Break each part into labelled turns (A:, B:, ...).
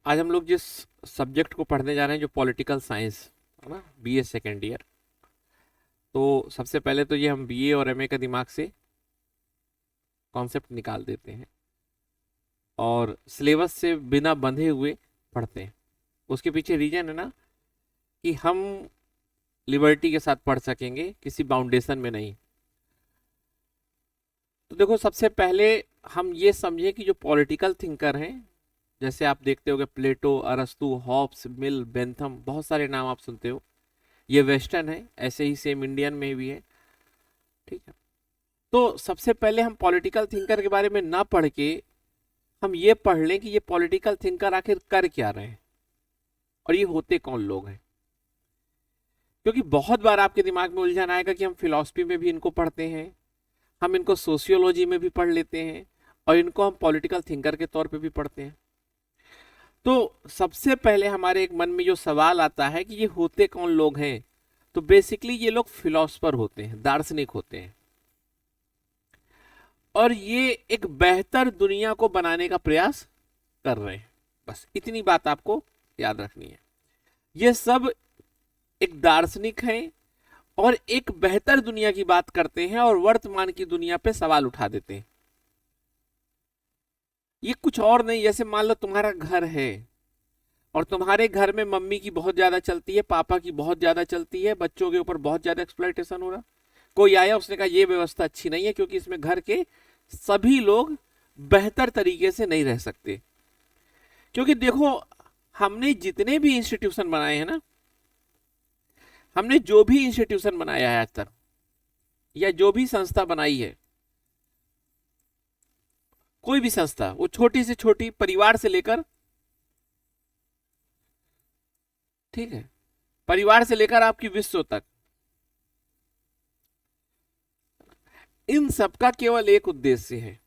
A: आज हम लोग जिस सब्जेक्ट को पढ़ने जा रहे हैं, जो पॉलिटिकल साइंस है ना, बीए सेकेंड ईयर। तो सबसे पहले तो ये हम बीए और एमए का दिमाग से कॉन्सेप्ट निकाल देते हैं और सिलेबस से बिना बंधे हुए पढ़ते हैं। उसके पीछे रीजन है ना कि हम लिबर्टी के साथ पढ़ सकेंगे, किसी बाउंडेशन में नहीं। तो देखो, सबसे पहले हम ये समझे कि जो पॉलिटिकल थिंकर हैं, जैसे आप देखते होगे प्लेटो, अरस्तु, हॉब्स, मिल, बेंथम, बहुत सारे नाम आप सुनते हो। ये वेस्टर्न है, ऐसे ही सेम इंडियन में भी है। ठीक है। तो सबसे पहले हम पॉलिटिकल थिंकर के बारे में ना पढ़ के हम ये पढ़ लें कि ये पॉलिटिकल थिंकर आखिर कर क्या रहे हैं और ये होते कौन लोग हैं। क्योंकि बहुत बार आपके दिमाग में उलझन आएगा कि हम फिलॉसफी में भी इनको पढ़ते हैं, हम इनको सोशियोलॉजी में भी पढ़ लेते हैं और इनको हम पॉलिटिकल थिंकर के तौर पे भी पढ़ते हैं। तो सबसे पहले हमारे एक मन में जो सवाल आता है कि ये होते कौन लोग हैं, तो बेसिकली ये लोग फिलोसफर होते हैं, दार्शनिक होते हैं और ये एक बेहतर दुनिया को बनाने का प्रयास कर रहे हैं। बस इतनी बात आपको याद रखनी है। ये सब एक दार्शनिक हैं और एक बेहतर दुनिया की बात करते हैं और वर्तमान की दुनिया पे सवाल उठा देते हैं। ये कुछ और नहीं, जैसे मान लो तुम्हारा घर है और तुम्हारे घर में मम्मी की बहुत ज्यादा चलती है, पापा की बहुत ज्यादा चलती है, बच्चों के ऊपर बहुत ज्यादा एक्सप्लॉइटेशन हो रहा। कोई आया, उसने कहा ये व्यवस्था अच्छी नहीं है क्योंकि इसमें घर के सभी लोग बेहतर तरीके से नहीं रह सकते। क्योंकि देखो, हमने जितने भी इंस्टीट्यूशन बनाए हैं ना, हमने जो भी इंस्टीट्यूशन बनाया है आज तक, या जो भी संस्था बनाई है, कोई भी संस्था, वो छोटी से छोटी, परिवार से लेकर, ठीक है, परिवार से लेकर आपकी विश्व तक, इन सबका केवल एक उद्देश्य है,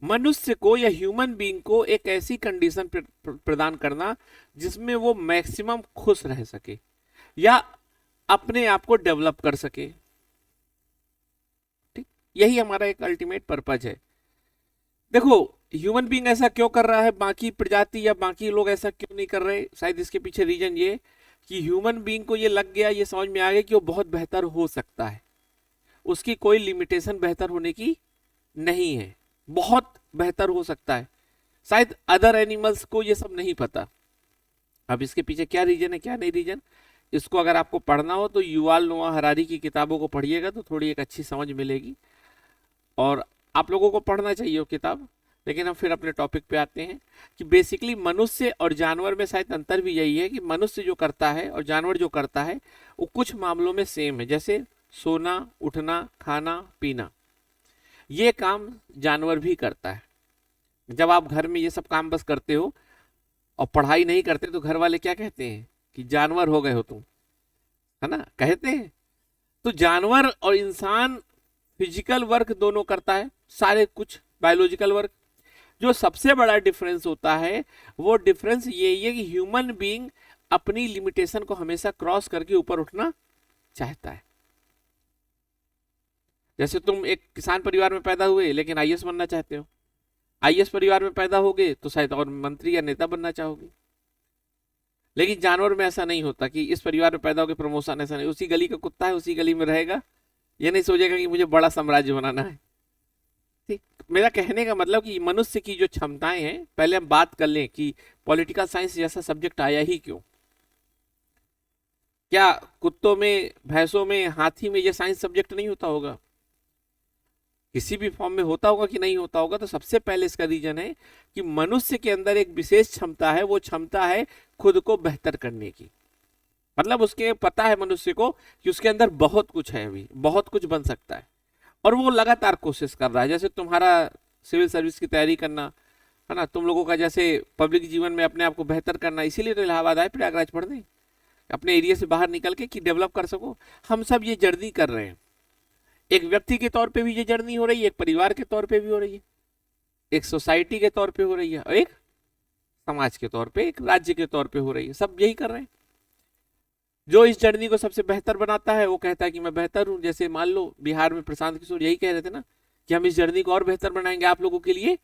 A: मनुष्य को या ह्यूमन बीइंग को एक ऐसी कंडीशन प्रदान करना जिसमें वो मैक्सिमम खुश रह सके या अपने आप को डेवलप कर सके। ठीक, यही हमारा एक अल्टीमेट पर्पज है। देखो, ह्यूमन बीइंग ऐसा क्यों कर रहा है, बाकी प्रजाति या बाकी लोग ऐसा क्यों नहीं कर रहे? शायद इसके पीछे रीजन ये कि ह्यूमन बीइंग को ये लग गया, ये समझ में आ गया कि वो बहुत बेहतर हो सकता है, उसकी कोई लिमिटेशन बेहतर होने की नहीं है, बहुत बेहतर हो सकता है। शायद अदर एनिमल्स को ये सब नहीं पता। अब इसके पीछे क्या रीजन है, क्या नहीं रीजन, इसको अगर आपको पढ़ना हो तो युवाल नोआ हरारी की किताबों को पढ़िएगा तो थोड़ी एक अच्छी समझ मिलेगी और आप लोगों को पढ़ना चाहिए वो किताब। लेकिन हम फिर अपने टॉपिक पे आते हैं कि बेसिकली मनुष्य और जानवर में शायद अंतर भी यही है कि मनुष्य जो करता है और जानवर जो करता है वो कुछ मामलों में सेम है। जैसे सोना, उठना, खाना, पीना, ये काम जानवर भी करता है। जब आप घर में ये सब काम बस करते हो और पढ़ाई नहीं करते तो घर वाले क्या कहते हैं कि जानवर हो गए हो तुम, है ना, कहते हैं। तो जानवर और इंसान फिजिकल वर्क दोनों करता है, सारे कुछ बायोलॉजिकल वर्क। जो सबसे बड़ा डिफरेंस होता है वो डिफरेंस ये है कि ह्यूमन बीइंग अपनी लिमिटेशन को हमेशा क्रॉस करके ऊपर उठना चाहता है। जैसे तुम एक किसान परिवार में पैदा हुए लेकिन आईएएस बनना चाहते हो, आईएएस परिवार में पैदा हो गए तो शायद और मंत्री या नेता बनना चाहोगे। लेकिन जानवर में ऐसा नहीं होता कि इस परिवार में पैदा होकर प्रमोशन, ऐसा नहीं। उसी गली का कुत्ता है, उसी गली में रहेगा, ये नहीं सोचेगा कि मुझे बड़ा साम्राज्य बनाना है। ठीक, मेरा कहने का मतलब कि मनुष्य की जो क्षमताएं हैं, पहले हम बात कर लें कि पॉलिटिकल साइंस जैसा सब्जेक्ट आया ही क्यों। क्या कुत्तों में, भैंसों में, हाथी में ये साइंस सब्जेक्ट नहीं होता होगा? किसी भी फॉर्म में होता होगा कि नहीं होता होगा? तो सबसे पहले इसका रीजन है कि मनुष्य के अंदर एक विशेष क्षमता है, वो क्षमता है खुद को बेहतर करने की। मतलब उसके पता है मनुष्य को कि उसके अंदर बहुत कुछ है, अभी बहुत कुछ बन सकता है और वो लगातार कोशिश कर रहा है। जैसे तुम्हारा सिविल सर्विस की तैयारी करना है ना, तुम लोगों का जैसे पब्लिक जीवन में अपने आप को बेहतर करना, इसीलिए तो इलाहाबाद आए, प्रयागराज पढ़ने, अपने एरिया से बाहर निकल के कि डेवलप कर सको। हम सब ये जर्नी कर रहे हैं, एक व्यक्ति के तौर पे भी ये जर्नी हो रही है, एक परिवार के तौर पे भी हो रही है, एक सोसाइटी के तौर पे हो रही है और एक समाज के तौर पे, एक राज्य के तौर पे हो रही है। सब यही कर रहे हैं। जो इस जर्नी को सबसे बेहतर बनाता है वो कहता है कि मैं बेहतर हूं। जैसे मान लो बिहार में प्रशांत किशोर यही कह रहे थे ना कि हम इस जर्नी को और बेहतर बनाएंगे आप लोगों के लिए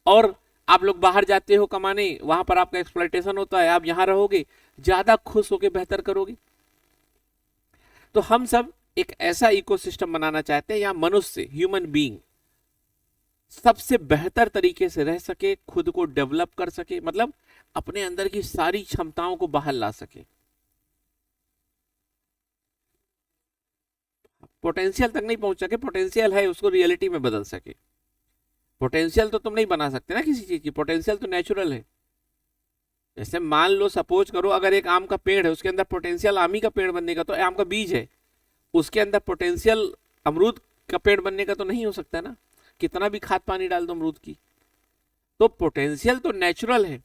A: और आप लोग बाहर जाते हो कमाने, वहां पर आपका एक्सप्लॉयटेशन होता है, आप यहां रहोगे, ज्यादा खुश होके बेहतर करोगे। तो हम सब एक ऐसा इकोसिस्टम बनाना चाहते हैं यहाँ मनुष्य, ह्यूमन बीइंग सबसे बेहतर तरीके से रह सके, खुद को डेवलप कर सके, मतलब अपने अंदर की सारी क्षमताओं को बाहर ला सके, पोटेंशियल तक नहीं पहुंच सके, पोटेंशियल है उसको रियलिटी में बदल सके। पोटेंशियल तो तुम नहीं बना सकते ना किसी चीज की, पोटेंशियल तो नेचुरल है। जैसे मान लो, सपोज करो, अगर एक आम का पेड़ है, उसके अंदर पोटेंशियल आम ही का पेड़ बनने का, तो आम का बीज है, उसके अंदर पोटेंशियल अमरूद का पेड़ बनने का तो नहीं हो सकता ना, कितना भी खाद पानी डाल दो अमरूद की। तो पोटेंशियल तो नेचुरल है।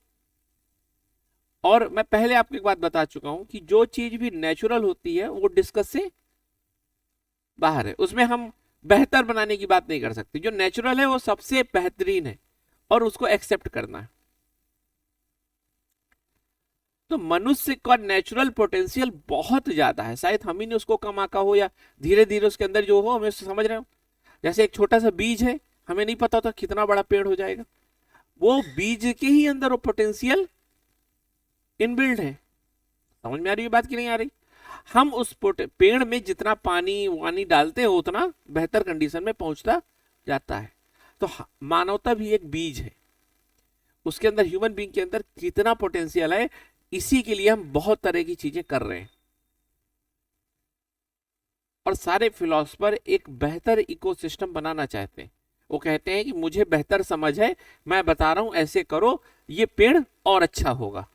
A: और मैं पहले आपको एक बात बता चुका हूं कि जो चीज भी नेचुरल होती है वो डिस्कस से बाहर है, उसमें हम बेहतर बनाने की बात नहीं कर सकते। जो नेचुरल है वो सबसे बेहतरीन है और उसको एक्सेप्ट करना है। तो मनुष्य का नेचुरल पोटेंशियल बहुत ज्यादा है, शायद हम ही ने उसको कम आंका हो या धीरे धीरे उसके अंदर जो हो, हमें समझ रहे हो। जैसे एक छोटा सा बीज है, हमें नहीं पता होता कितना बड़ा पेड़ हो जाएगा, वो बीज के ही अंदर वो पोटेंशियल इनबिल्ड है। समझ में आ रही है बात की नहीं आ रही? हम उस पेड़ में जितना पानी वानी डालते हैं उतना बेहतर कंडीशन में पहुंचता जाता है। तो मानवता भी एक बीज है, उसके अंदर ह्यूमन बीइंग के अंदर कितना पोटेंशियल है, इसी के लिए हम बहुत तरह की चीजें कर रहे हैं। और सारे फिलोसफर एक बेहतर इकोसिस्टम बनाना चाहते हैं। वो कहते हैं कि मुझे बेहतर समझ है, मैं बता रहा हूं ऐसे करो, ये पेड़ और अच्छा होगा।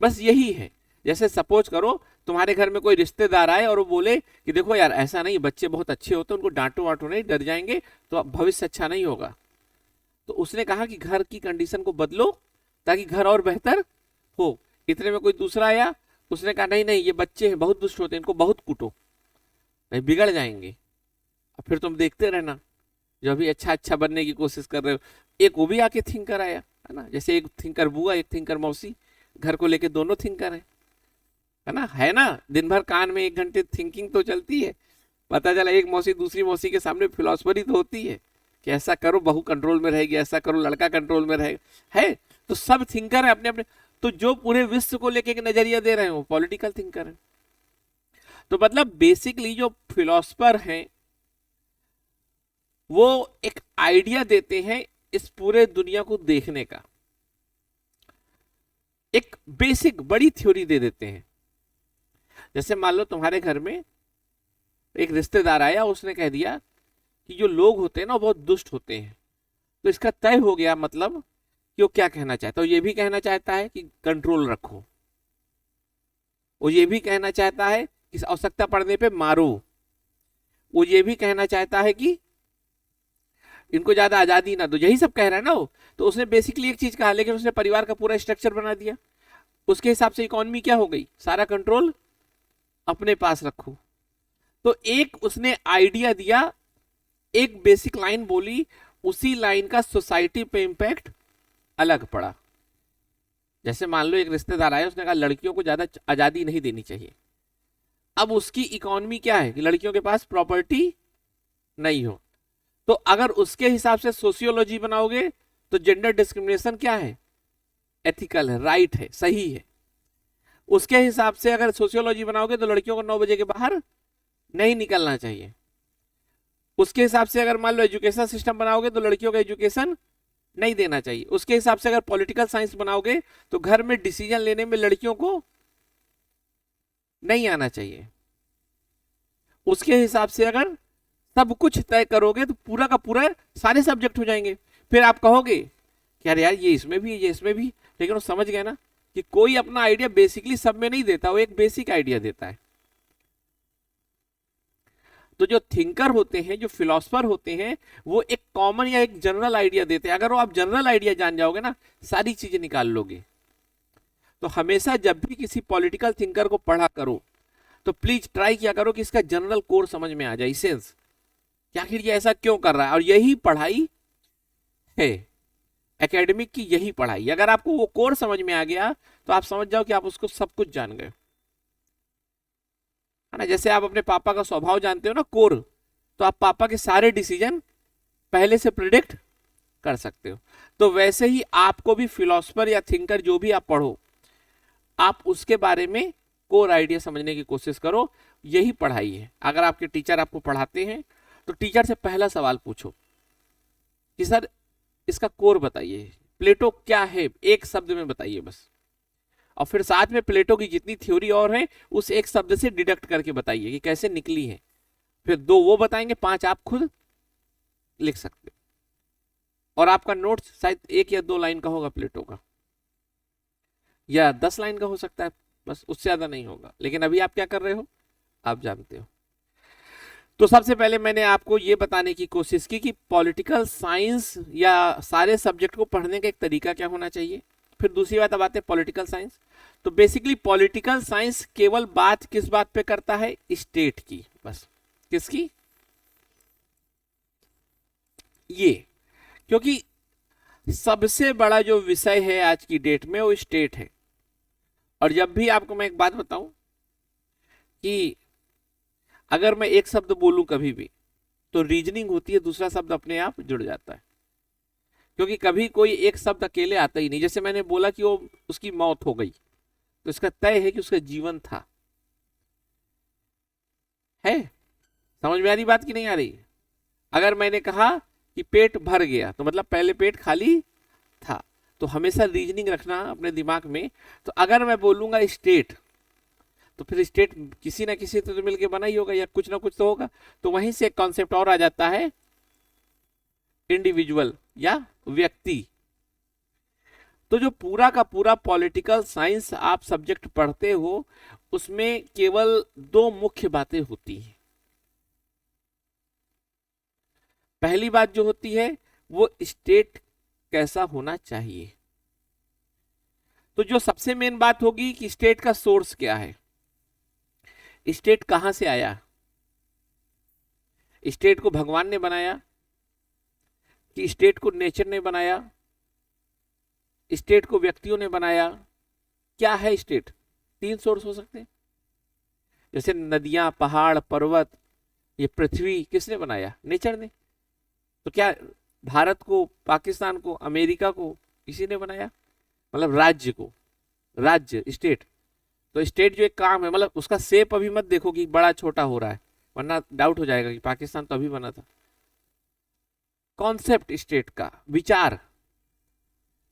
A: बस यही है। जैसे सपोज करो तुम्हारे घर में कोई रिश्तेदार आए और वो बोले कि देखो यार ऐसा नहीं, बच्चे बहुत अच्छे होते हैं, उनको डांटो वाटो नहीं, डर जाएंगे तो भविष्य अच्छा नहीं होगा। तो उसने कहा कि घर की कंडीशन को बदलो ताकि घर और बेहतर हो। इतने में कोई दूसरा आया, उसने कहा नहीं नहीं, ये बच्चे हैं बहुत दुष्ट होते हैं, इनको बहुत कूटो, नहीं बिगड़ जाएंगे। अब फिर तुम देखते रहना, जो अभी अच्छा अच्छा बनने की कोशिश कर रहे हो। एक वो भी आके थिंकर आया, है ना, जैसे एक थिंकर बुआ, एक थिंकर मौसी, घर को लेके दोनों थिंकर है ना। दिन भर कान में 1 घंटे थिंकिंग तो चलती है। पता चला एक मौसी दूसरी मौसी के सामने फिलोसफरी तो होती है कि ऐसा करो बहू कंट्रोल में रहेगी, ऐसा करो लड़का कंट्रोल में रहेगा, है। तो सब थिंकर है अपने अपने। तो जो पूरे विश्व को लेके एक नजरिया दे रहे हैं वो पॉलिटिकल थिंकर है। तो मतलब बेसिकली जो फिलोसफर हैं वो एक आइडिया देते हैं इस पूरे दुनिया को देखने का, एक बेसिक बड़ी थ्योरी दे देते हैं। जैसे मान लो तुम्हारे घर में एक रिश्तेदार आया, उसने कह दिया कि जो लोग होते हैं ना बहुत दुष्ट होते हैं। तो इसका तय हो गया मतलब कि वो क्या कहना चाहता है। वो ये भी कहना चाहता है कि कंट्रोल रखो, वो ये भी कहना चाहता है कि आवश्यकता पड़ने पे मारो, वो ये भी कहना चाहता है कि इनको ज्यादा आजादी ना दो, यही सब कह रहा है ना वो। तो उसने बेसिकली एक चीज कहा, लेकिन उसने परिवार का पूरा स्ट्रक्चर बना दिया। उसके हिसाब से इकोनॉमी क्या हो गई, सारा कंट्रोल अपने पास रखो। तो एक उसने आइडिया दिया, एक बेसिक लाइन बोली, उसी लाइन का सोसाइटी पे इंपैक्ट अलग पड़ा। जैसे मान लो एक रिश्तेदार आया, उसने कहा लड़कियों को ज्यादा आजादी नहीं देनी चाहिए। अब उसकी इकोनॉमी क्या है कि लड़कियों के पास प्रॉपर्टी नहीं हो। तो अगर उसके हिसाब से सोशियोलॉजी बनाओगे तो जेंडर डिस्क्रिमिनेशन क्या है, एथिकल है, राइट है, सही है। उसके हिसाब से अगर सोशियोलॉजी बनाओगे तो लड़कियों को 9 बजे के बाहर नहीं निकलना चाहिए। उसके हिसाब से अगर मान लो एजुकेशन सिस्टम बनाओगे तो लड़कियों का एजुकेशन नहीं देना चाहिए। उसके हिसाब से अगर पॉलिटिकल साइंस बनाओगे तो घर में डिसीजन लेने में लड़कियों को नहीं आना चाहिए। उसके हिसाब से अगर सब कुछ तय करोगे तो पूरा का पूरा सारे सब्जेक्ट हो जाएंगे। फिर आप कहोगे कि यार ये इसमें भी, ये इसमें भी, लेकिन वो समझ गए ना कि कोई अपना आइडिया बेसिकली सब में नहीं देता, वो एक बेसिक आइडिया देता है। तो जो थिंकर होते हैं, जो फिलोसफर होते हैं, वो एक कॉमन या एक जनरल आइडिया देते हैं। अगर वो आप जनरल आइडिया जान जाओगे ना, सारी चीजें निकाल लोगे। तो हमेशा जब भी किसी पॉलिटिकल थिंकर को पढ़ा करो तो प्लीज ट्राई किया करो कि इसका जनरल कोर समझ में आ जाए, सेंस कि आखिर ये ऐसा क्यों कर रहा है। और यही पढ़ाई है एकेडमिक की, यही पढ़ाई। अगर आपको वो कोर समझ में आ गया तो आप समझ जाओ कि आप उसको सब कुछ जान गए, है ना। जैसे आप अपने पापा का स्वभाव जानते हो ना, कोर, तो आप पापा के सारे डिसीजन पहले से प्रिडिक्ट कर सकते हो। तो वैसे ही आपको भी फिलोसफर या थिंकर जो भी आप पढ़ो, आप उसके बारे में कोर आइडिया समझने की कोशिश करो। यही पढ़ाई है। अगर आपके टीचर आपको पढ़ाते हैं तो टीचर से पहला सवाल पूछो कि सर इसका कोर बताइए, प्लेटो क्या है, एक शब्द में बताइए बस। और फिर साथ में प्लेटो की जितनी थ्योरी और है उस एक शब्द से डिडक्ट करके बताइए कि कैसे निकली है। फिर 2 वो बताएंगे, 5 आप खुद लिख सकते हो। और आपका नोट्स शायद 1 या 2 लाइन का होगा प्लेटो का, या 10 लाइन का हो सकता है, बस उससे ज्यादा नहीं होगा। लेकिन अभी आप क्या कर रहे हो आप जानते हो। तो सबसे पहले मैंने आपको ये बताने की कोशिश की कि पॉलिटिकल साइंस या सारे सब्जेक्ट को पढ़ने का एक तरीका क्या होना चाहिए। फिर दूसरी बात, अब आते हैं पॉलिटिकल साइंस। तो बेसिकली पॉलिटिकल साइंस केवल बात किस बात पे करता है, स्टेट की, बस। किसकी, ये, क्योंकि सबसे बड़ा जो विषय है आज की डेट में वो स्टेट है। और जब भी आपको मैं एक बात बताऊं कि अगर मैं एक शब्द बोलूं कभी भी तो रीजनिंग होती है, दूसरा शब्द अपने आप जुड़ जाता है। क्योंकि कभी कोई एक शब्द अकेले आता ही नहीं। जैसे मैंने बोला कि वो उसकी मौत हो गई, तो इसका तय है कि उसका जीवन था। है, समझ में आ रही बात की नहीं आ रही। अगर मैंने कहा कि पेट भर गया तो मतलब पहले पेट खाली था। तो हमेशा रीजनिंग रखना अपने दिमाग में। तो अगर मैं बोलूंगा स्टेट, तो फिर स्टेट किसी ना किसी तो मिलके बना ही होगा, या कुछ ना कुछ तो होगा। तो वहीं से एक कॉन्सेप्ट और आ जाता है, इंडिविजुअल या व्यक्ति। तो जो पूरा का पूरा पॉलिटिकल साइंस आप सब्जेक्ट पढ़ते हो उसमें केवल 2 मुख्य बातें होती हैं। पहली बात जो होती है वो स्टेट कैसा होना चाहिए। तो जो सबसे मेन बात होगी कि स्टेट का सोर्स क्या है, स्टेट कहां से आया, स्टेट को भगवान ने बनाया कि स्टेट को नेचर ने बनाया, स्टेट को व्यक्तियों ने बनाया, क्या है स्टेट। 3 सोर्स हो सकते हैं। जैसे नदियां, पहाड़, पर्वत, ये पृथ्वी किसने बनाया, नेचर ने। तो क्या भारत को, पाकिस्तान को, अमेरिका को किसी ने बनाया, मतलब राज्य को, राज्य स्टेट। तो स्टेट जो एक काम है, मतलब उसका शेप अभी मत देखो कि बड़ा छोटा हो रहा है, वरना डाउट हो जाएगा कि पाकिस्तान तो अभी बना था। कॉन्सेप्ट स्टेट का, विचार।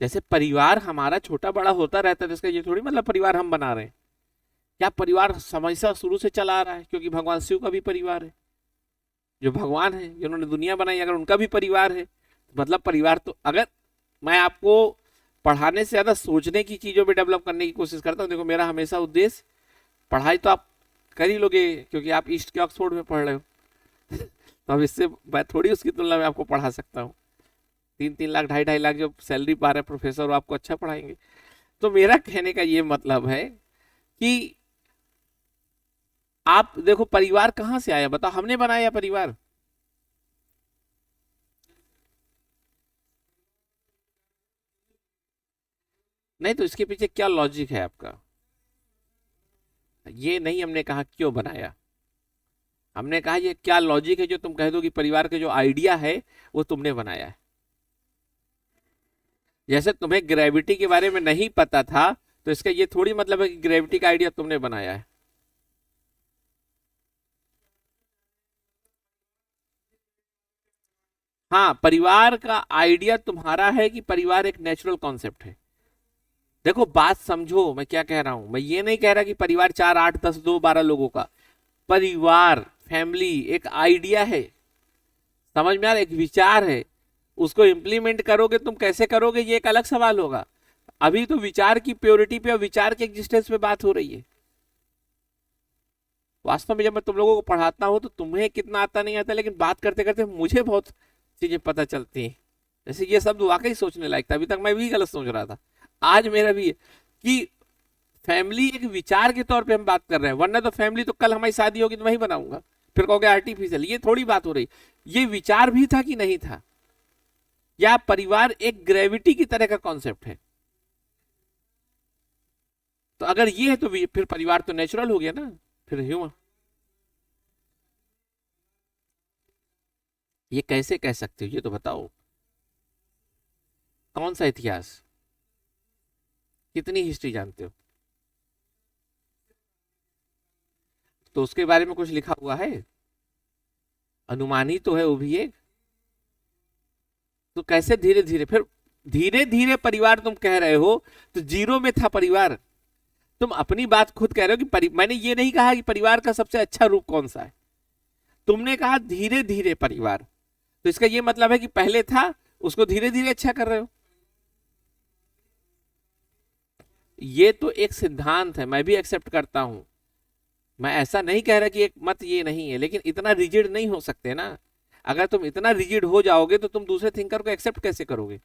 A: जैसे परिवार हमारा छोटा बड़ा होता रहता है, तो इसका ये थोड़ी मतलब परिवार हम बना रहे हैं। क्या परिवार हमेशा शुरू से चला आ रहा है, क्योंकि भगवान शिव का भी परिवार है, जो भगवान है जिन्होंने दुनिया बनाई, अगर उनका भी परिवार है तो मतलब परिवार। तो अगर मैं आपको पढ़ाने से ज्यादा सोचने की चीजों में डेवलप करने की कोशिश करता हूँ, देखो मेरा हमेशा उद्देश्य, पढ़ाई तो आप कर ही लोगे क्योंकि आप ईस्ट के ऑक्सफोर्ड में पढ़ रहे हो तो अब इससे मैं थोड़ी उसकी तुलना में आपको पढ़ा सकता हूँ। 3-3 लाख 2.5-2.5 लाख जो सैलरी पा रहे प्रोफेसर, वो आपको अच्छा पढ़ाएंगे। तो मेरा कहने का ये मतलब है कि आप देखो परिवार कहां से आया, बताओ, हमने बनाया परिवार। नहीं, तो इसके पीछे क्या लॉजिक है आपका। ये नहीं हमने कहा क्यों बनाया, हमने कहा ये क्या लॉजिक है जो तुम कह दो कि परिवार का जो आइडिया है वो तुमने बनाया है। जैसे तुम्हें ग्रेविटी के बारे में नहीं पता था, तो इसका ये थोड़ी मतलब है कि ग्रेविटी का आइडिया तुमने बनाया है। हाँ, परिवार का आइडिया तुम्हारा है कि परिवार एक नेचुरल कॉन्सेप्ट है। देखो बात समझो मैं क्या कह रहा हूं। मैं ये नहीं कह रहा कि परिवार 4, 8, 10, 2, 12 लोगों का। परिवार, फैमिली एक आइडिया है, समझ में आ रहा है? एक विचार है। उसको इम्प्लीमेंट करोगे तुम कैसे करोगे ये एक अलग सवाल होगा। अभी तो विचार की प्योरिटी पे और विचार के एग्जिस्टेंस पे बात हो रही है। वास्तव में जब मैं तुम लोगों को पढ़ाता हूं तो तुम्हें कितना आता नहीं आता, लेकिन बात करते करते मुझे बहुत चीजें पता चलती हैं। जैसे ये शब्द वाकई सोचने लायक था, अभी तक मैं भी गलत सोच रहा था, आज मेरा भी है कि फैमिली एक विचार के तौर पे हम बात कर रहे हैं। वरना तो फैमिली तो कल हमारी शादी होगी तो वही बनाऊंगा, फिर कहोगे आर्टिफिशियल। ये थोड़ी बात हो रही, ये विचार भी था कि नहीं था, या परिवार एक ग्रेविटी की तरह का कॉन्सेप्ट है। तो अगर ये है तो फिर परिवार तो नेचुरल हो गया ना, फिर ह्यूमन। ये कैसे कह सकते हो ये तो बताओ। कौन सा इतिहास? कितनी हिस्ट्री जानते हो? तो उसके बारे में कुछ लिखा हुआ है? अनुमान ही तो है वो भी एक। तो कैसे धीरे धीरे, फिर धीरे धीरे परिवार तुम कह रहे हो, तो जीरो में था परिवार। तुम अपनी बात खुद कह रहे हो कि मैंने ये नहीं कहा कि परिवार का सबसे अच्छा रूप कौन सा है, तुमने कहा धीरे धीरे परिवार। तो इसका ये मतलब है कि पहले था, उसको धीरे धीरे अच्छा कर रहे हो। ये तो एक सिद्धांत है, मैं भी एक्सेप्ट करता हूं। मैं ऐसा नहीं कह रहा कि एक मत ये नहीं है, लेकिन इतना रिजिड नहीं हो सकते ना। अगर तुम इतना रिजिड हो जाओगे तो तुम दूसरे थिंकर को एक्सेप्ट कैसे करोगे?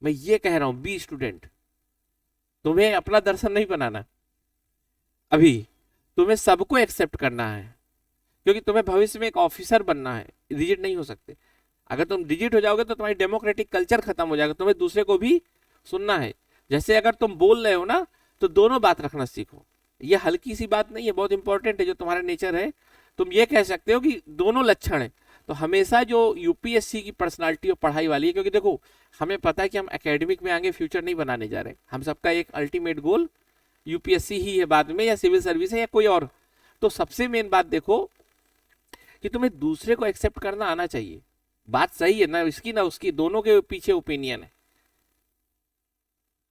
A: मैं ये कह रहा हूं, बी स्टूडेंट, तुम्हें अपना दर्शन नहीं बनाना। अभी तुम्हें सबको एक्सेप्ट करना है, क्योंकि तुम्हें भविष्य में एक ऑफिसर बनना है, रिजिड नहीं हो सकते। अगर तुम रिजिड हो जाओगे तो तुम्हारी डेमोक्रेटिक कल्चर खत्म हो जाएगा। तुम्हें दूसरे को भी सुनना है। जैसे अगर तुम बोल रहे हो ना, तो दोनों बात रखना सीखो। ये हल्की सी बात नहीं है, बहुत इंपॉर्टेंट है। जो तुम्हारा नेचर है, तुम ये कह सकते हो कि दोनों लक्षण है। तो हमेशा जो यूपीएससी की पर्सनालिटी और पढ़ाई वाली है, क्योंकि देखो हमें पता है कि हम एकेडमिक में आगे फ्यूचर नहीं बनाने जा रहे। हम सबका एक अल्टीमेट गोल यूपीएससी ही है बाद में, या सिविल सर्विस है, या कोई और। तो सबसे मेन बात देखो कि तुम्हें दूसरे को एक्सेप्ट करना आना चाहिए। बात सही है ना इसकी ना उसकी, दोनों के पीछे ओपिनियन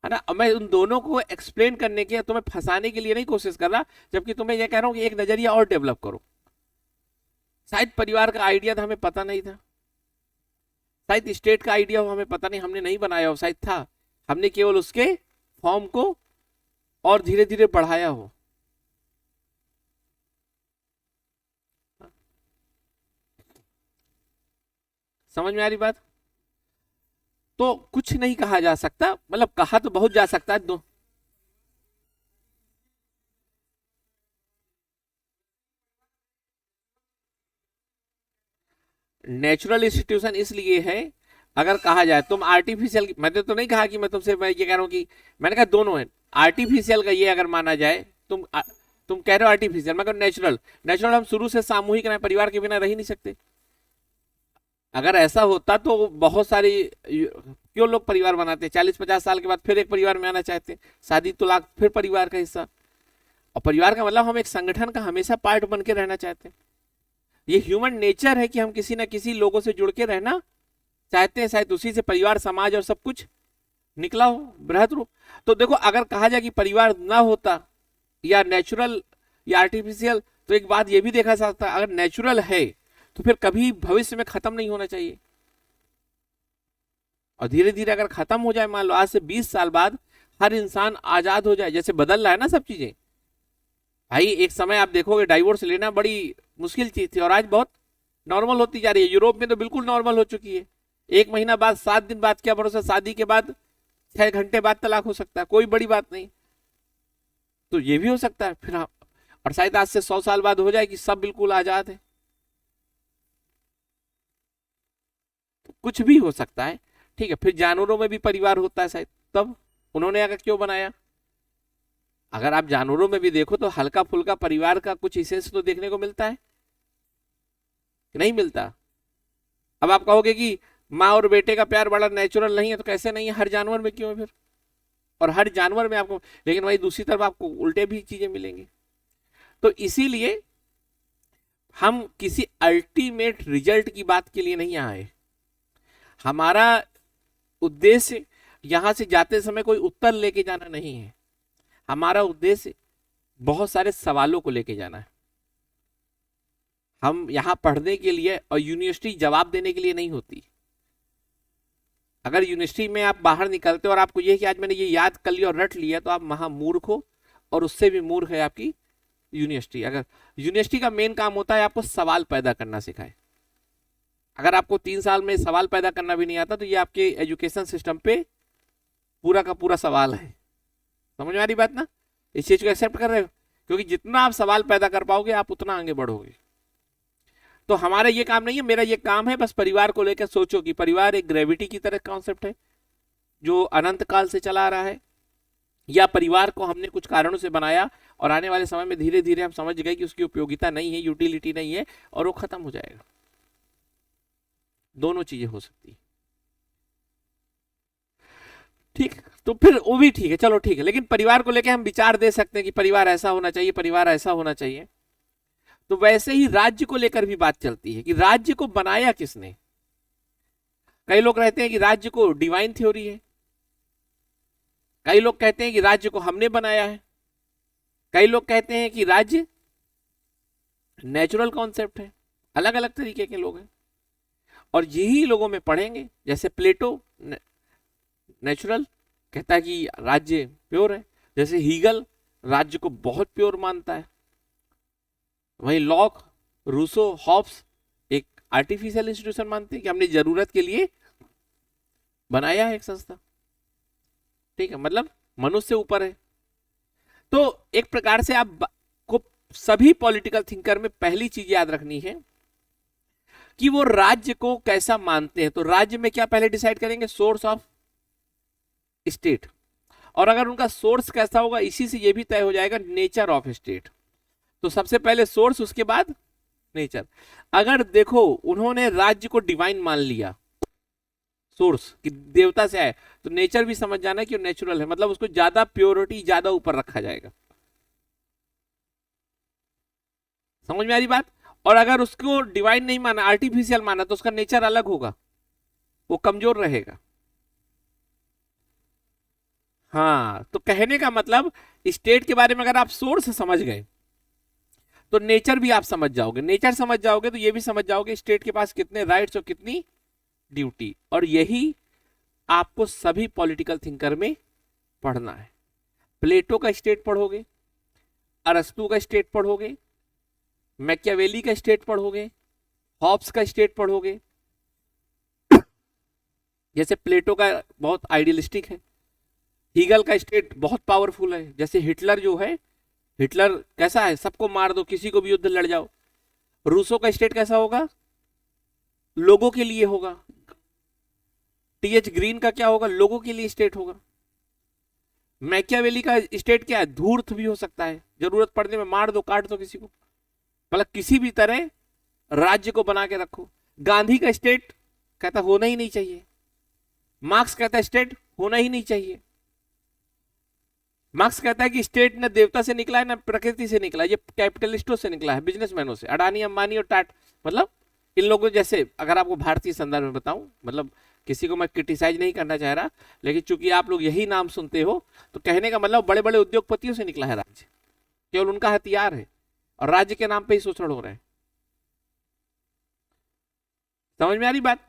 A: है ना। अब मैं उन दोनों को एक्सप्लेन करने के, तुम्हें फंसाने के लिए नहीं कोशिश कर रहा, जबकि तुम्हें यह कह रहा हूं कि एक नजरिया और डेवलप करो। शायद परिवार का आइडिया था, हमें पता नहीं था। शायद स्टेट का आइडिया हो, हमें पता नहीं, हमने नहीं बनाया हो। शायद था, हमने केवल उसके फॉर्म को और धीरे धीरे बढ़ाया हो। समझ में आ रही बात? तो कुछ नहीं कहा जा सकता, मतलब कहा तो बहुत जा सकता है। दो नेचुरल इंस्टीट्यूशन इसलिए है, अगर कहा जाए तुम आर्टिफिशियल, मैंने तो नहीं कहा कि मैं तुमसे, मैं ये कह रहा हूं कि मैंने कहा दोनों है। आर्टिफिशियल का ये अगर माना जाए, तुम कह रहे हो आर्टिफिशियल, मैं नेचुरल। नेचुरल हम शुरू से सामूहिक रहे, परिवार के बिना रह ही नहीं सकते। अगर ऐसा होता तो बहुत सारी, क्यों लोग परिवार बनाते हैं? 40-50 साल के बाद फिर एक परिवार में आना चाहते हैं, शादी तो लाख, फिर परिवार का हिस्सा। और परिवार का मतलब हम एक संगठन का हमेशा पार्ट बन के रहना चाहते हैं। ये ह्यूमन नेचर है कि हम किसी ना किसी लोगों से जुड़ के रहना चाहते हैं। शायद उसी से परिवार, समाज और सब कुछ निकला हो, बृहद रूप। तो देखो, अगर कहा जाए कि परिवार ना होता, या नेचुरल या आर्टिफिशियल, तो एक बात ये भी देखा जा सकता है, अगर नेचुरल है तो फिर कभी भविष्य में खत्म नहीं होना चाहिए। और धीरे धीरे अगर खत्म हो जाए, मान लो आज से 20 साल बाद हर इंसान आजाद हो जाए, जैसे बदल रहा है ना सब चीजें। भाई एक समय आप देखोगे डाइवोर्स लेना बड़ी मुश्किल चीज थी, और आज बहुत नॉर्मल होती जा रही है। यूरोप में तो बिल्कुल नॉर्मल हो चुकी है। 1 महीना बाद, 7 दिन बाद, क्या भरोसा, शादी के बाद 6 घंटे बाद तलाक हो सकता है, कोई बड़ी बात नहीं। तो ये भी हो सकता है फिर। और शायद आज से 100 साल बाद हो जाए कि सब बिल्कुल आजाद है। तो कुछ भी हो सकता है, ठीक है। फिर जानवरों में भी परिवार होता है शायद, तब उन्होंने आगे क्यों बनाया? अगर आप जानवरों में भी देखो तो हल्का फुल्का परिवार का कुछ इसेंस तो देखने को मिलता है, नहीं मिलता? अब आप कहोगे कि माँ और बेटे का प्यार बड़ा नेचुरल नहीं है, तो कैसे नहीं है? हर जानवर में क्यों है फिर? और हर जानवर में आपको, लेकिन वही दूसरी तरफ आपको उल्टे भी चीजें मिलेंगी। तो इसीलिए हम किसी अल्टीमेट रिजल्ट की बात के लिए नहीं आए। हमारा उद्देश्य यहां से जाते समय कोई उत्तर लेके जाना नहीं है। हमारा उद्देश्य बहुत सारे सवालों को लेके जाना है। हम यहां पढ़ने के लिए, और यूनिवर्सिटी जवाब देने के लिए नहीं होती। अगर यूनिवर्सिटी में आप बाहर निकलते हो और आपको ये कि आज मैंने ये याद कर लिया और रट लिया, तो आप महामूर्ख हो, और उससे भी मूर्ख है आपकी यूनिवर्सिटी। अगर यूनिवर्सिटी का मेन काम होता है आपको सवाल पैदा करना सिखाए। अगर आपको 3 साल में सवाल पैदा करना भी नहीं आता, तो ये आपके एजुकेशन सिस्टम पे पूरा का पूरा सवाल है। समझ में आ रही बात ना? इस चीज को एक्सेप्ट कर रहे हो? क्योंकि जितना आप सवाल पैदा कर पाओगे, आप उतना आगे बढ़ोगे। तो हमारा ये काम नहीं है, मेरा ये काम है बस परिवार को लेकर सोचो कि परिवार एक ग्रेविटी की तरह कॉन्सेप्ट है जो अनंत काल से चला आ रहा है, या परिवार को हमने कुछ कारणों से बनाया और आने वाले समय में धीरे धीरे हम समझ गए कि उसकी उपयोगिता नहीं है, यूटिलिटी नहीं है, और वो खत्म हो जाएगा। दोनों चीजें हो सकती है। तो फिर वो भी ठीक है, चलो ठीक है, लेकिन परिवार को लेकर हम विचार दे सकते हैं कि परिवार ऐसा होना चाहिए, परिवार ऐसा होना चाहिए। तो वैसे ही राज्य को लेकर भी बात चलती है कि राज्य को बनाया किसने। कई लोग कहते हैं कि राज्य को डिवाइन थ्योरी है, कई लोग कहते हैं कि राज्य को हमने बनाया है, कई लोग कहते हैं कि राज्य नेचुरल कॉन्सेप्ट है। अलग अलग तरीके के लोग हैं और यही लोगों में पढ़ेंगे। जैसे प्लेटो नेचुरल कहता है कि राज्य प्योर है, जैसे हीगल राज्य को बहुत प्योर मानता है, वहीं लॉक, रूसो, हॉब्स एक आर्टिफिशियल इंस्टीट्यूशन मानते हैं कि हमने जरूरत के लिए बनाया है एक संस्था। ठीक है, मतलब मनुष्य ऊपर है। तो एक प्रकार से आपको सभी पॉलिटिकल थिंकर में पहली चीज याद रखनी है कि वो राज्य को कैसा मानते हैं। तो राज्य में क्या पहले डिसाइड करेंगे, सोर्स ऑफ स्टेट, और अगर उनका सोर्स कैसा होगा इसी से ये भी तय हो जाएगा नेचर ऑफ स्टेट। तो सबसे पहले सोर्स, उसके बाद नेचर। अगर देखो उन्होंने राज्य को डिवाइन मान लिया, सोर्स कि देवता से आए, तो नेचर भी समझ जाना कि वो नेचुरल है, मतलब उसको ज्यादा प्योरिटी, ज्यादा ऊपर रखा जाएगा। समझ में आ रही बात। और अगर उसको डिवाइन नहीं माना, आर्टिफिशियल माना, तो उसका नेचर अलग होगा, वो कमजोर रहेगा। हाँ, तो कहने का मतलब स्टेट के बारे में अगर आप सोर्स समझ गए तो नेचर भी आप समझ जाओगे। नेचर समझ जाओगे तो ये भी समझ जाओगे स्टेट के पास कितने राइट्स और कितनी ड्यूटी। और यही आपको सभी पॉलिटिकल थिंकर में पढ़ना है। प्लेटो का स्टेट पढ़ोगे, अरस्तु का स्टेट पढ़ोगे, मैकियावेली का स्टेट पढ़ोगे, हॉब्स का स्टेट पढ़ोगे। जैसे प्लेटो का बहुत आइडियलिस्टिक है, हीगल का स्टेट बहुत पावरफुल है। जैसे हिटलर जो है, हिटलर कैसा है, सबको मार दो, किसी को भी युद्ध लड़ जाओ। रूसो का स्टेट कैसा होगा, लोगों के लिए होगा। टीएच ग्रीन का क्या होगा, लोगों के लिए स्टेट होगा। मैकियावेली का स्टेट क्या है, धूर्त भी हो सकता है, जरूरत पड़ने में मार दो, काट दो किसी को, मतलब किसी भी तरह राज्य को बना के रखो। गांधी का स्टेट कहता होना ही नहीं चाहिए, मार्क्स कहता है स्टेट होना ही नहीं चाहिए। मार्क्स कहता है कि स्टेट न देवता से निकला है, न प्रकृति से निकला है, ये कैपिटलिस्टों से निकला है, बिजनेसमैनों से, अडानी, अंबानी और टाटा, मतलब इन लोगों जैसे। अगर आपको भारतीय संदर्भ में बताऊं, मतलब किसी को मैं क्रिटिसाइज नहीं करना चाह रहा, लेकिन चूंकि आप लोग यही नाम सुनते हो, तो कहने का मतलब बड़े बड़े उद्योगपतियों से निकला है राज्य, केवल उनका हथियार है और राज्य के नाम पे ही शोषण हो रहे हैं। समझ में आ रही बात।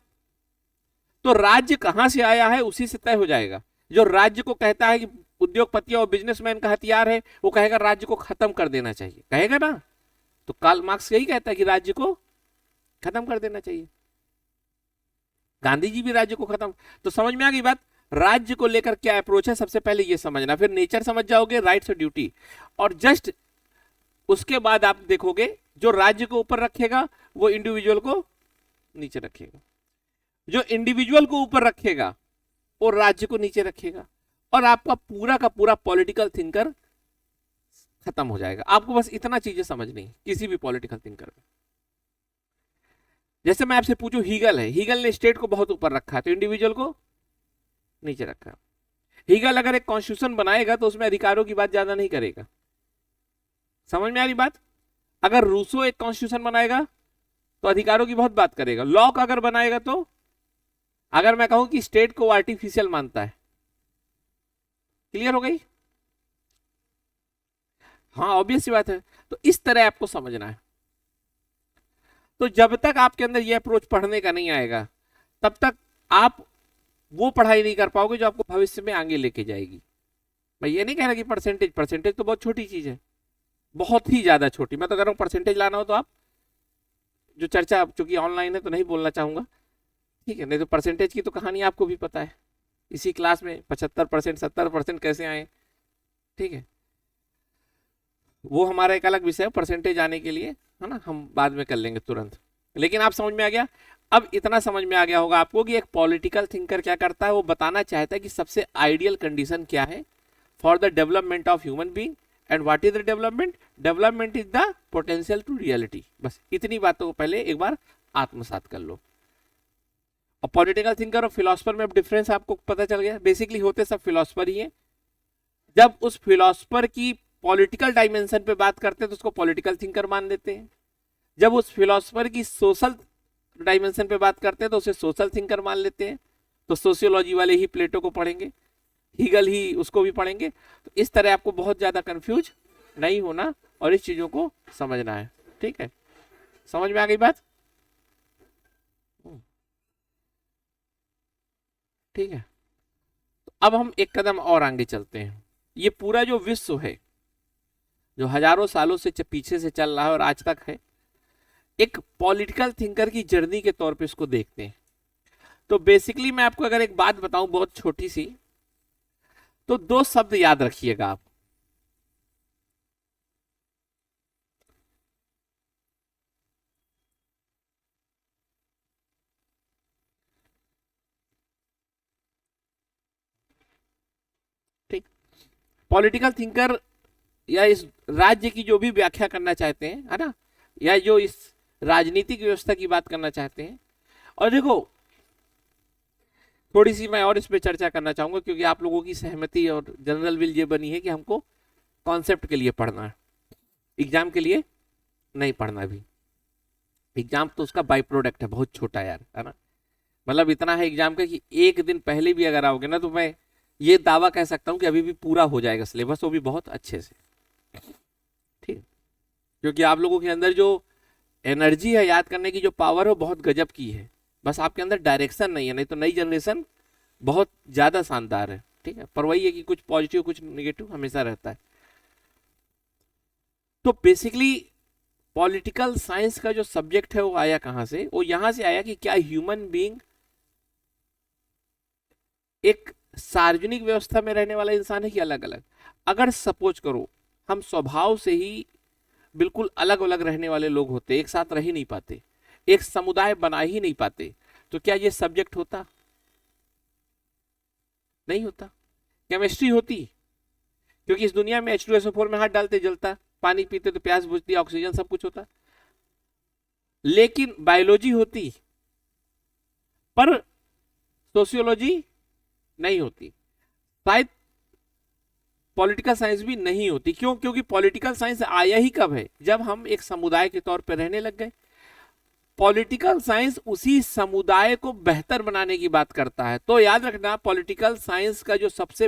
A: तो राज्य कहां से आया है उसी से तय हो जाएगा। जो राज्य को कहता है कि उद्योगपतियों और बिजनेसमैन का हथियार है, वो कहेगा राज्य को खत्म कर देना चाहिए, कहेगा ना। तो कार्ल मार्क्स यही कहता है कि राज्य को खत्म कर देना चाहिए, गांधी जी भी राज्य को खत्म। तो समझ में आ गई बात, राज्य को लेकर क्या अप्रोच है, सबसे पहले ये समझना, फिर नेचर समझ जाओगे, राइट्स और ड्यूटी, और जस्ट उसके बाद आप देखोगे जो राज्य को ऊपर रखेगा वो इंडिविजुअल को नीचे रखेगा, जो इंडिविजुअल को ऊपर रखेगा वो राज्य को नीचे रखेगा, और आपका पूरा का पूरा पॉलिटिकल थिंकर खत्म हो जाएगा। आपको बस इतना चीजें समझनी है किसी भी पॉलिटिकल थिंकर में। जैसे मैं आपसे पूछूं, हीगल है, हीगल ने स्टेट को बहुत ऊपर रखा है, तो इंडिविजुअल को नीचे रखा। हीगल अगर एक कॉन्स्टिट्यूशन बनाएगा तो उसमें अधिकारों की बात ज्यादा नहीं करेगा। समझ में आ रही बात। अगर रूसो एक कॉन्स्टिट्यूशन बनाएगा तो अधिकारों की बहुत बात करेगा। लॉक अगर बनाएगा तो, अगर मैं कहूं कि स्टेट को आर्टिफिशियल मानता है, क्लियर हो गई। हाँ, ऑब्वियस सी बात है। तो इस तरह आपको समझना है। तो जब तक आपके अंदर यह अप्रोच पढ़ने का नहीं आएगा, तब तक आप वो पढ़ाई नहीं कर पाओगे जो आपको भविष्य में आगे लेके जाएगी। मैं ये नहीं कह रहा कि परसेंटेज तो बहुत छोटी चीज है, बहुत ही ज्यादा छोटी। मैं तो कह रहा हूं परसेंटेज लाना हो तो आप, जो चर्चा चूंकि ऑनलाइन है तो नहीं बोलना चाहूंगा, ठीक है, नहीं तो परसेंटेज की तो कहानी आपको भी पता है, इसी क्लास में 75%, 70% कैसे आए, ठीक है, वो हमारा एक अलग विषय है परसेंटेज आने के लिए, है ना, हम बाद में कर लेंगे तुरंत। लेकिन आप समझ में आ गया। अब इतना समझ में आ गया होगा आपको कि एक पॉलिटिकल थिंकर क्या करता है, वो बताना चाहता है कि सबसे आइडियल कंडीशन क्या है for the development of human being, and what is the development, development is the potential to reality. बस इतनी बातों को पहले एक बार आत्मसात कर लो। और पॉलिटिकल थिंकर और फिलोसफर में अब डिफरेंस आपको पता चल गया। बेसिकली होते सब फिलोसफर ही है। जब उस फिलोसफर की पॉलिटिकल डायमेंशन पे बात करते हैं तो उसको पॉलिटिकल थिंकर मान लेते हैं। जब उस फिलोसफर की सोशल डायमेंशन पे बात करते हैं तो उसे सोशल थिंकर मान लेते हैं। तो सोशियोलॉजी वाले ही प्लेटो को पढ़ेंगे, हीगल ही उसको भी पढ़ेंगे। तो इस तरह आपको बहुत ज्यादा कंफ्यूज नहीं होना और इस चीजों को समझना है। ठीक है, समझ में आ गई बात? ठीक है, तो अब हम एक कदम और आगे चलते हैं। ये पूरा जो विश्व है, जो हजारों सालों से पीछे से चल रहा है और आज तक है, एक पॉलिटिकल थिंकर की जर्नी के तौर पे इसको देखते हैं। तो बेसिकली मैं आपको अगर एक बात बताऊं बहुत छोटी सी, तो दो शब्द याद रखिएगा आप। ठीक, पॉलिटिकल थिंकर या इस राज्य की जो भी व्याख्या करना चाहते हैं, है ना, या जो इस राजनीतिक व्यवस्था की बात करना चाहते हैं। और देखो, थोड़ी सी मैं और इस पे चर्चा करना चाहूंगा क्योंकि आप लोगों की सहमति और जनरल विल ये बनी है कि हमको कॉन्सेप्ट के लिए पढ़ना है, एग्जाम के लिए नहीं पढ़ना भी। एग्जाम तो उसका बाई प्रोडक्ट है, बहुत छोटा यार, है ना। मतलब इतना है एग्जाम का कि एक दिन पहले भी अगर आओगे ना तो मैं ये दावा कह सकता हूं कि अभी भी पूरा हो जाएगा सिलेबस, वो भी बहुत अच्छे से। ठीक, क्योंकि आप लोगों के अंदर जो एनर्जी है, याद करने की जो पावर है, वो बहुत गजब की है। बस आपके अंदर डायरेक्शन नहीं है, नहीं तो नई जनरेशन बहुत ज्यादा शानदार है। ठीक है, पर वही है कि कुछ पॉजिटिव कुछ निगेटिव हमेशा रहता है। तो बेसिकली पॉलिटिकल साइंस का जो सब्जेक्ट है वो आया कहां से? वो यहां से आया कि क्या ह्यूमन बीइंग एक सार्वजनिक व्यवस्था में रहने वाला इंसान है कि अलग अलग? अगर सपोज करो हम स्वभाव से ही बिल्कुल अलग अलग रहने वाले लोग होते, एक साथ रह ही नहीं पाते, एक समुदाय बना ही नहीं पाते, तो क्या ये सब्जेक्ट होता? नहीं होता। केमिस्ट्री होती, क्योंकि इस दुनिया में H2SO4 में हाथ डालते जलता, पानी पीते तो प्यास बुझती, ऑक्सीजन सब कुछ होता। लेकिन बायोलॉजी होती, पर सोशियोलॉजी नहीं होती, शायद पॉलिटिकल साइंस भी नहीं होती। क्यों? क्योंकि पॉलिटिकल साइंस आया ही कब है? जब हम एक समुदाय के तौर पर रहने लग गए। पॉलिटिकल साइंस उसी समुदाय को बेहतर बनाने की बात करता है। तो याद रखना, पॉलिटिकल साइंस का जो सबसे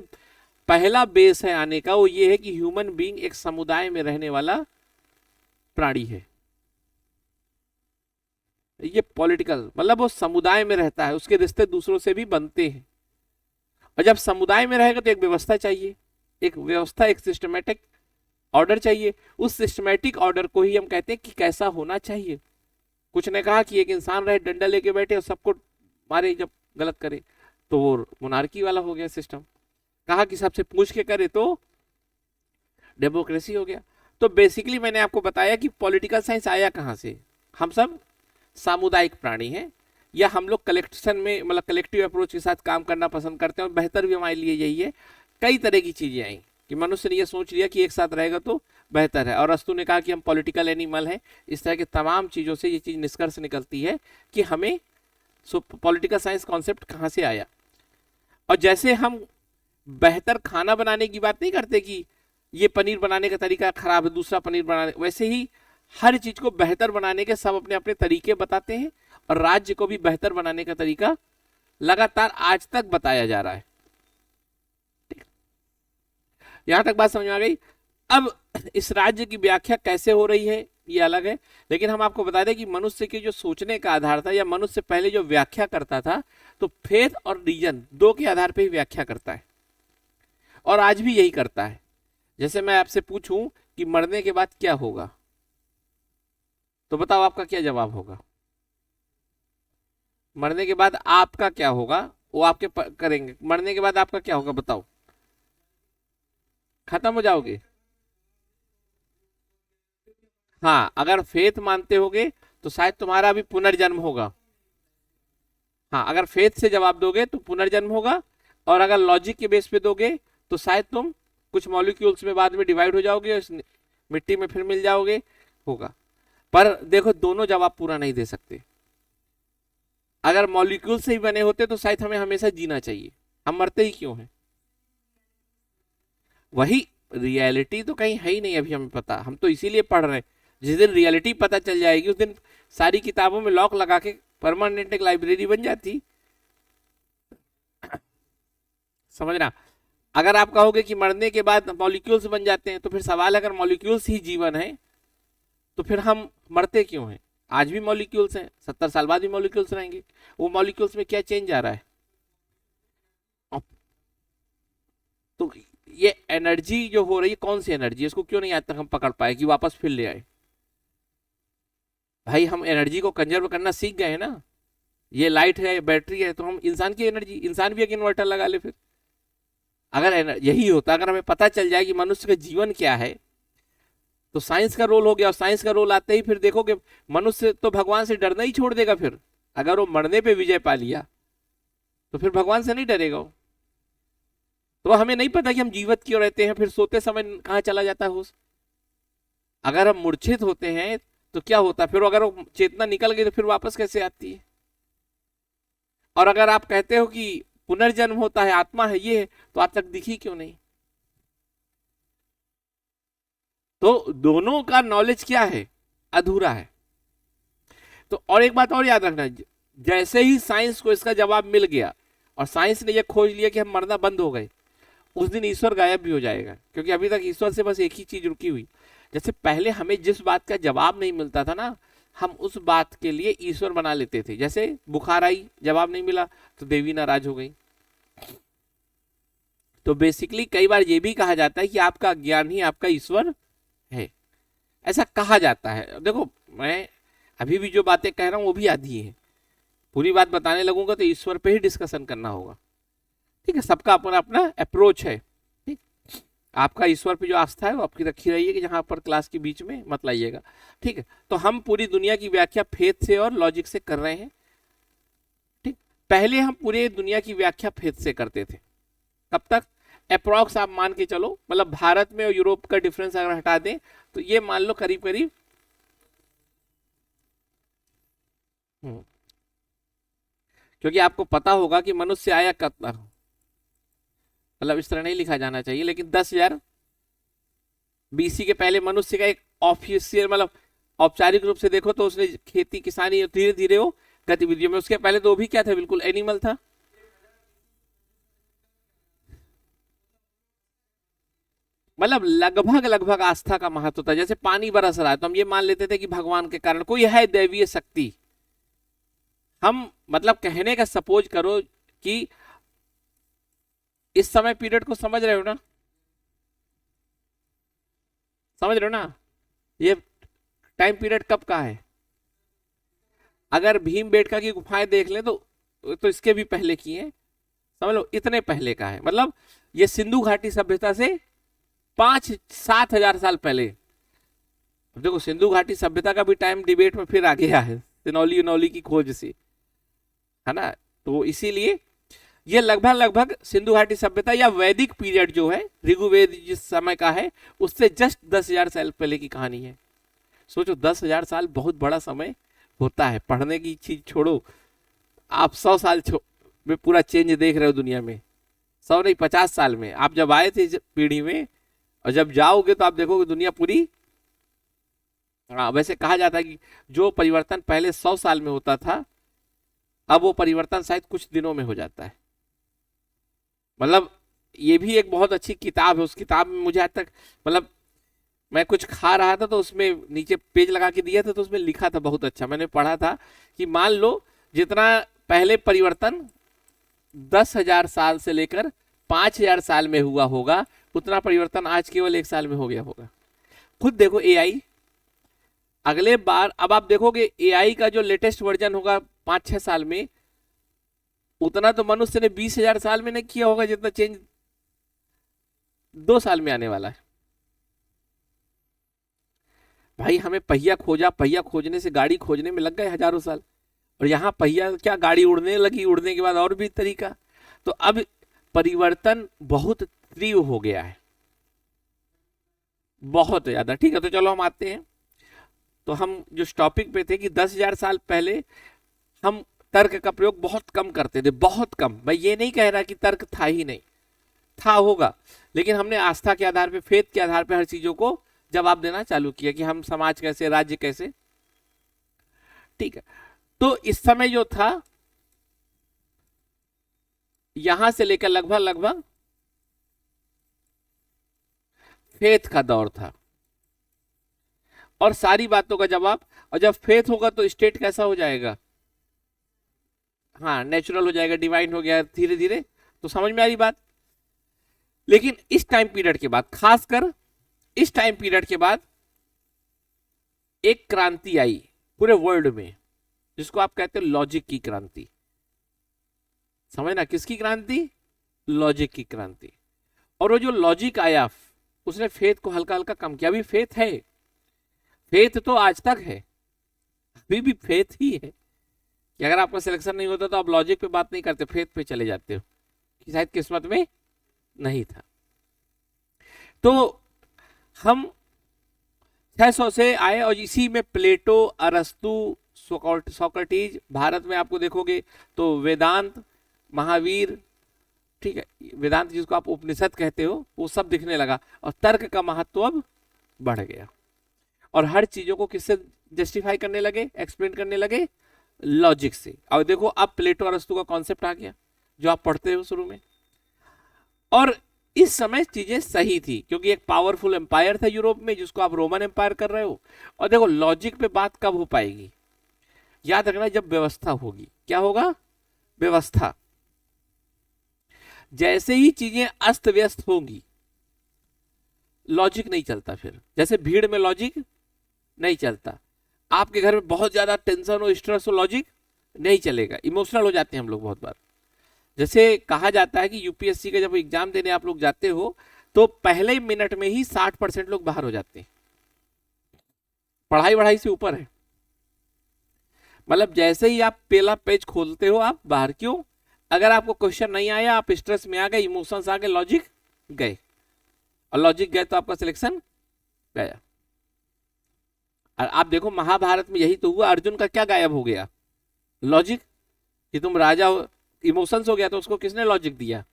A: पहला बेस है आने का, वो ये है कि ह्यूमन बीइंग एक समुदाय में रहने वाला प्राणी है। ये पॉलिटिकल मतलब वो समुदाय में रहता है, उसके रिश्ते दूसरों से भी बनते हैं। और जब समुदाय में रहेगा तो एक व्यवस्था चाहिए, एक व्यवस्था, एक सिस्टमेटिक ऑर्डर चाहिए। उस सिस्टमेटिक ऑर्डर को ही हम कहते हैं कि कैसा होना चाहिए। कुछ ने कहा कि एक इंसान रहे डंडा लेके बैठे और सबको मारे जब गलत करे, तो वो मोनार्की वाला हो गया सिस्टम। कहा कि सबसे पूछ के करे तो डेमोक्रेसी हो गया। तो बेसिकली मैंने आपको बताया कि पॉलिटिकल साइंस आया कहां से। हम सब सामुदायिक प्राणी हैं, या हम लोग कलेक्शन में, मतलब कलेक्टिव अप्रोच के साथ काम करना पसंद करते हैं, और बेहतर भी हमारे लिए यही है। कई तरह की चीजें आई कि मनुष्य ने यह सोच लिया कि एक साथ रहेगा तो बेहतर है, और अस्तु ने कहा कि हम पॉलिटिकल एनिमल हैं। इस तरह के तमाम चीजों से ये चीज निष्कर्ष निकलती है कि हमें पॉलिटिकल साइंस कॉन्सेप्ट कहां से आया। और जैसे हम बेहतर खाना बनाने की बात नहीं करते कि ये पनीर बनाने का तरीका खराब है, दूसरा पनीर बनाने, वैसे ही हर चीज को बेहतर बनाने के सब अपने अपने तरीके बताते हैं, और राज्य को भी बेहतर बनाने का तरीका लगातार आज तक बताया जा रहा है। यहां तक बात समझ में आ गई? अब इस राज्य की व्याख्या कैसे हो रही है ये अलग है, लेकिन हम आपको बता दें कि मनुष्य के जो सोचने का आधार था, या मनुष्य पहले जो व्याख्या करता था, तो फेथ और रीजन दो के आधार पर ही व्याख्या करता है, और आज भी यही करता है। जैसे मैं आपसे पूछूं कि मरने के बाद क्या होगा, तो बताओ आपका क्या जवाब होगा? मरने के बाद आपका क्या होगा वो आपके करेंगे। मरने के बाद आपका क्या होगा बताओ? खत्म हो जाओगे? हाँ, अगर फेथ मानते होगे तो शायद तुम्हारा अभी पुनर्जन्म होगा। हाँ, अगर फेथ से जवाब दोगे तो पुनर्जन्म होगा, और अगर लॉजिक के बेस पे दोगे तो शायद तुम कुछ मॉलिक्यूल्स में बाद में डिवाइड हो जाओगे, मिट्टी में फिर मिल जाओगे, होगा। पर देखो, दोनों जवाब पूरा नहीं दे सकते। अगर मॉलिक्यूल से ही बने होते तो शायद हमें हमेशा जीना चाहिए, हम मरते ही क्यों हैं? वही, रियलिटी तो कहीं है ही नहीं अभी हमें पता, हम तो इसीलिए पढ़ रहे हैं। जिस दिन रियलिटी पता चल जाएगी उस दिन सारी किताबों में लॉक लगा के परमानेंट एक लाइब्रेरी बन जाती। समझना। अगर आप कहोगे कि मरने के बाद मॉलिक्यूल्स बन जाते हैं, तो फिर सवाल है अगर मॉलिक्यूल्स ही जीवन है तो फिर हम मरते क्यों हैं? आज भी मॉलिक्यूल्स हैं, 70 साल बाद भी मॉलिक्यूल्स रहेंगे। वो मॉलिक्यूल्स में क्या चेंज आ रहा है? तो ये एनर्जी जो हो रही है, कौन सी एनर्जी है? इसको क्यों नहीं आज तक हम पकड़ पाए कि वापस फिर ले आए? भाई हम एनर्जी को कंजर्व करना सीख गए हैं ना। ये लाइट है, बैटरी है, तो हम इंसान की एनर्जी, इंसान भी एक इन्वर्टर लगा ले फिर। अगर यही होता, अगर हमें पता चल जाए कि मनुष्य का जीवन क्या है, तो साइंस का रोल हो गया। और साइंस का रोल आते ही फिर देखोगे मनुष्य तो भगवान से डरना ही छोड़ देगा। फिर अगर वो मरने पे विजय पा लिया तो फिर भगवान से नहीं डरेगा वो। तो हमें नहीं पता कि हम जीवित क्यों रहते हैं, फिर सोते समय कहाँ चला जाता है होश। अगर हम मूर्छित होते हैं तो क्या होता है? फिर अगर वो चेतना निकल गई तो फिर वापस कैसे आती है? और अगर आप कहते हो कि पुनर्जन्म होता है, आत्मा है, ये है, तो आज तक दिखी क्यों नहीं? तो दोनों का नॉलेज क्या है? अधूरा है। तो और एक बात और याद रखना, जैसे ही साइंस को इसका जवाब मिल गया और साइंस ने यह खोज लिया कि हम मरना बंद हो गए, उस दिन ईश्वर गायब भी हो जाएगा। क्योंकि अभी तक ईश्वर से बस एक ही चीज रुकी हुई। जैसे पहले हमें जिस बात का जवाब नहीं मिलता था ना, हम उस बात के लिए ईश्वर बना लेते थे। जैसे बुखार आई, जवाब नहीं मिला तो देवी नाराज हो गई। तो बेसिकली कई बार ये भी कहा जाता है कि आपका ज्ञान ही आपका ईश्वर है, ऐसा कहा जाता है। देखो मैं अभी भी जो बातें कह रहा हूं वो भी आधी है, पूरी बात बताने लगूंगा तो ईश्वर पे ही डिस्कशन करना होगा। ठीक है, सबका अपना अपना अप्रोच है। ठीक, आपका ईश्वर पे जो आस्था है वो आपकी रखी रही है कि जहां पर क्लास के बीच में मत लाइएगा। ठीक है, तो हम पूरी दुनिया की व्याख्या फेथ से और लॉजिक से कर रहे हैं। ठीक, पहले हम पूरे दुनिया की व्याख्या फेथ से करते थे। कब तक? अप्रोक्स आप मान के चलो, मतलब भारत में और यूरोप का डिफरेंस अगर हटा दें तो ये मान लो करीब करीब क्योंकि आपको पता होगा कि मनुष्य आया कब, मतलब इस तरह नहीं लिखा जाना चाहिए, लेकिन 10,000 BC के पहले मनुष्य का एक ऑफिशियल, मतलब औपचारिक रूप से देखो तो उसने खेती किसानी धीरे धीरे वो गतिविधियों में, उसके पहले तो वो भी क्या था? बिल्कुल एनिमल था। मतलब लगभग लगभग आस्था का महत्व था। जैसे पानी बरस रहा है तो हम ये मान लेते थे कि भगवान के कारण कोई है दैवीय शक्ति। हम मतलब कहने का सपोज करो कि इस समय पीरियड को समझ रहे हो ना? समझ रहे हो ना? ये टाइम पीरियड कब का है? अगर भीमबेटका की गुफाएं देख लें तो इसके भी पहले की है। समझ लो इतने पहले का है। मतलब ये सिंधु घाटी सभ्यता से 5-7 हजार साल पहले। देखो सिंधु घाटी सभ्यता का भी टाइम डिबेट में फिर आ गया है सिनौली उनौली की खोज से, है ना? तो इसीलिए ये लगभग लगभग सिंधु घाटी सभ्यता या वैदिक पीरियड जो है, ऋग्वेद जिस समय का है उससे जस्ट 10,000 साल पहले की कहानी है। सोचो 10,000 साल बहुत बड़ा समय होता है। पढ़ने की चीज छोड़ो, आप 100 साल में पूरा चेंज देख रहे हो दुनिया में। 100 नहीं, 50 साल में आप जब आए थे पीढ़ी में, और जब जाओगे तो आप देखोगे दुनिया पूरी। हाँ, वैसे कहा जाता है कि जो परिवर्तन पहले 100 साल में होता था, अब वो परिवर्तन शायद कुछ दिनों में हो जाता है। मतलब ये भी एक बहुत अच्छी किताब है। उस किताब में मुझे आज तक, मतलब मैं कुछ खा रहा था तो उसमें नीचे पेज लगा के दिया था, तो उसमें लिखा था बहुत अच्छा, मैंने पढ़ा था कि मान लो जितना पहले परिवर्तन 10,000 साल से लेकर 5,000 साल में हुआ होगा, उतना परिवर्तन आज केवल 1 साल में हो गया होगा। खुद देखो एआई, अगले बार अब आप देखोगे एआई का जो लेटेस्ट वर्जन होगा 5-6 साल में, उतना तो मनुष्य ने 20,000 साल में नहीं किया होगा जितना चेंज 2 साल में आने वाला है। भाई हमें पहिया खोजा, पहिया खोजने से गाड़ी खोजने में लग गए हजारों साल, और यहाँ पहिया क्या, गाड़ी उड़ने लगी, उड़ने के बाद और भी तरीका। तो अब परिवर्तन बहुत तीव्र हो गया है, बहुत ज्यादा। ठीक है, तो चलो हम आते हैं। तो हम जो टॉपिक पे थे कि 10,000 साल पहले हम तर्क का प्रयोग बहुत कम करते थे, बहुत कम। मैं ये नहीं कह रहा कि तर्क था ही नहीं, था, होगा, लेकिन हमने आस्था के आधार पे, फेथ के आधार पे हर चीजों को जवाब देना चालू किया कि हम समाज कैसे, राज्य कैसे। ठीक है, तो इस समय जो था यहां से लेकर लगभग लगभग फेथ का दौर था और सारी बातों का जवाब। और जब फेथ होगा तो स्टेट कैसा हो जाएगा, हाँ नेचुरल हो जाएगा, डिवाइन हो गया धीरे धीरे। तो समझ में आ रही बात। लेकिन इस टाइम पीरियड के बाद, खासकर इस टाइम पीरियड के बाद एक क्रांति आई पूरे वर्ल्ड में, जिसको आप कहते हो लॉजिक की क्रांति। समझना, किसकी क्रांति, लॉजिक की क्रांति। और वो जो लॉजिक आया उसने फेथ को हल्का हल्का कम किया। अभी फेथ है, फेथ तो आज तक है, अभी भी फेथ ही है कि अगर आपका सिलेक्शन नहीं होता तो आप लॉजिक पे बात नहीं करते, फेथ पे चले जाते हो कि शायद किस्मत में नहीं था। तो हम 600 से आए और इसी में प्लेटो, अरस्तु, सोक्रेटिस, भारत में आपको देखोगे तो वेदांत, महावीर, ठीक है, वेदांत जिसको आप उपनिषद कहते हो, वो सब दिखने लगा और तर्क का महत्व अब बढ़ गया और हर चीजों को किससे जस्टिफाई करने लगे, एक्सप्लेन करने लगे, लॉजिक से। और देखो अब प्लेटो अरस्तु का कॉन्सेप्ट आ गया जो आप पढ़ते हो शुरू में। और इस समय चीजें सही थी क्योंकि एक पावरफुल एम्पायर था यूरोप में जिसको आप रोमन एम्पायर कर रहे हो। और देखो लॉजिक पे बात कब हो पाएगी, याद रखना, जब व्यवस्था होगी। क्या होगा, व्यवस्था। जैसे ही चीजें अस्त व्यस्त होंगी लॉजिक नहीं चलता। फिर जैसे भीड़ में लॉजिक नहीं चलता, आपके घर में बहुत ज्यादा टेंशन हो, स्ट्रेस हो, लॉजिक नहीं चलेगा, इमोशनल हो जाते हैं हम लोग बहुत बार। जैसे कहा जाता है कि यूपीएससी का जब एग्जाम देने आप लोग जाते हो तो पहले मिनट में ही 60% लोग बाहर हो जाते हैं। पढ़ाई से ऊपर है, मतलब जैसे ही आप पहला पेज खोलते हो आप बाहर। क्यों, अगर आपको क्वेश्चन नहीं आया, आप स्ट्रेस में आ गए, इमोशंस आ गए, लॉजिक गए, और लॉजिक गए तो आपका सिलेक्शन गया। और आप देखो महाभारत में यही तो हुआ, अर्जुन का क्या गायब हो गया, लॉजिक। कि तुम राजा हो, इमोशंस हो गया, तो उसको किसने लॉजिक दिया,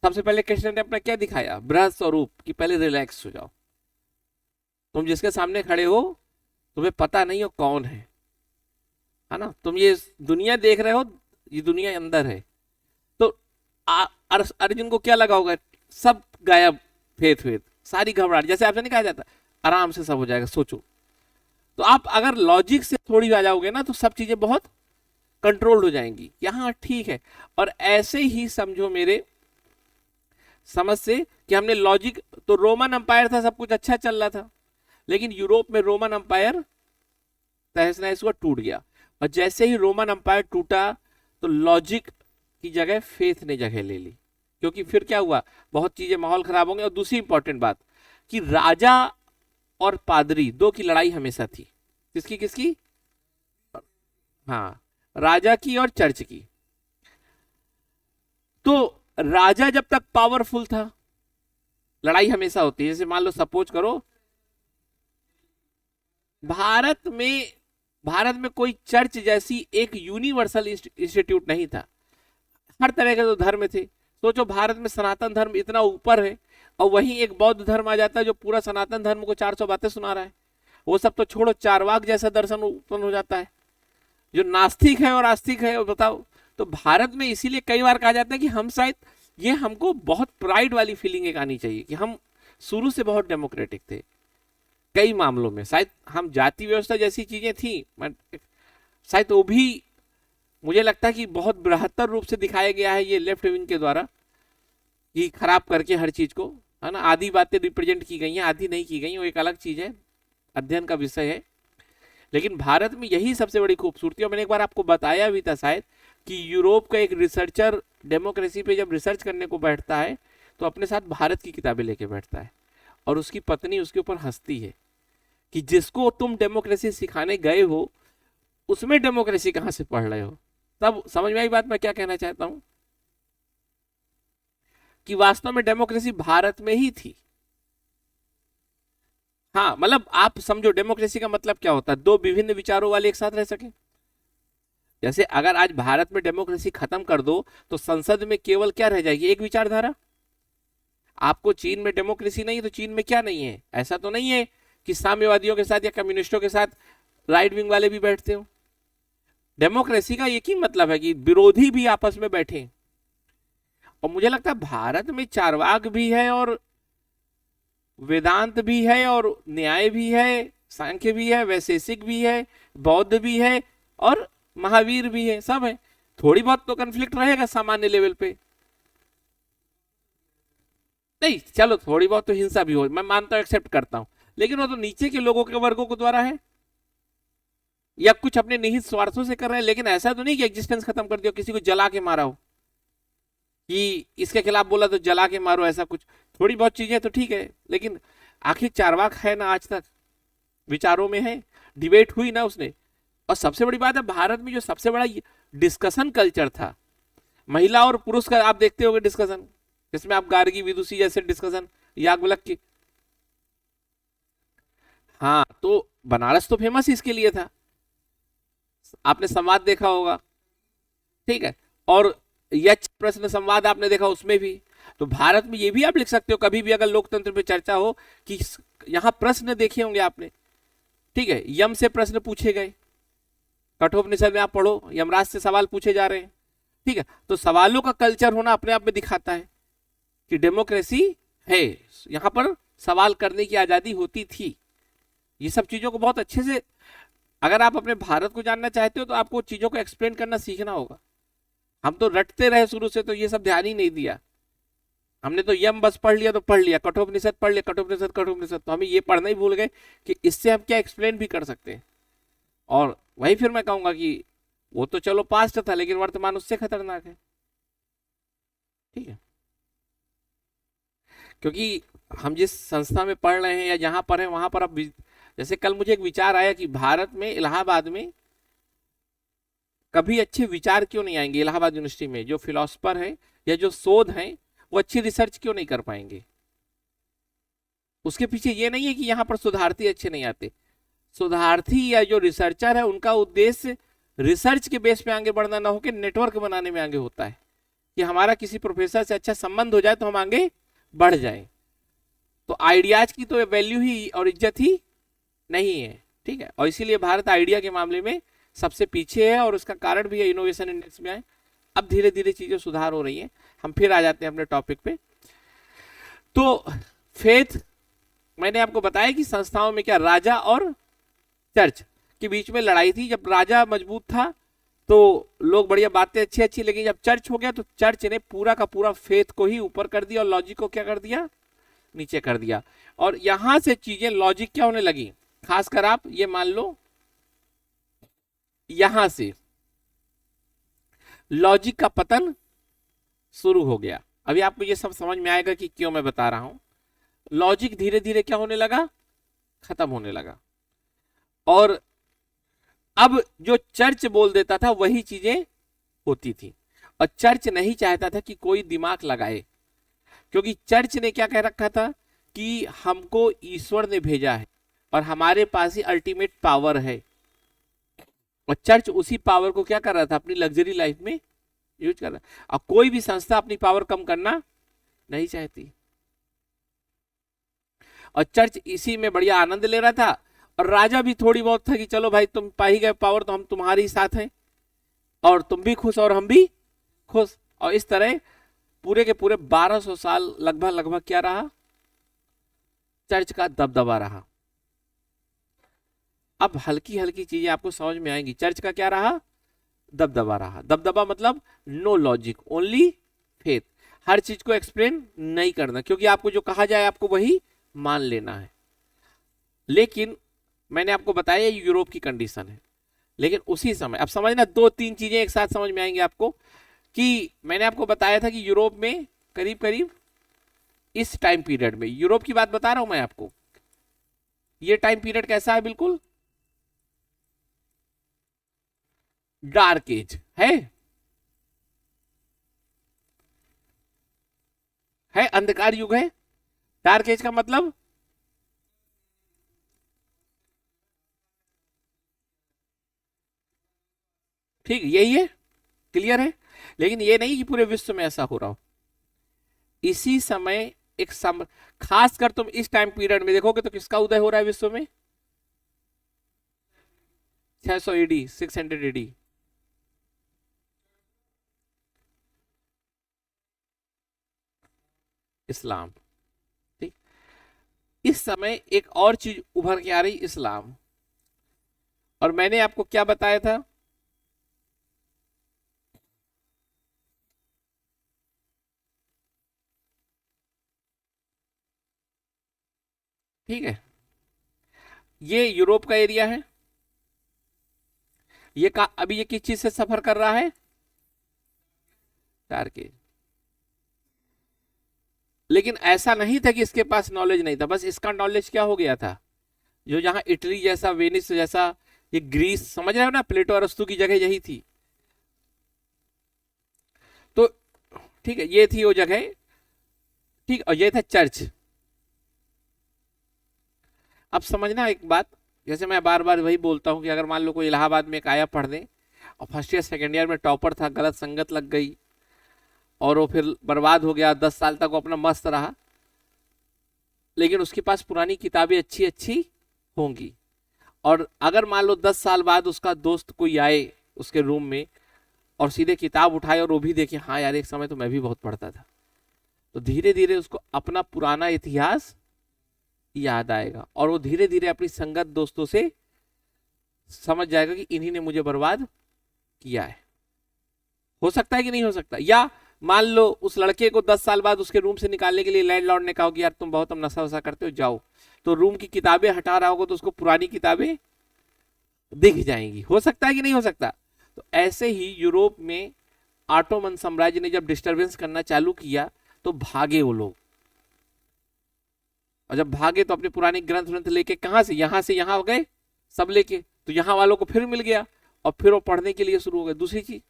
A: सबसे पहले कृष्ण ने अपना क्या दिखाया, बृहद स्वरूप, कि पहले रिलैक्स हो जाओ। तुम जिसके सामने खड़े हो तुम्हें पता नहीं हो कौन है ना, तुम ये दुनिया देख रहे हो, ये दुनिया अंदर है। तो अर्जुन को क्या लगा होगा, सब गायब, फेथ सारी घबराहट, जैसे आपसे नहीं कहा जाता आराम से सब हो जाएगा, सोचो। तो आप अगर लॉजिक से थोड़ी आ जाओगे ना तो सब चीजें बहुत कंट्रोल्ड हो जाएंगी, यहां ठीक है। और ऐसे ही समझो मेरे समझ से कि हमने लॉजिक, तो रोमन अंपायर था, सब कुछ अच्छा चल रहा था, लेकिन यूरोप में रोमन अंपायर तहस नहस हुआ, टूट गया। और जैसे ही रोमन अंपायर टूटा तो लॉजिक की जगह फेथ ने जगह ले ली, क्योंकि फिर क्या हुआ, बहुत चीजें, माहौल खराब होंगे। और दूसरी इंपॉर्टेंट बात कि राजा और पादरी दो की लड़ाई हमेशा थी। किसकी किसकी, हाँ, राजा की और चर्च की। तो राजा जब तक पावरफुल था लड़ाई हमेशा होती है। जैसे मान लो सपोज करो भारत में कोई चर्च जैसी एक यूनिवर्सल इंस्टीट्यूट नहीं था, हर तरह के जो धर्म थे। सोचो भारत में सनातन धर्म इतना ऊपर है और वहीं एक बौद्ध धर्म आ जाता है जो पूरा सनातन धर्म को 400 बातें सुना रहा है। वो सब तो छोड़ो, चारवाक जैसा दर्शन उत्पन्न हो जाता है जो नास्तिक है और आस्तिक है, बताओ। तो भारत में इसीलिए कई बार कहा जाता है कि हम शायद, ये हमको बहुत प्राइड वाली फीलिंग एक आनी चाहिए कि हम शुरू से बहुत डेमोक्रेटिक थे कई मामलों में। शायद हम जाति व्यवस्था जैसी चीजें थी, शायद वो भी मुझे लगता है कि बहुत बृहत्तर रूप से दिखाया गया है ये लेफ्ट विंग के द्वारा, कि खराब करके हर चीज को, है ना, आधी बातें रिप्रेजेंट की गई हैं, आधी नहीं की गई, वो एक अलग चीज है, अध्ययन का विषय है। लेकिन भारत में यही सबसे बड़ी खूबसूरती। और मैंने एक बार आपको बताया भी था शायद कि यूरोप का एक रिसर्चर डेमोक्रेसी पे जब रिसर्च करने को बैठता है तो अपने साथ भारत की किताबें लेके बैठता है और उसकी पत्नी उसके ऊपर हंसती है कि जिसको तुम डेमोक्रेसी सिखाने गए हो उसमें डेमोक्रेसी कहां से पढ़ रहे हो। तब समझ में आई बात मैं क्या कहना चाहता हूं, कि वास्तव में डेमोक्रेसी भारत में ही थी। हाँ, मतलब आप समझो डेमोक्रेसी का मतलब क्या होता है, दो विभिन्न विचारों वाले एक साथ रह सके। जैसे अगर आज भारत में डेमोक्रेसी खत्म कर दो तो संसद में केवल क्या रह जाएगी, एक विचारधारा। आपको चीन में डेमोक्रेसी नहीं है तो चीन में क्या नहीं है, ऐसा तो नहीं है कि साम्यवादियों के साथ या कम्युनिस्टों के साथ राइट विंग वाले भी बैठते हो। डेमोक्रेसी का एक ही मतलब है कि विरोधी भी आपस में बैठे। और मुझे लगता है भारत में चारवाक भी है और वेदांत भी है और न्याय भी है, सांख्य भी है, वैशेषिक भी है, बौद्ध भी है और महावीर भी है, सब है। थोड़ी बहुत तो कन्फ्लिक्ट रहेगा सामान्य लेवल पे, नहीं चलो थोड़ी बहुत तो हिंसा भी हो, मैं मानता हूं, एक्सेप्ट करता हूं, लेकिन वो तो नीचे के लोगों के वर्गों को द्वारा है या कुछ अपने निहित स्वार्थों से कर रहे हैं। लेकिन ऐसा तो नहीं कि एग्जिस्टेंस खत्म कर दिया, किसी को जला के मारा हो कि इसके खिलाफ बोला तो जला के मारो, ऐसा कुछ। थोड़ी बहुत चीजें तो ठीक है, लेकिन आखिर चारवाक है ना, आज तक विचारों में है, डिबेट हुई ना उसने। और सबसे बड़ी बात है भारत में जो सबसे बड़ा डिस्कशन कल्चर था, महिला और पुरुष का आप देखते होंगे डिस्कशन, जिसमें आप गार्गी विदुषी जैसे डिस्कशन, याज्ञवल्क्य की। हाँ तो बनारस तो फेमस इसके लिए था, आपने संवाद देखा होगा, ठीक है। और यक्ष प्रश्न संवाद आपने देखा उसमें भी। तो भारत में ये भी आप लिख सकते हो कभी भी अगर लोकतंत्र पे चर्चा हो कि यहां प्रश्न देखे होंगे आपने, ठीक है, यम से प्रश्न पूछे गए, कठोपनिषद में आप पढ़ो यमराज से सवाल पूछे जा रहे हैं, ठीक है। तो सवालों का कल्चर होना अपने आप में दिखाता है कि डेमोक्रेसी है, यहां पर सवाल करने की आजादी होती थी। ये सब चीजों को बहुत अच्छे से, अगर आप अपने भारत को जानना चाहते हो तो आपको चीजों को एक्सप्लेन करना सीखना होगा। हम तो रटते रहे शुरू से, तो ये सब ध्यान ही नहीं दिया। हमने तो यम बस पढ़ लिया तो पढ़ लिया, कठोपनिषद पढ़ लिया, कठोपनिषद कठोपनिषद, तो हमें ये पढ़ना ही भूल गए कि इससे हम क्या एक्सप्लेन भी कर सकते हैं। और वही फिर मैं कहूंगा कि वो तो चलो पास्ट था, लेकिन वर्तमान उससे खतरनाक है, ठीक है। क्योंकि हम जिस संस्था में पढ़ रहे हैं या जहां पर है वहां पर अब जैसे कल मुझे एक विचार आया कि भारत में इलाहाबाद में कभी अच्छे विचार क्यों नहीं आएंगे, इलाहाबाद यूनिवर्सिटी में जो फिलोसफर है या जो शोध है वो अच्छी रिसर्च क्यों नहीं कर पाएंगे। उसके पीछे ये नहीं है कि यहाँ पर शोधार्थी अच्छे नहीं आते, शोधार्थी या जो रिसर्चर है उनका उद्देश्य रिसर्च के बेस पे आगे बढ़ना ना होकर नेटवर्क बनाने में आगे होता है कि हमारा किसी प्रोफेसर से अच्छा संबंध हो जाए तो हम आगे बढ़ जाए। तो आइडियाज की तो वैल्यू ही और इज्जत ही नहीं है, ठीक है। और इसीलिए भारत आइडिया के मामले में सबसे पीछे है और उसका कारण भी है इनोवेशन इंडेक्स में आए। अब धीरे धीरे चीजें सुधार हो रही हैं। हम फिर आ जाते हैं अपने टॉपिक पे। तो फेथ, मैंने आपको बताया कि संस्थाओं में क्या राजा और चर्च के बीच में लड़ाई थी। जब राजा मजबूत था तो लोग बढ़िया बातें अच्छी अच्छी, लेकिन जब चर्च हो गया तो चर्च ने पूरा का पूरा फेथ को ही ऊपर कर दिया और लॉजिक को क्या कर दिया, नीचे कर दिया। और यहां से चीजें लॉजिक क्या होने लगी, खासकर आप ये मान लो यहां से लॉजिक का पतन शुरू हो गया। अभी आपको ये सब समझ में आएगा कि क्यों मैं बता रहा हूं। लॉजिक धीरे धीरे क्या होने लगा, खत्म होने लगा। और अब जो चर्च बोल देता था वही चीजें होती थी। और चर्च नहीं चाहता था कि कोई दिमाग लगाए, क्योंकि चर्च ने क्या कह रखा था कि हमको ईश्वर ने भेजा है और हमारे पास ही अल्टीमेट पावर है। और चर्च उसी पावर को क्या कर रहा था, अपनी लग्जरी लाइफ में यूज कर रहा। और कोई भी संस्था अपनी पावर कम करना नहीं चाहती, और चर्च इसी में बढ़िया आनंद ले रहा था। और राजा भी थोड़ी बहुत था कि चलो भाई तुम पा ही गए पावर तो हम तुम्हारे ही साथ हैं, और तुम भी खुश और हम भी खुश। और इस तरह पूरे के पूरे 1200 साल लगभग लगभग क्या रहा, चर्च का दबदबा रहा। अब हल्की हल्की चीजें आपको समझ में आएंगी। चर्च का क्या रहा, दबदबा रहा। दबदबा मतलब नो लॉजिक, ओनली फेथ। हर चीज को एक्सप्लेन नहीं करना, क्योंकि आपको जो कहा जाए आपको वही मान लेना है। लेकिन मैंने आपको बताया यूरोप की कंडीशन है। लेकिन उसी समय अब समझना, दो तीन चीजें एक साथ समझ में आएंगी आपको। कि मैंने आपको बताया था कि यूरोप में करीब करीब इस टाइम पीरियड में, यूरोप की बात बता रहा हूं मैं आपको, ये टाइम पीरियड कैसा है, बिल्कुल डार्क एज है अंधकार युग है। डार्क एज का मतलब ठीक, यही है, क्लियर है। लेकिन ये नहीं कि पूरे विश्व में ऐसा हो रहा हो। इसी समय एक खासकर तुम इस टाइम पीरियड में देखोगे तो किसका उदय हो रहा है विश्व में? 600 एडी, 600 एडी। इस्लाम। ठीक, इस समय एक और चीज उभर के आ रही, इस्लाम। और मैंने आपको क्या बताया था? ठीक है, ये यूरोप का एरिया है। अभी ये किस चीज से सफर कर रहा है? टारगेट। लेकिन ऐसा नहीं था कि इसके पास नॉलेज नहीं था, बस इसका नॉलेज क्या हो गया था, जो यहाँ इटली जैसा, वेनिस जैसा, ये ग्रीस, समझ रहे हो ना, प्लेटो अरस्तु की जगह यही थी। तो ठीक है, ये थी वो जगह। ठीक, और ये था चर्च। अब समझना एक बात, जैसे मैं बार बार वही बोलता हूं कि अगर मान लो कोई इलाहाबाद में एक आया पढ़ने और फर्स्ट ईयर सेकेंड ईयर में टॉपर था, गलत संगत लग गई और वो फिर बर्बाद हो गया, 10 साल तक वो अपना मस्त रहा, लेकिन उसके पास पुरानी किताबें अच्छी अच्छी होंगी। और अगर मान लो 10 साल बाद उसका दोस्त कोई आए उसके रूम में और सीधे किताब उठाए और वो भी देखे, हाँ यार एक समय तो मैं भी बहुत पढ़ता था, तो धीरे धीरे उसको अपना पुराना इतिहास याद आएगा और वो धीरे धीरे अपनी संगत दोस्तों से समझ जाएगा कि इन्हीं ने मुझे बर्बाद किया है। हो सकता है कि नहीं हो सकता? या मान लो उस लड़के को 10 साल बाद उसके रूम से निकालने के लिए लैंडलॉर्ड ने कहा कि यार तुम बहुत, हम नशा वशा करते हो, जाओ, तो रूम की किताबें हटा रहा होगा तो उसको पुरानी किताबें दिख जाएंगी। हो सकता है कि नहीं हो सकता? तो ऐसे ही यूरोप में ऑटोमन साम्राज्य ने जब डिस्टरबेंस करना चालू किया तो भागे वो लोग, और जब भागे तो अपने पुराने ग्रंथ ग्रंथ लेके कहां से यहां हो गए सब लेके, तो यहां वालों को फिर मिल गया और फिर वो पढ़ने के लिए शुरू हो गए। दूसरी चीज,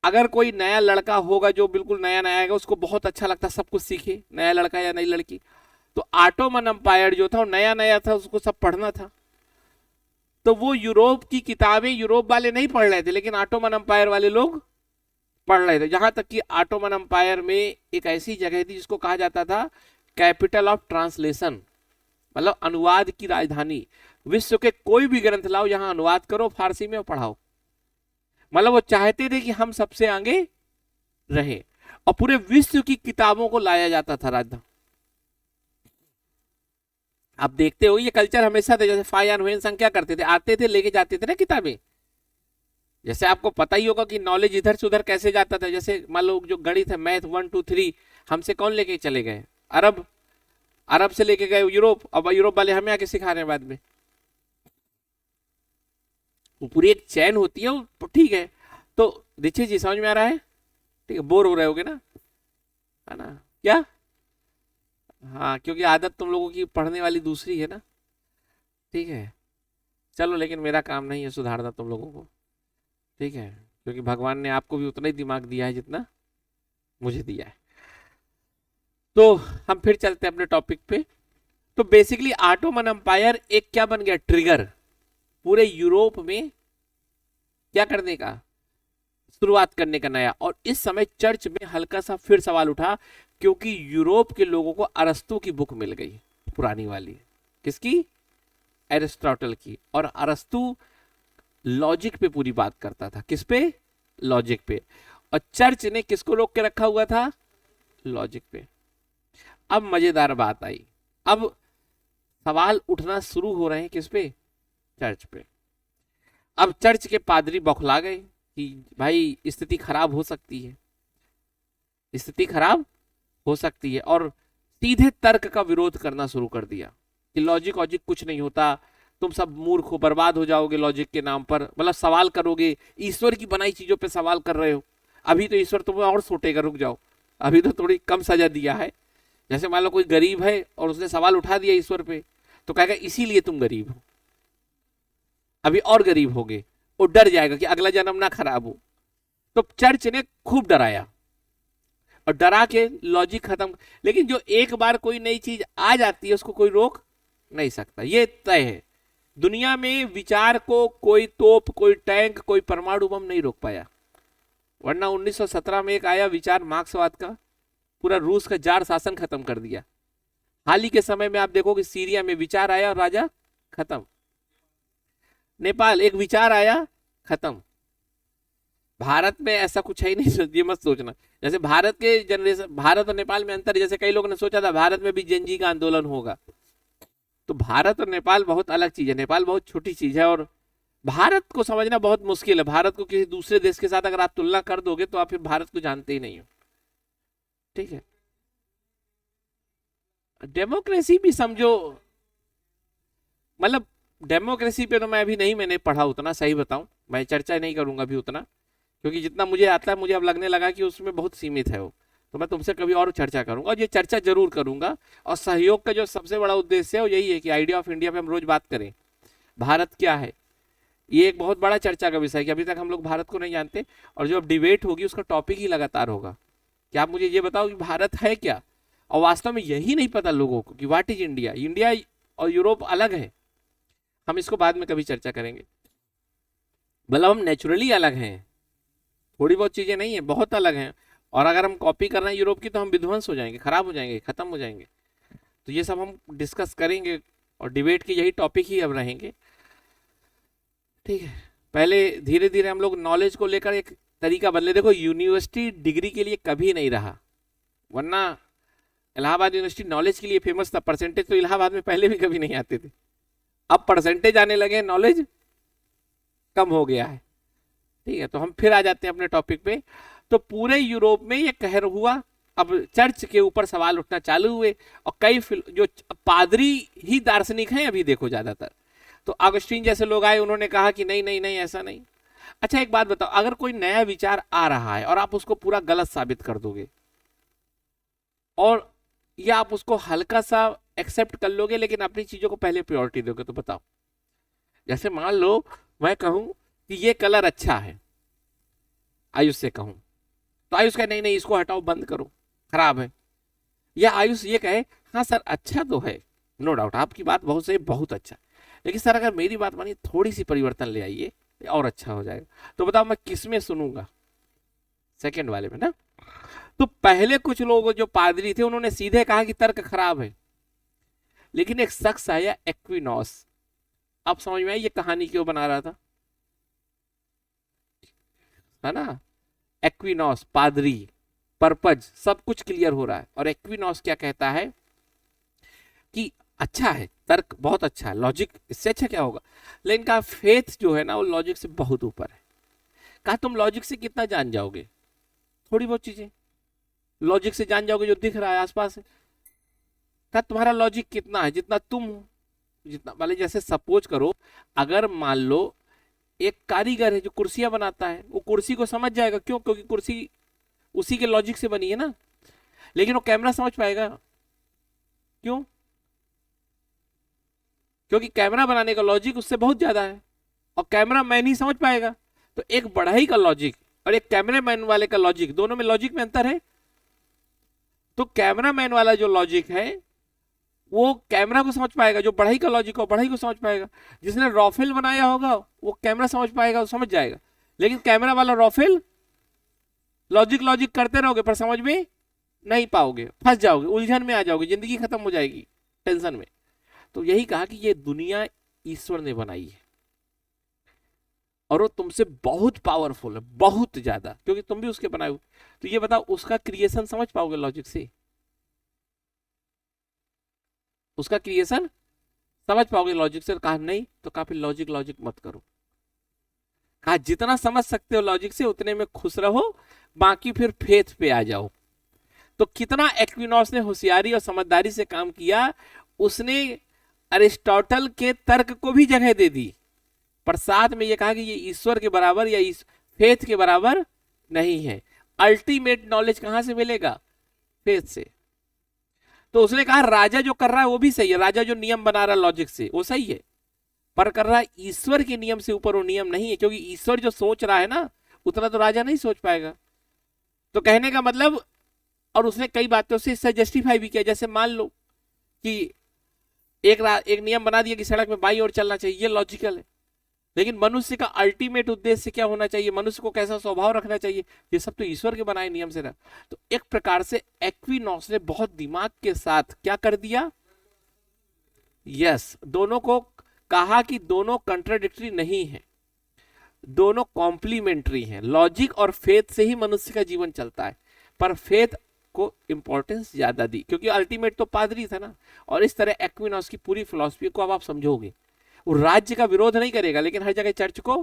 A: अगर कोई नया लड़का होगा जो बिल्कुल नया नया आएगा, उसको बहुत अच्छा लगता सब कुछ सीखे, नया लड़का या नई लड़की, तो ऑटोमन एम्पायर जो था वो नया नया था, उसको सब पढ़ना था, तो वो यूरोप की किताबें यूरोप वाले नहीं पढ़ रहे थे, लेकिन ऑटोमन एम्पायर वाले लोग पढ़ रहे थे। जहां तक कि ऑटोमन एम्पायर में एक ऐसी जगह थी जिसको कहा जाता था कैपिटल ऑफ ट्रांसलेशन, मतलब अनुवाद की राजधानी। विश्व के कोई भी ग्रंथ लाओ, यहां अनुवाद करो, फारसी में पढ़ाओ। मतलब वो चाहते थे कि हम सबसे आगे रहे और पूरे विश्व की किताबों को लाया जाता था राजधानी। आप देखते हो ये कल्चर हमेशा थे, जैसे फायान हुएन संग क्या करते थे, आते थे लेके जाते थे ना किताबें। जैसे आपको पता ही होगा कि नॉलेज इधर से उधर कैसे जाता था, जैसे मान लो जो गणित है, मैथ 1 2 3, हमसे कौन लेके चले गए? अरब, अरब से लेके गए यूरोप, अब यूरोप वाले हमें आके सिखा रहे हैं बाद में। वो पूरी एक चैन होती है, ठीक है। तो दीक्षित जी समझ में आ रहा है? ठीक है, बोर हो रहे होगे ना, है ना? क्या? हाँ, क्योंकि आदत तुम लोगों की पढ़ने वाली दूसरी है ना। ठीक है, चलो, लेकिन मेरा काम नहीं है सुधारना तुम लोगों को, ठीक है, क्योंकि भगवान ने आपको भी उतना ही दिमाग दिया है जितना मुझे दिया है। तो हम फिर चलते हैं अपने टॉपिक पे। तो बेसिकली ऑटोमन एम्पायर एक क्या बन गया, ट्रिगर, पूरे यूरोप में क्या करने का, शुरुआत करने का नया। और इस समय चर्च में हल्का सा फिर सवाल उठा, क्योंकि यूरोप के लोगों को अरस्तु की बुक मिल गई, पुरानी वाली। किसकी? एरिस्टोटल की। और अरस्तु लॉजिक पे पूरी बात करता था। किस पे? लॉजिक पे। और चर्च ने किसको रोक के रखा हुआ था? लॉजिक पे। अब मजेदार बात आई, अब सवाल उठना शुरू हो रहे हैं किस पे? चर्च पे। अब चर्च के पादरी बौखला गए कि भाई स्थिति खराब हो सकती है, स्थिति खराब हो सकती है, और सीधे तर्क का विरोध करना शुरू कर दिया कि लॉजिक वॉजिक कुछ नहीं होता, तुम सब मूर्ख हो, बर्बाद हो जाओगे लॉजिक के नाम पर, मतलब सवाल करोगे, ईश्वर की बनाई चीजों पे सवाल कर रहे हो, अभी तो ईश्वर तुम्हें और सोटेगा, रुक जाओ, अभी तो थोड़ी कम सजा दिया है। जैसे मान लो कोई गरीब है और उसने सवाल उठा दिया ईश्वर पे, तो कहेगा इसीलिए तुम गरीब हो, अभी और गरीब होगे, वो डर जाएगा कि अगला जन्म ना खराब हो। तो चर्च ने खूब डराया और डरा के लॉजिक खत्म। लेकिन जो एक बार कोई नई चीज आ जाती है उसको कोई रोक नहीं सकता, ये तय है दुनिया में विचार को कोई तोप, कोई टैंक, कोई परमाणु बम नहीं रोक पाया। वरना 1917 में एक आया विचार मार्क्सवाद का, पूरा रूस का जार शासन खत्म कर दिया। हाल ही के समय में आप देखो कि सीरिया में विचार आया और राजा खत्म। नेपाल एक विचार आया, खत्म। भारत में ऐसा कुछ है ही नहीं, ये मत सोचना। जैसे भारत के जनरेशन, भारत और नेपाल में अंतर, जैसे कई लोगों ने सोचा था भारत में भी जेनजी का आंदोलन होगा, तो भारत और नेपाल बहुत अलग चीज है। नेपाल बहुत छोटी चीज है और भारत को समझना बहुत मुश्किल है। भारत को किसी दूसरे देश के साथ अगर आप तुलना कर दोगे तो आप फिर भारत को जानते ही नहीं हो। ठीक है, डेमोक्रेसी भी समझो, मतलब डेमोक्रेसी पे तो मैं अभी नहीं, मैंने पढ़ा उतना, सही बताऊं मैं चर्चा नहीं करूंगा अभी उतना, क्योंकि जितना मुझे आता है मुझे अब लगने लगा कि उसमें बहुत सीमित है वो। तो मैं तुमसे कभी और चर्चा करूंगा, और ये चर्चा जरूर करूंगा। और सहयोग का जो सबसे बड़ा उद्देश्य है वो यही है कि आइडिया ऑफ इंडिया पे हम रोज बात करें, भारत क्या है। ये एक बहुत बड़ा चर्चा का विषय है कि अभी तक हम लोग भारत को नहीं जानते, और जो अब डिबेट होगी उसका टॉपिक ही लगातार होगा कि आप मुझे ये बताओ कि भारत है क्या। और वास्तव में यही नहीं पता लोगों को कि व्हाट इज इंडिया। इंडिया और यूरोप अलग है, हम इसको बाद में कभी चर्चा करेंगे। मतलब हम नेचुरली अलग हैं, थोड़ी बहुत चीजें नहीं है, बहुत अलग हैं। और अगर हम कॉपी कर रहे हैं यूरोप की तो हम विध्वंस हो जाएंगे, खराब हो जाएंगे, खत्म हो जाएंगे। तो ये सब हम डिस्कस करेंगे और डिबेट के यही टॉपिक ही अब रहेंगे। ठीक है, पहले धीरे धीरे हम लोग नॉलेज को लेकर एक तरीका बदले। देखो यूनिवर्सिटी डिग्री के लिए कभी नहीं रहा, वरना इलाहाबाद यूनिवर्सिटी नॉलेज के लिए फेमस था। परसेंटेज तो इलाहाबाद में पहले भी कभी नहीं आते थे, अब परसेंटेज आने लगे, नॉलेज कम हो गया है। ठीक है, तो हम फिर आ जाते हैं अपने टॉपिक पे। तो पूरे यूरोप में ये कहर हुआ, अब चर्च के ऊपर सवाल उठना चालू हुए, और कई जो पादरी ही दार्शनिक हैं अभी देखो ज्यादातर, तो अगस्टीन जैसे लोग आए, उन्होंने कहा कि नहीं नहीं नहीं ऐसा नहीं। अच्छा एक बात बताओ, अगर कोई नया विचार आ रहा है और आप उसको पूरा गलत साबित कर दोगे, और या आप उसको हल्का सा एक्सेप्ट कर लोगे लेकिन अपनी चीजों को पहले प्रायोरिटी दोगे, तो बताओ। जैसे मान लो मैं कहूं कि ये कलर अच्छा है, आयुष से कहूं, तो आयुष कहे नहीं नहीं इसको हटाओ, बंद करो, खराब है। या आयुष ये कहे हाँ सर अच्छा तो है, नो डाउट आपकी बात बहुत सही, बहुत अच्छा, लेकिन सर अगर मेरी बात मानिए थोड़ी सी परिवर्तन ले आइए और अच्छा हो जाएगा। तो बताओ मैं किस में सुनूंगा? सेकंड वाले में ना। तो पहले कुछ लोग जो पादरी थे उन्होंने सीधे कहा कि तर्क खराब है, लेकिन एक शख्स आया एक्विनॉस, आप समझ में आई ये कहानी क्यों बना रहा था, है ना। एक्विनॉस, पादरी, पर्पज, सब कुछ क्लियर हो रहा है। और एक्विनॉस क्या कहता है कि अच्छा है, तर्क बहुत अच्छा है, लॉजिक इससे अच्छा क्या होगा, लेकिन कहा फेथ जो है ना वो लॉजिक से बहुत ऊपर है। कहा तुम लॉजिक से कितना जान जाओगे, थोड़ी बहुत चीजें लॉजिक से जान जाओगे जो दिख रहा है आसपास है। कहा तुम्हारा लॉजिक कितना है, जितना तुम हो, जितना वाले। जैसे सपोज करो अगर मान लो एक कारीगर है जो कुर्सियां बनाता है, वो कुर्सी को समझ जाएगा, क्यों? क्योंकि कुर्सी उसी के लॉजिक से बनी है ना। लेकिन वो कैमरा समझ पाएगा, क्यों? क्योंकि कैमरा बनाने का लॉजिक उससे बहुत ज्यादा है, और कैमरा मैन नहीं समझ पाएगा। तो एक बढ़ई का लॉजिक और एक कैमरा मैन वाले का लॉजिक, दोनों में लॉजिक में अंतर है। तो कैमरा मैन वाला जो लॉजिक है वो कैमरा को समझ पाएगा, जो बढ़ई का लॉजिक हो बढ़ई को समझ पाएगा। जिसने रॉफेल बनाया होगा वो कैमरा समझ पाएगा, वो समझ जाएगा। लेकिन कैमरा वाला रॉफेल लॉजिक लॉजिक करते रहोगे पर समझ में नहीं पाओगे, फंस जाओगे, उलझन में आ जाओगे, जिंदगी खत्म हो जाएगी टेंशन में। तो यही कहा कि ये दुनिया ईश्वर ने बनाई है और वो तुमसे बहुत पावरफुल है, बहुत ज्यादा, क्योंकि तुम भी उसके बनाए हो। तो ये बताओ उसका क्रिएशन समझ पाओगे लॉजिक से? उसका क्रिएशन समझ पाओगे लॉजिक से? कहा नहीं, तो कहा फिर लॉजिक लॉजिक मत करो। कहा जितना समझ सकते हो लॉजिक से उतने में खुश रहो, बाकी फिर फेथ पे आ जाओ। तो कितना एक्विनॉस ने होशियारी और समझदारी से काम किया, उसने अरिस्टोटल के तर्क को भी जगह दे दी, पर साथ में यह कहा कि ये ईश्वर के बराबर या फेथ के बराबर नहीं है। अल्टीमेट नॉलेज कहां से मिलेगा? फेथ से। तो उसने कहा राजा जो कर रहा है वो भी सही है, राजा जो नियम बना रहा है लॉजिक से वो सही है, पर कर रहा है ईश्वर के नियम से ऊपर, वो नियम नहीं है, क्योंकि ईश्वर जो सोच रहा है ना उतना तो राजा नहीं सोच पाएगा। तो कहने का मतलब, और उसने कई बातों से इससे जस्टिफाई भी किया। जैसे मान लो कि एक नियम बना दिया कि सड़क में बाई ओर चलना चाहिए, ये लॉजिकल है। लेकिन मनुष्य का अल्टीमेट उद्देश्य क्या होना चाहिए, मनुष्य को कैसा स्वभाव रखना चाहिए, ये सब तो ईश्वर के बनाए नियम से ना। तो एक प्रकार से एक्विनॉक्स ने बहुत दिमाग के साथ क्या कर दिया, यस, दोनों को कहा कि दोनों कंट्राडिक्टरी नहीं है, दोनों कॉम्प्लीमेंट्री हैं। लॉजिक और फेथ से ही मनुष्य का जीवन चलता है, पर फेथ को इंपॉर्टेंस ज्यादा दी, क्योंकि अल्टीमेट तो पादरी था ना। और इस तरह एक्विनॉक्स की पूरी फिलॉसफी को अब आप समझोगे, वो राज्य का विरोध नहीं करेगा, लेकिन हर जगह चर्च को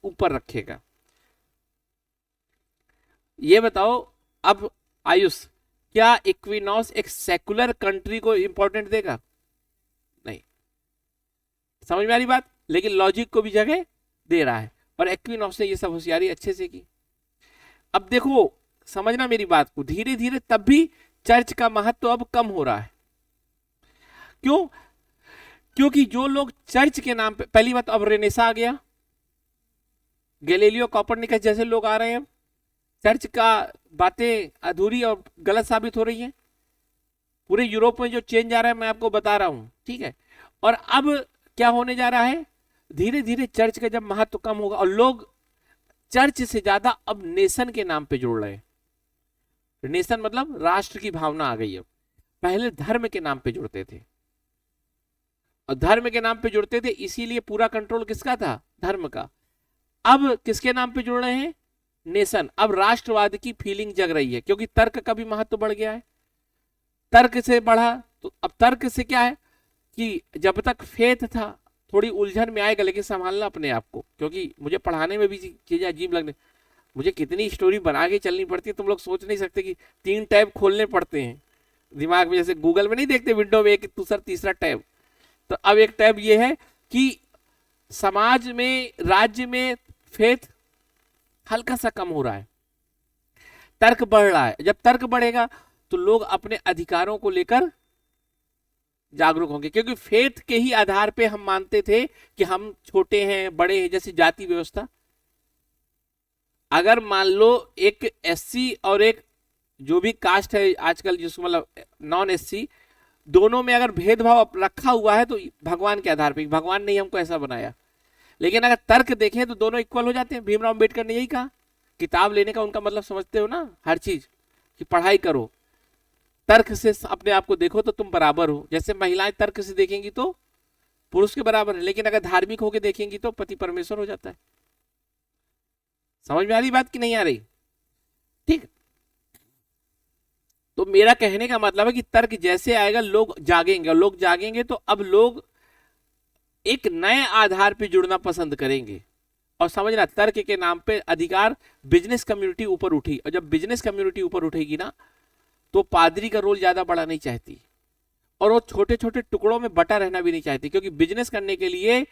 A: ऊपर रखेगा। ये बताओ अब आयुष, क्या इक्विनॉक्स एक सेकुलर कंट्री को इंपॉर्टेंट देगा? नहीं। समझ में आ रही बात? लेकिन लॉजिक को भी जगह दे रहा है, और एक्विनॉक्स ने ये सब होशियारी अच्छे से की। अब देखो, समझना मेरी बात को, धीरे धीरे तब भी चर्च का महत्व अब कम हो रहा है। क्यों? क्योंकि जो लोग चर्च के नाम पे, पहली बात अब रेनेसा आ गया, गैलीलियो कोपरनिकस जैसे लोग आ रहे हैं, चर्च का बातें अधूरी और गलत साबित हो रही हैं। पूरे यूरोप में जो चेंज आ रहा है मैं आपको बता रहा हूं, ठीक है। और अब क्या होने जा रहा है, धीरे धीरे चर्च का जब महत्व कम होगा और लोग चर्च से ज्यादा अब नेशन के नाम पे जुड़ रहे हैं। नेशन मतलब राष्ट्र की भावना आ गई। अब पहले धर्म के नाम पे जुड़ते थे, और धर्म के नाम पे जुड़ते थे इसीलिए पूरा कंट्रोल किसका था, धर्म का। अब किसके नाम पे जुड़ रहे हैं, नेशन। अब राष्ट्रवाद की फीलिंग जग रही है, क्योंकि तर्क का भी महत्व बढ़ गया है। तर्क से बढ़ा तो अब तर्क से क्या है कि जब तक फेथ था थोड़ी उलझन में आएगा, लेकिन संभालना अपने आप को, क्योंकि मुझे पढ़ाने में भी चीजें अजीब लगने, मुझे कितनी स्टोरी बना के चलनी पड़ती है, तुम लोग सोच नहीं सकते कि 3 टैब खोलने पड़ते हैं दिमाग में, जैसे गूगल में नहीं देखते विंडो में एक दूसरा तीसरा टैब। तो अब एक टैब ये है कि समाज में, राज्य में फेथ हल्का सा कम हो रहा है, तर्क बढ़ रहा है। जब तर्क बढ़ेगा तो लोग अपने अधिकारों को लेकर जागरूक होंगे, क्योंकि फेथ के ही आधार पे हम मानते थे कि हम छोटे हैं बड़े हैं, जैसे जाति व्यवस्था। अगर मान लो एक एससी और एक जो भी कास्ट है आजकल, जिसको मतलब नॉन एससी, दोनों में अगर भेदभाव रखा हुआ है तो भगवान के आधार पे, भगवान ने हमको ऐसा बनाया। लेकिन अगर तर्क देखें तो दोनों इक्वल हो जाते हैं। भीमराव अम्बेडकर ने यही कहा। किताब लेने का उनका मतलब समझते हो ना, हर चीज कि पढ़ाई करो, तर्क से अपने आप को देखो तो तुम बराबर हो। जैसे महिलाएं तर्क से देखेंगी तो पुरुष के बराबर है, लेकिन अगर धार्मिक होकर देखेंगी तो पति परमेश्वर हो जाता है। समझ में आ रही बात कि नहीं आ रही? ठीक। तो मेरा कहने का मतलब है कि तर्क जैसे आएगा लोग जागेंगे, और लोग जागेंगे तो अब लोग एक नए आधार पे जुड़ना पसंद करेंगे। और समझना, तर्क के नाम पे अधिकार, बिजनेस कम्युनिटी ऊपर उठी, और जब बिजनेस कम्युनिटी ऊपर उठेगी ना तो पादरी का रोल ज्यादा बड़ा नहीं चाहती, और वो छोटे छोटे टुकड़ों में बटा रहना भी नहीं चाहती, क्योंकि बिजनेस करने के लिए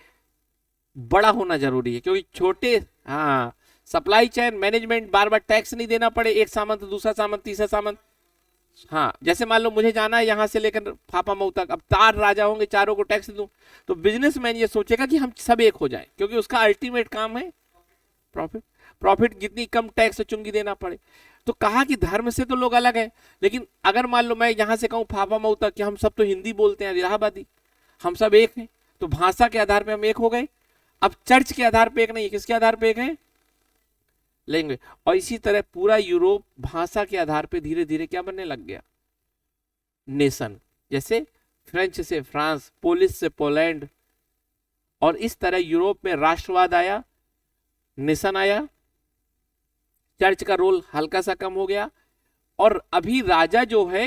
A: बड़ा होना जरूरी है। क्योंकि छोटे, हाँ, सप्लाई चेन मैनेजमेंट, बार बार टैक्स नहीं देना पड़े, एक सामान तो दूसरा सामान तीसरा सामान। हाँ, जैसे मान लो मुझे जाना है यहाँ से लेकर फाफा मऊ तक, अब 4 राजा होंगे, चारों को टैक्स दूं, तो बिजनेसमैन ये सोचेगा कि हम सब एक हो जाए, क्योंकि उसका अल्टीमेट काम है प्रॉफिट। प्रॉफिट जितनी कम टैक्स चुंगी देना पड़े। तो कहा कि धर्म से तो लोग अलग है, लेकिन अगर मान लो मैं यहाँ से कहूँ फाफा मऊ तक कि हम सब तो हिंदी बोलते हैं, इलाहाबादी, हम सब एक हैं, तो भाषा के आधार पर हम एक हो गए। अब चर्च के आधार पर एक नहीं, किसके आधार पर एक है, लेंगे। और इसी तरह पूरा यूरोप भाषा के आधार पर धीरे धीरे क्या बनने लग गया, नेशन। जैसे फ्रेंच से फ्रांस, पोलिश से पोलैंड, और इस तरह यूरोप में राष्ट्रवाद आया, नेशन आया, चर्च का रोल हल्का सा कम हो गया। और अभी राजा जो है,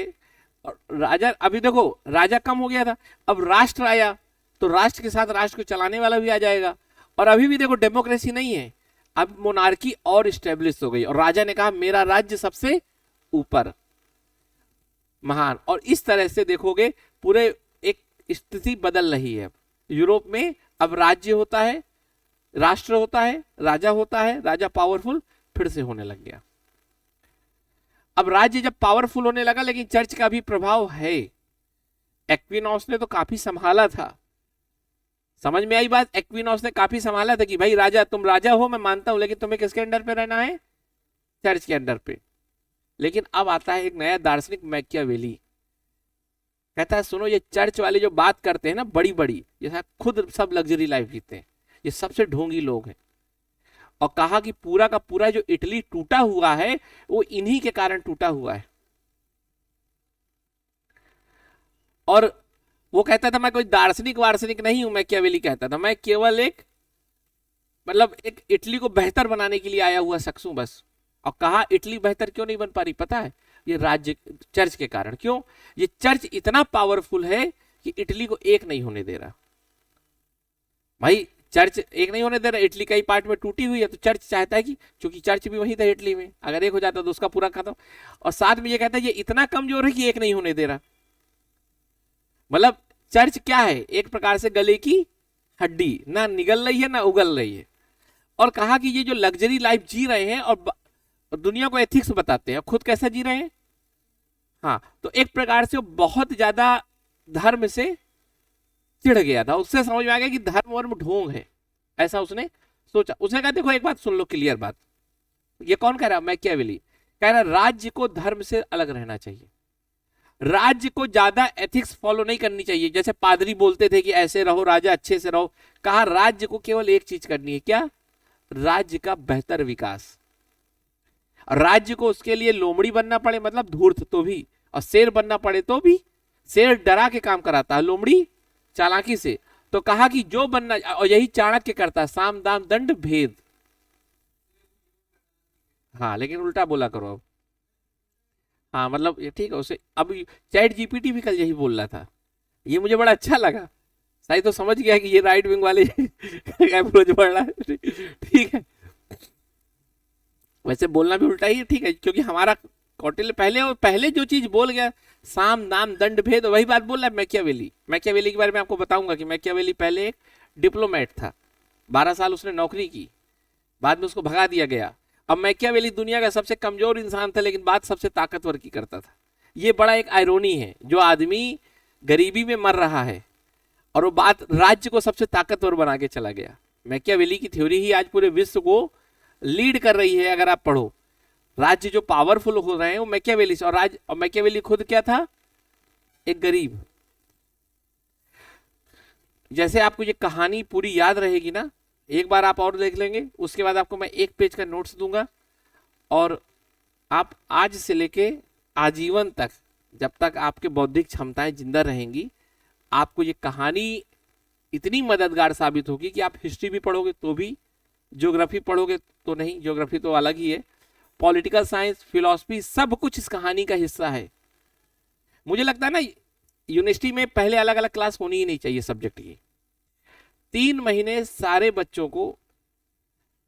A: राजा, अभी देखो राजा कम हो गया था, अब राष्ट्र आया, तो राष्ट्र के साथ राष्ट्र को चलाने वाला भी आ जाएगा। और अभी भी देखो डेमोक्रेसी नहीं है, अब मोनार्की और स्टेब्लिश हो गई, और राजा ने कहा मेरा राज्य सबसे ऊपर, महान। और इस तरह से देखोगे पूरे एक स्थिति बदल रही है यूरोप में। अब राज्य होता है, राष्ट्र होता है, राजा होता है, राजा पावरफुल फिर से होने लग गया। अब राज्य जब पावरफुल होने लगा, लेकिन चर्च का भी प्रभाव है। एक्विनॉक्स ने तो काफी संभाला था, समझ में आई बात? एक्विनॉक्स ने काफी संभाला था कि भाई राजा, तुम राजा हो मैं मानता हूं, लेकिन तुम्हें किसके अंडर पे रहना है, चर्च के अंडर पे। लेकिन अब आता है एक नया दार्शनिक मैकियावेली, कहता है सुनो, ये चर्च वाले जो बात करते हैं ना बड़ी बड़ी, ये खुद सब लग्जरी लाइफ जीते हैं, ये सबसे ढोंगी लोग हैं। और कहा कि पूरा का पूरा जो इटली टूटा हुआ है वो इन्हीं के कारण टूटा हुआ है। और वो कहता था मैं कोई दार्शनिक वार्शनिक नहीं हूं, मैकियावेली कहता था मैं केवल एक मतलब एक इटली को बेहतर बनाने के लिए आया हुआ शख्स हूं बस। और कहा इटली बेहतर क्यों नहीं बन पा रही पता है? ये राज्य चर्च के कारण। क्यों? ये चर्च इतना पावरफुल है कि इटली को एक नहीं होने दे रहा। भाई चर्च एक नहीं होने दे रहा, इटली कई पार्ट में टूटी हुई है, तो चर्च चाहता है कि क्योंकि चर्च भी वहीं था इटली में, अगर एक हो जाता तो उसका पूरा खत्म। और साथ में ये कहता है ये इतना कमजोर है कि एक नहीं होने दे रहा। मतलब चर्च क्या है? एक प्रकार से गले की हड्डी, ना निगल रही है ना उगल रही है। और कहा कि ये जो लग्जरी लाइफ जी रहे हैं और दुनिया को एथिक्स बताते हैं, खुद कैसा जी रहे हैं। हाँ, तो एक प्रकार से वो बहुत ज्यादा धर्म से चिढ़ गया था, उससे समझ में आ गया कि धर्म वर्म ढोंग है, ऐसा उसने सोचा। उसने कहा देखो एक बात सुन लो, क्लियर बात। ये कौन कह रहा? मैकियावेली कह रहा राज्य को धर्म से अलग रहना चाहिए, राज्य को ज्यादा एथिक्स फॉलो नहीं करनी चाहिए। जैसे पादरी बोलते थे कि ऐसे रहो राजा, अच्छे से रहो, कहा राज्य को केवल एक चीज करनी है, क्या? राज्य का बेहतर विकास। राज्य को उसके लिए लोमड़ी बनना पड़े मतलब धूर्त तो भी, और शेर बनना पड़े तो भी। शेर डरा के काम कराता है, लोमड़ी चालाकी से। तो कहा कि जो बनना, और यही चाणक्य करता है, साम दाम दंड भेद। हाँ लेकिन उल्टा बोला करो अब। हाँ मतलब ये ठीक है उसे। अब चैट जीपीटी भी कल यही बोल रहा था, ये मुझे बड़ा अच्छा लगा। सही तो समझ गया कि ये राइट विंग वाले अप्रोच बढ़ रहा है। ठीक है, वैसे बोलना भी उल्टा ही है, ठीक है, क्योंकि हमारा कौटिल्य पहले जो चीज बोल गया, साम नाम दंड भेद, वही बात बोल रहा है मैकियावेली। मैकियावेली के बारे में आपको बताऊंगा कि मैकियावेली पहले एक डिप्लोमेट था, 12 साल उसने नौकरी की, बाद में उसको भगा दिया गया। अब मैकियावेली दुनिया का सबसे कमजोर इंसान था, लेकिन बात सबसे ताकतवर की करता था। ये बड़ा एक आयरोनी है, जो आदमी गरीबी में मर रहा है और वो बात राज्य को सबसे ताकतवर बना के चला गया। मैकियावेली की थ्योरी ही आज पूरे विश्व को लीड कर रही है। अगर आप पढ़ो, राज्य जो पावरफुल हो रहे हैं वो मैकियावेली से। और मैकियावेली खुद क्या था? एक गरीब। जैसे आपको ये कहानी पूरी याद रहेगी ना, एक बार आप और देख लेंगे, उसके बाद आपको मैं एक पेज का नोट्स दूंगा, और आप आज से लेके आजीवन तक, जब तक आपके बौद्धिक क्षमताएं जिंदा रहेंगी, आपको ये कहानी इतनी मददगार साबित होगी कि आप हिस्ट्री भी पढ़ोगे तो भी, ज्योग्राफी पढ़ोगे तो नहीं, ज्योग्राफी तो अलग ही है, पॉलिटिकल साइंस, फिलॉसफी, सब कुछ इस कहानी का हिस्सा है। मुझे लगता है ना यूनिवर्सिटी में पहले अलग अलग क्लास होनी ही नहीं चाहिए सब्जेक्ट की। 3 महीने सारे बच्चों को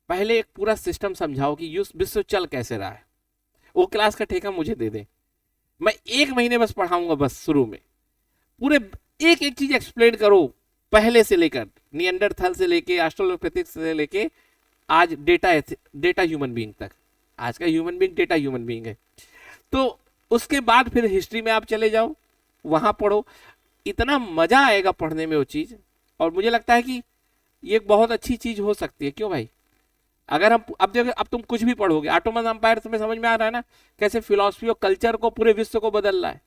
A: पहले एक पूरा सिस्टम समझाओ कि विश्व चल कैसे रहा है। वो क्लास का ठेका मुझे दे दे, मैं 1 महीने बस पढ़ाऊंगा, बस शुरू में पूरे एक एक चीज एक्सप्लेन करो, पहले से लेकर निएंडरथल से लेके ऑस्ट्रेलोपिथेकस से लेके आज डेटा ह्यूमन बीइंग तक। आज का human being data human being है। तो उसके बाद फिर हिस्ट्री में आप चले जाओ, वहां पढ़ो, इतना मजा आएगा पढ़ने में वो चीज। और मुझे लगता है कि ये एक बहुत अच्छी चीज हो सकती है। क्यों भाई? अगर हम अब देखो, अब तुम कुछ भी पढ़ोगे, ऑटोमन एम्पायर तुम्हें समझ में आ रहा है ना, कैसे फिलॉसफी और कल्चर को पूरे विश्व को बदल रहा है।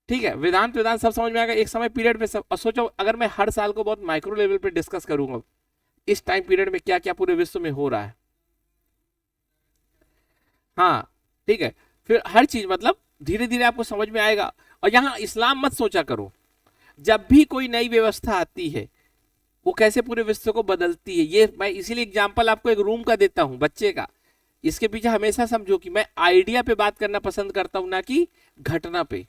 A: ठीक है, वेदांत सब समझ में आएगा एक समय पीरियड में सब। और सोचो अगर मैं हर साल को बहुत माइक्रो लेवल पे डिस्कस करूंगा इस टाइम पीरियड में क्या क्या पूरे विश्व में हो रहा है। हाँ ठीक है, फिर हर चीज मतलब धीरे धीरे आपको समझ में आएगा। और यहाँ इस्लाम मत सोचा करो, जब भी कोई नई व्यवस्था आती है वो कैसे पूरे विश्व को बदलती है। ये मैं इसीलिए एग्जांपल आपको एक रूम का देता हूं, बच्चे का। इसके पीछे हमेशा समझो कि मैं आइडिया पे बात करना पसंद करता हूं, ना कि घटना पे।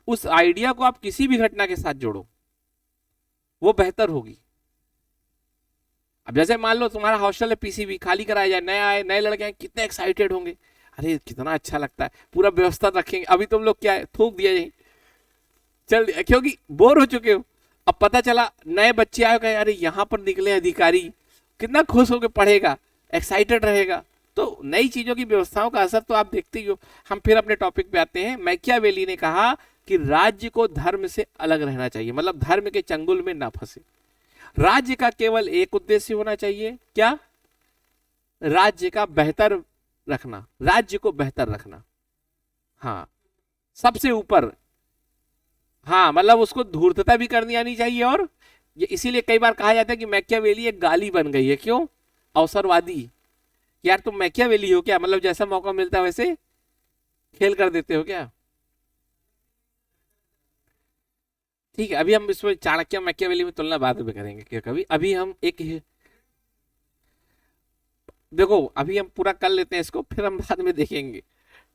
A: उस आइडिया को आप किसी भी घटना के साथ जोड़ो, वो बेहतर होगी। अब जैसे मान लो तुम्हारा हॉस्टल है, पीसीबी खाली कराया जाए, नया आए, नए लड़के आए, कितने एक्साइटेड होंगे, अरे कितना अच्छा लगता है, पूरा व्यवस्था रखेंगे। अभी तुम लोग क्या है, थूक दिया यही चल, क्योंकि बोर हो चुके हो। अब पता चला नए बच्चे आए, कहे अरे यहाँ पर निकले अधिकारी, कितना खुश होकर पढ़ेगा, एक्साइटेड रहेगा। तो नई चीजों की व्यवस्थाओं का असर तो आप देखते ही हो। हम फिर अपने टॉपिक पे आते हैं। मैकियावेली ने कहा कि राज्य को धर्म से अलग रहना चाहिए, मतलब धर्म के चंगुल में ना फंसे। राज्य का केवल एक उद्देश्य होना चाहिए, क्या? राज्य का बेहतर रखना, राज्य को बेहतर रखना। हाँ, सबसे ऊपर। हाँ, मतलब उसको धूर्तता भी करनी आनी चाहिए, और ये इसीलिए कई बार कहा जाता है कि मैकियावेली एक गाली बन गई है। क्यों? अवसरवादी। यार तुम मैकियावेली हो क्या? मतलब जैसा मौका मिलता है वैसे खेल कर देते हो क्या? ठीक है, अभी हम इसमें चाणक्य मैकियावेली में तुलना बाद में करेंगे क्या कभी। अभी हम एक, देखो अभी हम पूरा कर लेते हैं इसको, फिर हम बाद में देखेंगे।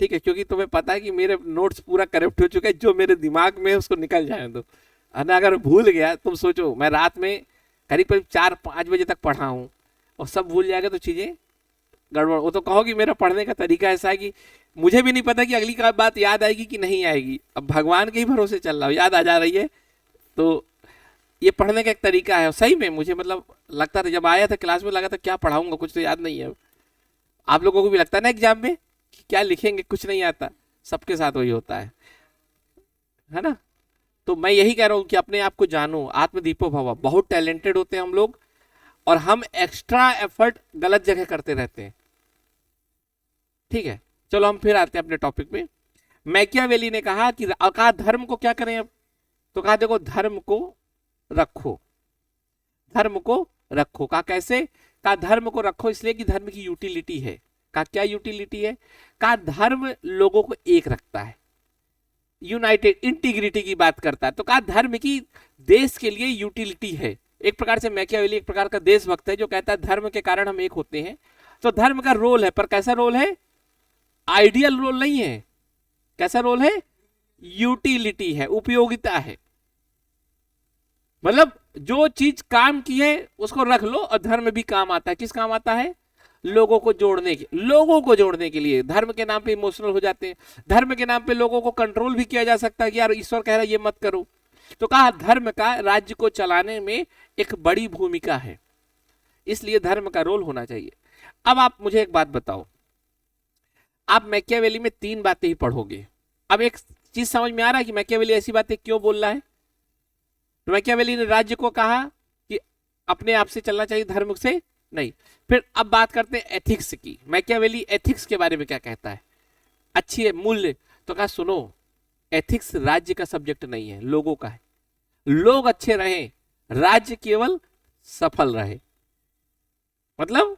A: ठीक है, क्योंकि तुम्हें पता है कि मेरे नोट्स पूरा करप्ट हो चुका है, जो मेरे दिमाग में है उसको निकल जाए दो। है अगर भूल गया, तुम सोचो मैं रात में करीब करीब 4-5 बजे तक पढ़ा हूँ, और सब भूल जाएगा तो चीजें गड़बड़। वो तो कहोगी मेरा पढ़ने का तरीका ऐसा है कि मुझे भी नहीं पता कि अगली का बात याद आएगी कि नहीं आएगी। अब भगवान के ही भरोसे चल रहा हूँ, याद आ जा रही है। तो ये पढ़ने का एक तरीका है, सही में मुझे मतलब लगता था जब आया था क्लास में, लगा था क्या पढ़ाऊंगा, कुछ तो याद नहीं है। आप लोगों को भी लगता है ना एग्जाम में कि क्या लिखेंगे, कुछ नहीं आता। सबके साथ वही होता है ना। तो मैं यही कह रहा हूं कि अपने आप को जानो, आत्मदीपो भव। बहुत टैलेंटेड होते हैं हम लोग, और हम एक्स्ट्रा एफर्ट गलत जगह करते रहते हैं। ठीक है, चलो हम फिर आते हैं अपने टॉपिक पे। मैकियावेली ने कहा कि, कहा धर्म को क्या करें अब। तो कहा देखो धर्म को रखो, धर्म को रखो। कहा कैसे? कहा धर्म को रखो इसलिए कि धर्म की यूटिलिटी है। कहा क्या यूटिलिटी है? कहा धर्म लोगों को एक रखता है, यूनाइटेड, इंटीग्रिटी की बात करता है। तो कहा धर्म की देश के लिए यूटिलिटी है। एक प्रकार से मैकियावेली एक प्रकार का देशभक्त है, जो कहता है धर्म के कारण हम एक होते हैं। तो धर्म का रोल है, पर कैसा रोल है? आइडियल रोल नहीं है। कैसा रोल है? यूटिलिटी है, उपयोगिता है। मतलब जो चीज काम की है उसको रख लो, और धर्म भी काम आता है। किस काम आता है? लोगों को जोड़ने के लिए। धर्म के नाम पे इमोशनल हो जाते हैं, धर्म के नाम पे लोगों को कंट्रोल भी किया जा सकता है कि यार ईश्वर कह रहा है ये मत करो। तो कहा धर्म का राज्य को चलाने में एक बड़ी भूमिका है, इसलिए धर्म का रोल होना चाहिए। अब आप मुझे एक बात बताओ, आप मैकियावेली में 3 बातें ही पढ़ोगे। अब एक चीज समझ में आ रहा है कि मैकियावेली ऐसी बातें क्यों बोल रहा है। तो मैकियावेली ने राज्य को कहा कि अपने आप से चलना चाहिए, धर्म से नहीं। फिर अब बात करते हैं एथिक्स की। मैकियावेली एथिक्स के बारे में क्या कहता है? अच्छी है मूल्य। तो कहा सुनो, एथिक्स राज्य का सब्जेक्ट नहीं है, लोगों का है। लोग अच्छे रहे, राज्य केवल सफल रहे। मतलब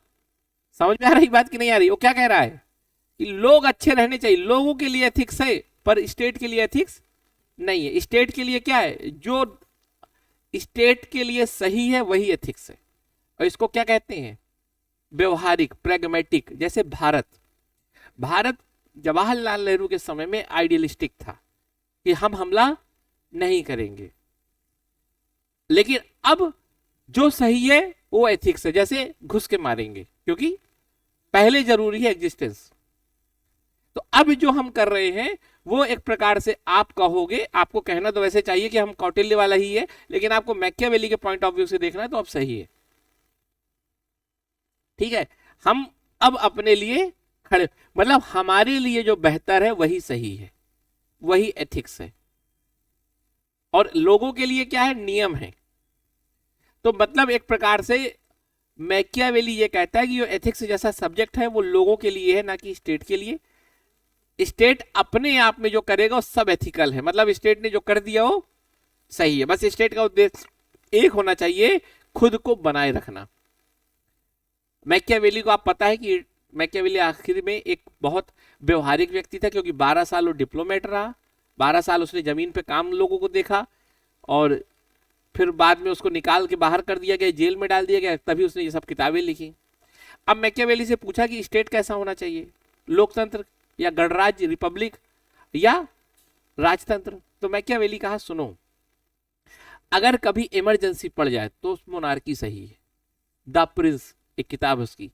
A: समझ में आ रही बात कि नहीं आ रही? वो क्या कह रहा है कि लोग अच्छे रहने चाहिए, लोगों के लिए एथिक्स है, पर स्टेट के लिए एथिक्स नहीं है। स्टेट के लिए क्या है? जो स्टेट के लिए सही है वही एथिक्स है। और इसको क्या कहते हैं? व्यवहारिक, प्रेगमेटिक। जैसे भारत, भारत जवाहरलाल नेहरू के समय में आइडियलिस्टिक था कि हम हमला नहीं करेंगे, लेकिन अब जो सही है वो एथिक्स है। जैसे घुस के मारेंगे, क्योंकि पहले जरूरी है एग्जिस्टेंस। तो अब जो हम कर रहे हैं वो एक प्रकार से, आप कहोगे, आपको कहना तो वैसे चाहिए कि हम कौटिल्य वाला ही है, लेकिन आपको मैकियावेली के पॉइंट ऑफ व्यू से देखना है तो अब सही है। ठीक है, हम अब अपने लिए खड़े, मतलब हमारे लिए जो बेहतर है वही सही है, वही एथिक्स है। और लोगों के लिए क्या है? नियम है। तो मतलब एक प्रकार से मैकियावेली ये कहता है कि जो एथिक्स जैसा सब्जेक्ट है वो लोगों के लिए है, ना कि स्टेट के लिए। स्टेट अपने आप में जो करेगा वो सब एथिकल है, मतलब स्टेट ने जो कर दिया वो सही है। बस स्टेट का उद्देश्य एक होना चाहिए, खुद को बनाए रखना। मैकियावेली को आप पता है कि मैकियावेली आखिर में एक बहुत व्यवहारिक व्यक्ति था, क्योंकि 12 साल वो डिप्लोमेट रहा। 12 साल उसने जमीन पे काम लोगों को देखा, और फिर बाद में उसको निकाल के बाहर कर दिया गया, जेल में डाल दिया गया, तभी उसने ये सब किताबें लिखी। अब मैकियावेली से पूछा कि स्टेट कैसा होना चाहिए, लोकतंत्र या गणराज्य, रिपब्लिक या राजतंत्र। तो मैकियावेली कहा सुनो, अगर कभी इमरजेंसी पड़ जाए तो मोनार्की सही है। द प्रिंस एक किताब है उसकी।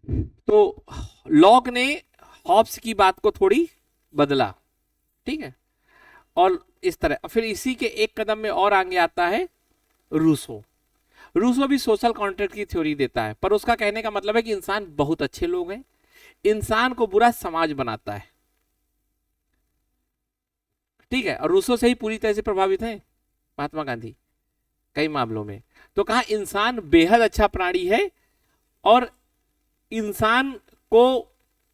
A: तो लॉक ने हॉब्स की बात को थोड़ी बदला, ठीक है। और इस तरह फिर इसी के एक कदम में और आगे आता है रूसो। रूसो भी सोशल कॉन्ट्रैक्ट की थ्योरी देता है, पर उसका कहने का मतलब है कि इंसान बहुत अच्छे लोग हैं, इंसान को बुरा समाज बनाता है, ठीक है। और रूसो से ही पूरी तरह से प्रभावित है महात्मा गांधी कई मामलों में। तो कहा इंसान बेहद अच्छा प्राणी है और इंसान को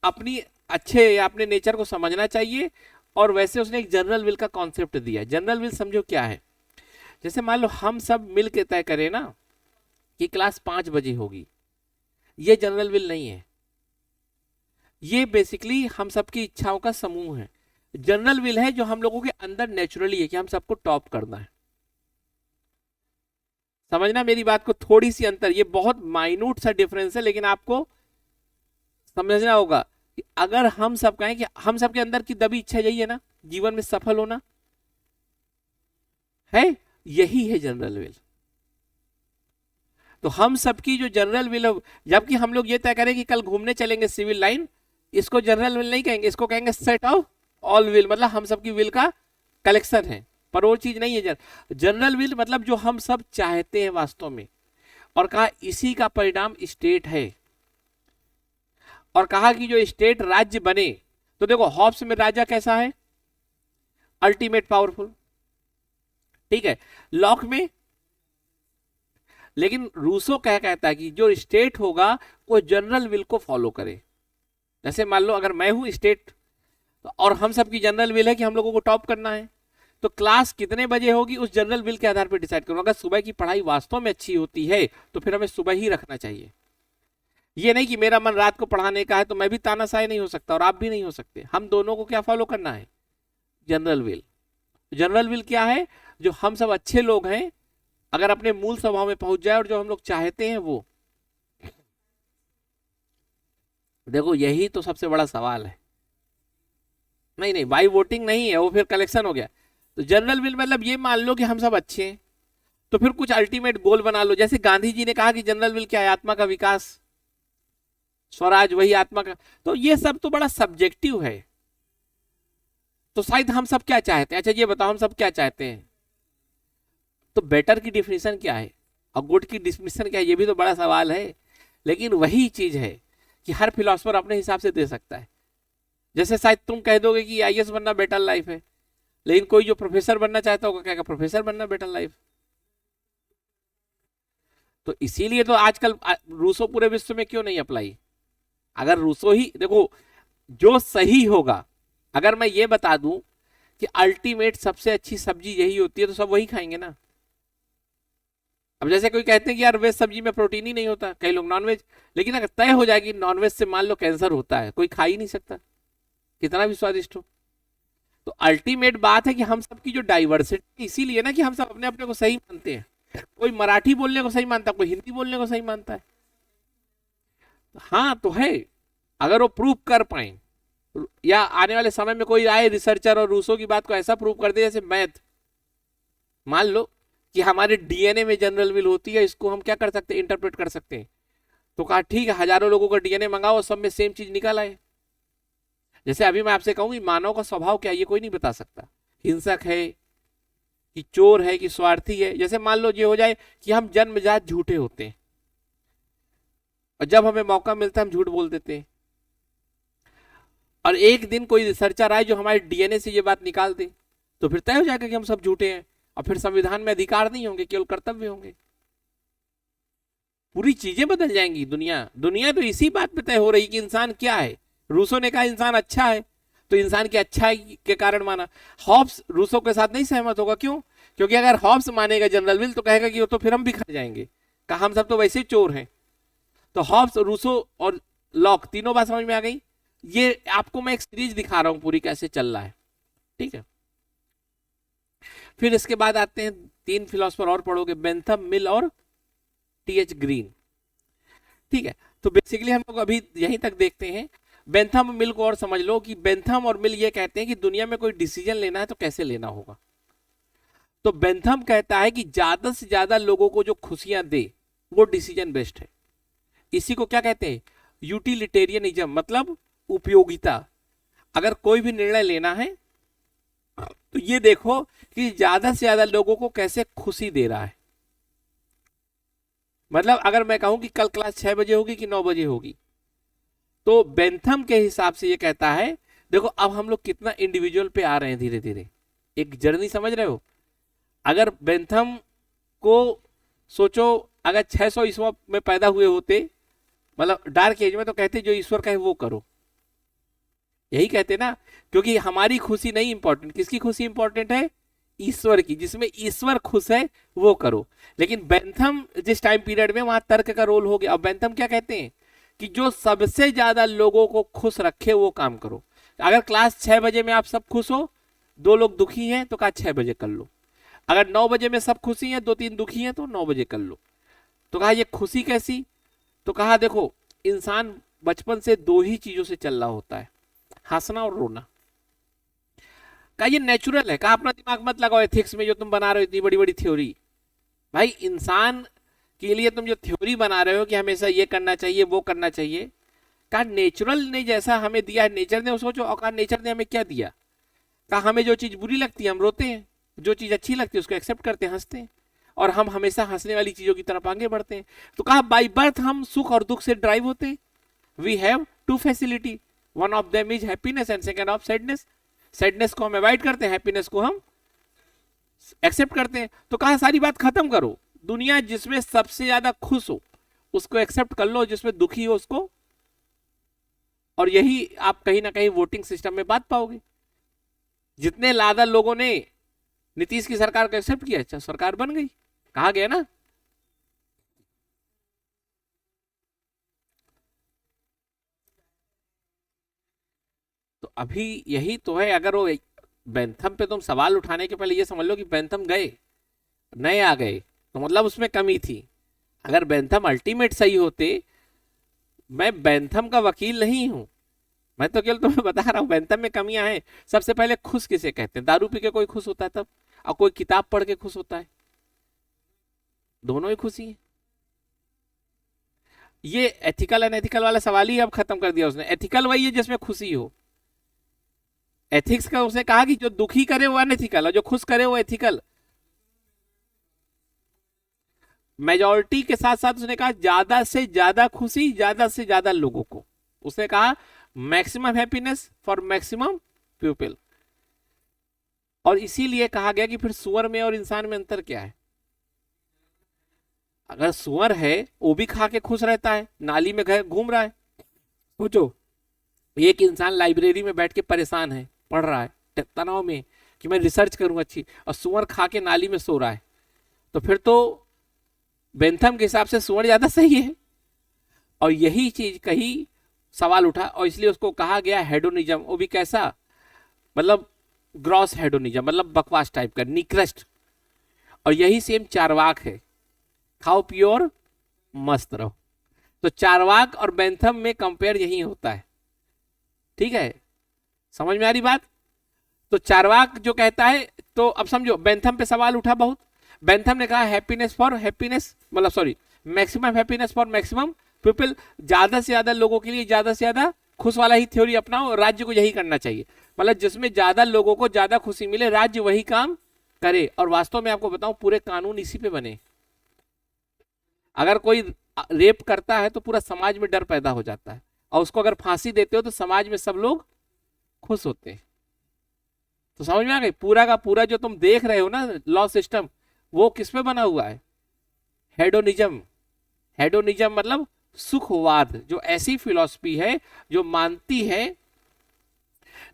A: अपनी अच्छे या अपने नेचर को समझना चाहिए। और वैसे उसने एक जनरल विल का कॉन्सेप्ट दिया। जनरल विल समझो क्या है, जैसे मान लो हम सब मिल के तय करें ना कि क्लास 5 बजे होगी, ये जनरल विल नहीं है, ये बेसिकली हम सबकी इच्छाओं का समूह है। जनरल विल है जो हम लोगों के अंदर नेचुरली है कि हम सबको टॉप करना है। समझना मेरी बात को, थोड़ी सी अंतर, ये बहुत माइन्यूट सा डिफरेंस है, लेकिन आपको समझना होगा कि अगर हम सब कहें कि हम सबके अंदर की दबी इच्छा यही है ना, जीवन में सफल होना है, यही है जनरल विल। तो हम सबकी जो जनरल विल, जबकि हम लोग ये तय करें कि कल घूमने चलेंगे सिविल लाइन, इसको जनरल विल नहीं कहेंगे, इसको कहेंगे सेट ऑफ ऑल विल, मतलब हम सबकी विल का कलेक्शन है, पर वो चीज नहीं है। जनरल विल मतलब जो हम सब चाहते हैं वास्तव में। और कहा इसी का परिणाम स्टेट है। और कहा कि जो स्टेट राज्य बने, तो देखो हॉब्स में राजा कैसा है, अल्टीमेट पावरफुल, ठीक है। लॉक में, लेकिन रूसो क्या कहता है कि जो स्टेट होगा वो जनरल विल को फॉलो करे। जैसे मान लो अगर मैं हूं स्टेट और हम सबकी जनरल विल है कि हम लोगों को टॉप करना है, तो क्लास कितने बजे होगी उस जनरल विल के आधार पर डिसाइड करूंगा। अगर सुबह की पढ़ाई वास्तव में अच्छी होती है तो फिर हमें सुबह ही रखना चाहिए। ये नहीं कि मेरा मन रात को पढ़ाने का है तो मैं भी तानाशाही नहीं हो सकता और आप भी नहीं हो सकते। हम दोनों को क्या फॉलो करना है, जनरल विल। जनरल विल क्या है, जो हम सब अच्छे लोग हैं अगर अपने मूल स्वभाव में पहुंच जाए और जो हम लोग चाहते हैं वो। देखो यही तो सबसे बड़ा सवाल है। नहीं नहीं, बाई वोटिंग नहीं है, वो फिर कलेक्शन हो गया। तो जनरल विल मतलब ये मान लो कि हम सब अच्छे हैं, तो फिर कुछ अल्टीमेट गोल बना लो। जैसे गांधी जी ने कहा कि जनरल विल क्या है, आत्मा का विकास, स्वराज वही आत्मा का। तो ये सब तो बड़ा सब्जेक्टिव है। तो शायद हम सब क्या चाहते हैं, अच्छा ये बताओ हम सब क्या चाहते हैं। तो बेटर की डिफिनेशन क्या है और गुड की डिफिनेशन क्या है, ये भी तो बड़ा सवाल है। लेकिन वही चीज है कि हर फिलोसफर अपने हिसाब से दे सकता है। जैसे शायद तुम कह दोगे कि आईएएस बनना बेटर लाइफ है, लेकिन कोई जो प्रोफेसर बनना चाहता होगा कहेगा प्रोफेसर बनना बेटर लाइफ। तो इसीलिए तो आजकल रूसो पूरे विश्व में क्यों नहीं अप्लाई। अगर रूसो ही देखो जो सही होगा, अगर मैं ये बता दूं कि अल्टीमेट सबसे अच्छी सब्जी यही होती है तो सब वही खाएंगे ना। अब जैसे कोई कहते हैं कि यार वेज सब्जी में प्रोटीन ही नहीं होता, कई लोग नॉनवेज, लेकिन अगर तय हो जाए कि नॉनवेज से मान लो कैंसर होता है, कोई खा ही नहीं सकता कितना भी स्वादिष्ट हो। तो अल्टीमेट बात है कि हम सबकी जो डाइवर्सिटी, इसीलिए ना कि हम सब अपने अपने को सही मानते हैं। कोई मराठी बोलने को सही मानता है, कोई हिंदी बोलने को सही मानता है। हाँ तो है, अगर वो प्रूव कर पाए, या आने वाले समय में कोई आए रिसर्चर और रूसो की बात को ऐसा प्रूव कर दे, जैसे मैथ मान लो कि हमारे डीएनए में जनरल विल होती है, इसको हम क्या कर सकते हैं, इंटरप्रेट कर सकते हैं। तो कहा ठीक है, हजारों लोगों का डीएनए मंगाओ, सब में सेम चीज निकल आए। जैसे अभी मैं आपसे कहूं कि मानव का स्वभाव क्या है, ये कोई नहीं बता सकता, हिंसक है कि चोर है कि स्वार्थी है। जैसे मान लो ये हो जाए कि हम जन्मजात झूठे होते हैं और जब हमें मौका मिलता है हम झूठ बोल देते हैं, और एक दिन कोई रिसर्चर आए जो हमारे डीएनए से ये बात निकाल दे, तो फिर तय हो जाएगा कि हम सब झूठे हैं और फिर संविधान में अधिकार नहीं होंगे, केवल कर्तव्य होंगे। पूरी चीजें बदल जाएंगी। दुनिया दुनिया तो इसी बात पे तय हो रही कि इंसान क्या है। रूसो ने कहा इंसान अच्छा है, तो इंसान की अच्छाई के कारण माना। हॉब्स रूसो के साथ नहीं सहमत होगा, क्यों? क्योंकि अगर हॉब्स मानेगा जनरल विल तो कहेगा कि वो तो फिर हम भी खा जाएंगे, कहा हम सब तो वैसे ही चोर हैं। तो हॉब्स, रूसो और लॉक तीनों बात समझ में आ गई। ये आपको मैं एक सीरीज दिखा रहा हूं पूरी कैसे चल रहा है, ठीक है। फिर इसके बाद आते हैं 3 फिलोसफर और पढ़ोगे, बेंथम, मिल और टीएच ग्रीन, ठीक है। तो बेसिकली हम लोग अभी यहीं तक देखते हैं। बेंथम और मिल को और समझ लो कि बेंथम और मिल ये कहते हैं कि दुनिया में कोई डिसीजन लेना है तो कैसे लेना होगा। तो बेंथम कहता है कि ज्यादा से ज्यादा लोगों को जो खुशियां दे वो डिसीजन बेस्ट है। इसी को क्या कहते हैं, यूटिलिटेरियनिज्म मतलब उपयोगिता। अगर कोई भी निर्णय लेना है तो ये देखो कि ज्यादा से ज्यादा लोगों को कैसे खुशी दे रहा है। मतलब अगर मैं कहूं कि कल क्लास 6 बजे होगी कि 9 बजे होगी, तो बेंथम के हिसाब से ये कहता है, देखो अब हम लोग कितना इंडिविजुअल पे आ रहे हैं धीरे धीरे, एक जर्नी समझ रहे हो। अगर बेंथम को सोचो, अगर 600 ईस्वी में पैदा हुए होते, मतलब डार्क एज में, तो कहते जो ईश्वर का है वो करो, यही कहते ना। क्योंकि हमारी खुशी नहीं इंपॉर्टेंट, किसकी खुशी इंपॉर्टेंट है? ईश्वर की, जिसमें ईश्वर खुश है वो करो। लेकिन बेंथम जिस टाइम पीरियड में, वहां तर्क का रोल हो गया। और बेंथम क्या कहते हैं कि जो सबसे ज्यादा लोगों को खुश रखे वो काम करो। अगर क्लास 6 बजे में आप सब खुश हो, 2 लोग दुखी हैं, तो कहा 6 बजे कर लो। अगर 9 बजे में सब खुशी हैं, 2-3 दुखी हैं, तो 9 बजे कर लो। तो कहा ये खुशी कैसी? तो कहा देखो, इंसान बचपन से 2 ही चीजों से चल रहा होता है, हंसना और रोना। कहा ये नेचुरल है। कहा अपना दिमाग मत लगाओ एथिक्स में जो तुम बना रहे हो इतनी बड़ी बड़ी थ्योरी। भाई इंसान के लिए तुम जो थ्योरी बना रहे हो कि हमेशा ये करना चाहिए वो करना चाहिए, कहा नेचुरल ने जैसा हमें दिया है नेचर ने, सोचो। और कहा नेचर ने हमें क्या दिया? कहा हमें जो चीज बुरी लगती है हम रोते हैं, जो चीज अच्छी लगती है उसको एक्सेप्ट करते हैं, हंसते हैं, और हम हमेशा हंसने वाली चीजों की तरफ आगे बढ़ते हैं। तो कहा बाई बर्थ हम सुख और दुख से ड्राइव होते हैं। We have 2 facility, one of them is happiness and second of sadness. Sadness को हम अवॉइड करते हैं, हैप्पीनेस को हम एक्सेप्ट करते हैं। तो कहा सारी बात खत्म करो, दुनिया जिसमें सबसे ज्यादा खुश हो उसको एक्सेप्ट कर लो, जिसमें दुखी हो उसको। और यही आप कहीं ना कहीं वोटिंग सिस्टम में बात पाओगे। जितने ज्यादा लोगों ने नीतीश की सरकार को एक्सेप्ट किया, अच्छा सरकार बन गई, कहा गया ना। तो अभी यही तो है। अगर वो बेंथम पे तुम सवाल उठाने के पहले ये समझ लो कि बेंथम गए, नए आ गए, तो मतलब उसमें कमी थी। अगर बेंथम अल्टीमेट सही होते, मैं बेंथम का वकील नहीं हूं, मैं तो केवल तुम्हें बता रहा हूं बेंथम में कमियां हैं। सबसे पहले खुश किसे कहते हैं? दारू पी के कोई खुश होता है तब, और कोई किताब पढ़ के खुश होता है? दोनों ही खुशी है। ये एथिकल अनएथिकल वाला सवाल ही अब खत्म कर दिया उसने। एथिकल वही है जिसमें खुशी हो। एथिक्स का उसने कहा कि जो दुखी करे वो अनएथिकल और जो खुश करे वो एथिकल। मेजॉरिटी के साथ साथ उसने कहा ज्यादा से ज्यादा खुशी ज्यादा से ज्यादा लोगों को। उसने कहा maximum happiness for maximum people. और इसीलिए कहा गया कि फिर सुअर में और इंसान में अंतर क्या है? अगर सुअर है वो भी खा के खुश रहता है, नाली में घूम रहा है। सोचो, एक इंसान लाइब्रेरी में बैठ के परेशान है, पढ़ रहा है तनाव में कि मैं रिसर्च करूं अच्छी, और सुअर खा के नाली में सो रहा है। तो फिर तो बेंथम के हिसाब से सुअर ज्यादा सही है। और यही चीज कही, सवाल उठा, और इसलिए उसको कहा गया हेडोनिज्म। वो भी कैसा? मतलब ग्रॉस हेडोनिज्म, मतलब बकवास टाइप का, निकृष्ट। और यही सेम चारवाक है, खाओ पियो और मस्त रहो। तो चारवाक और बेंथम में कंपेयर यही होता है। ठीक है, समझ में आ रही बात? तो चारवाक जो कहता है, तो अब समझो बेंथम पे सवाल उठा बहुत। बेंथम ने कहा हैप्पीनेस फॉर हैप्पीनेस, मतलब sorry, maximum happiness for maximum people. ज्यादा से ज्यादा लोगों के लिए ज्यादा से ज्यादा खुश वाला ही थ्योरी अपनाओ, राज्य को यही करना चाहिए। मतलब जिसमें ज्यादा लोगों को ज्यादा खुशी मिले, राज्य वही काम करे। और वास्तव में आपको बताऊं, पूरे कानून इसी पे बने। अगर कोई रेप करता है तो पूरा समाज में डर पैदा हो जाता है, और उसको अगर फांसी देते हो तो समाज में सब लोग खुश होते हैं। तो समझ में आ गई? पूरा का पूरा जो तुम देख रहे हो ना लॉ सिस्टम, वो किस पे बना हुआ है? हेडोनिज्म। हेडोनिज्म मतलब सुखवाद, जो ऐसी फिलॉसफी है जो मानती है,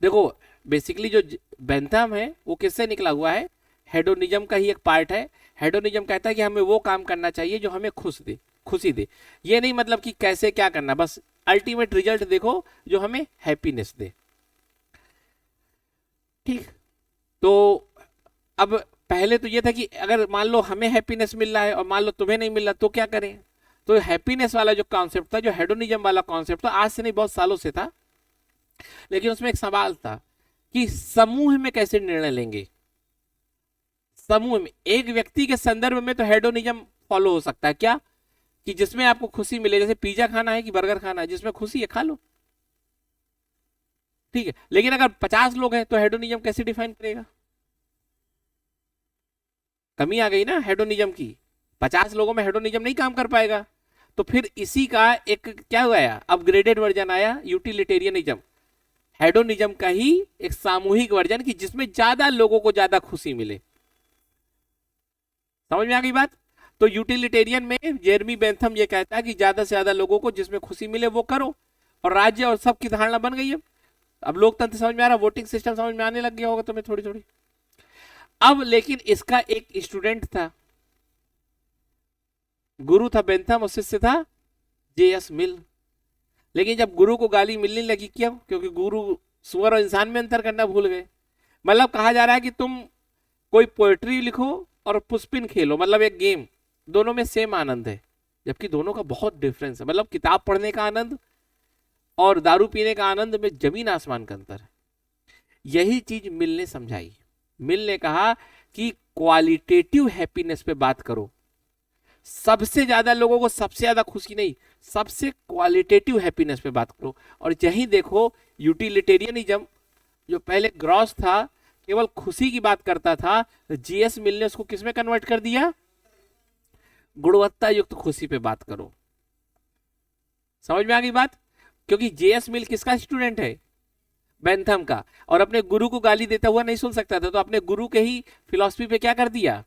A: देखो बेसिकली जो बेंथम है वो किससे निकला हुआ है? हेडोनिज्म का ही एक पार्ट है। हेडोनिज्म कहता है कि हमें वो काम करना चाहिए जो हमें खुशी दे। ये नहीं मतलब कि कैसे क्या करना, बस अल्टीमेट रिजल्ट देखो जो हमें हैप्पीनेस दे। ठीक। तो अब पहले तो ये था कि अगर मान लो हमें हैप्पीनेस मिल रहा है और मान लो तुम्हें नहीं मिल रहा, तो क्या करें? तो हैप्पीनेस वाला जो कॉन्सेप्ट था, जो हेडोनिज्म वाला कॉन्सेप्ट था, आज से नहीं बहुत सालों से था। लेकिन उसमें एक सवाल था कि समूह में कैसे निर्णय लेंगे। समूह में, एक व्यक्ति के संदर्भ में तो हेडोनिज्म फॉलो हो सकता है क्या, कि जिसमें आपको खुशी मिले, जैसे पिज्जा खाना है कि बर्गर खाना है, जिसमें खुशी है खा लो, ठीक है। लेकिन अगर 50 लोग हैं तो हेडोनिज्म कैसे डिफाइन करेगा? कमी आ गई ना हेडोनिज्म की, 50 लोगों में हेडोनिज्म नहीं काम कर पाएगा। तो फिर इसी का एक क्या हुआ, अपग्रेडेड वर्जन आया, यूटिलिटेरियनिज्म, हेडोनिज्म का ही एक सामूहिक वर्जन कि जिसमें ज्यादा लोगों को ज्यादा खुशी मिले। समझ में आ गई बात? तो यूटिलिटेरियन में जेरमी बेंथम ये कहता है कि ज्यादा से ज्यादा लोगों को जिसमें खुशी मिले वो करो, और राज्य और सबकी धारणा बन गई है। अब लोकतंत्र समझ में आ रहा, वोटिंग सिस्टम समझ में आने लग गया होगा तुम्हें थोड़ी थोड़ी। अब लेकिन इसका एक स्टूडेंट था, गुरु था बेंथम और शिष्य था जेएस मिल। लेकिन जब गुरु को गाली मिलने लगी, क्यों? क्योंकि गुरु सुअर और इंसान में अंतर करना भूल गए। मतलब कहा जा रहा है कि तुम कोई पोएट्री लिखो और पुष्पिन खेलो, मतलब एक गेम, दोनों में सेम आनंद है, जबकि दोनों का बहुत डिफरेंस है। मतलब किताब पढ़ने का आनंद और दारू पीने का आनंद में जमीन आसमान का अंतर है। यही चीज मिल ने समझाई। मिल ने कहा कि क्वालिटेटिव हैप्पीनेस पे बात करो, सबसे ज्यादा लोगों को सबसे ज्यादा खुशी नहीं, सबसे क्वालिटेटिव हैप्पीनेस पे बात करो। और यही देखो यूटिलिटेरियनिज्म जो पहले ग्रॉस था, केवल खुशी की बात करता था, जीएस मिल ने उसको किसमें कन्वर्ट कर दिया? गुणवत्ता युक्त खुशी पे बात करो। समझ में आ गई बात? क्योंकि जेएस मिल किसका स्टूडेंट है? बेंथम का। और अपने गुरु को गाली देता हुआ नहीं सुन सकता था, तो अपने गुरु के ही फिलॉसफी पे क्या कर दिया?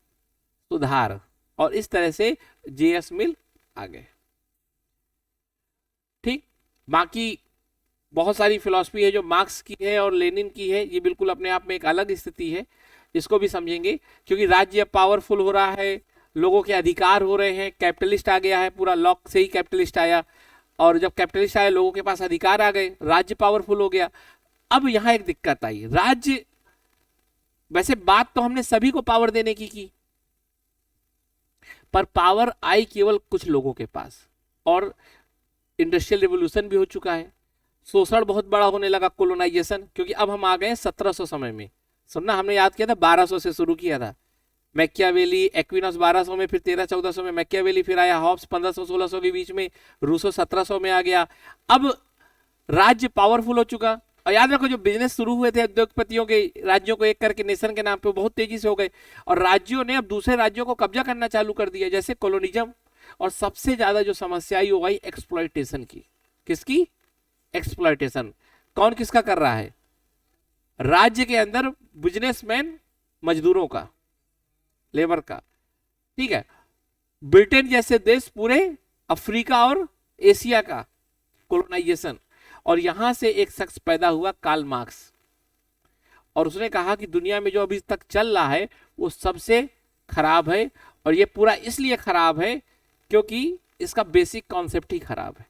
A: सुधार। और इस तरह से जेएस मिल आ गए। ठीक। बाकी बहुत सारी फिलॉसफी है जो मार्क्स की है और लेनिन की है, ये बिल्कुल अपने आप में एक अलग स्थिति है, इसको भी समझेंगे। क्योंकि राज्य पावरफुल हो रहा है, लोगों के अधिकार हो रहे हैं, कैपिटलिस्ट आ गया है, पूरा लॉक से ही कैपिटलिस्ट आया, और जब कैपिटलिस्ट आए लोगों के पास अधिकार आ गए, राज्य पावरफुल हो गया। अब यहां एक दिक्कत आई, राज्य, वैसे बात तो हमने सभी को पावर देने की, पर पावर आई केवल कुछ लोगों के पास। और इंडस्ट्रियल रिवोल्यूशन भी हो चुका है, शोषण बहुत बड़ा होने लगा, कोलोनाइजेशन, क्योंकि अब हम आ गए 1700 समय में। सुनना, हमने याद किया था 1200 से शुरू किया था, मैकियावेली, एक्विनॉस 1200 में, फिर 1300-1400 में मैकियावेली, फिर आया हॉब्स 1500-1600 के बीच में, रूसो 1700 में आ गया। अब राज्य पावरफुल हो चुका। और याद रखो जो बिजनेस शुरू हुए थे उद्योगपतियों के, राज्यों को एक करके नेशन के नाम पे, बहुत तेजी से हो गए, और राज्यों ने अब दूसरे राज्यों को कब्जा करना चालू कर दिया, जैसे कोलोनिज्म। और सबसे ज्यादा जो समस्या आई वो आई एक्सप्लॉयटेशन की। किसकी? एक्सप्लॉयटेशन। कौन किसका कर रहा है? राज्य के अंदर बिजनेसमैन मजदूरों का, लेबर का। ठीक है। ब्रिटेन जैसे देश पूरे अफ्रीका और एशिया का कोलोनाइजेशन। और यहां से एक शख्स पैदा हुआ, कार्ल मार्क्स, और उसने कहा कि दुनिया में जो अभी तक चल रहा है वो सबसे खराब है, और ये पूरा इसलिए खराब है क्योंकि इसका बेसिक कॉन्सेप्ट ही खराब है।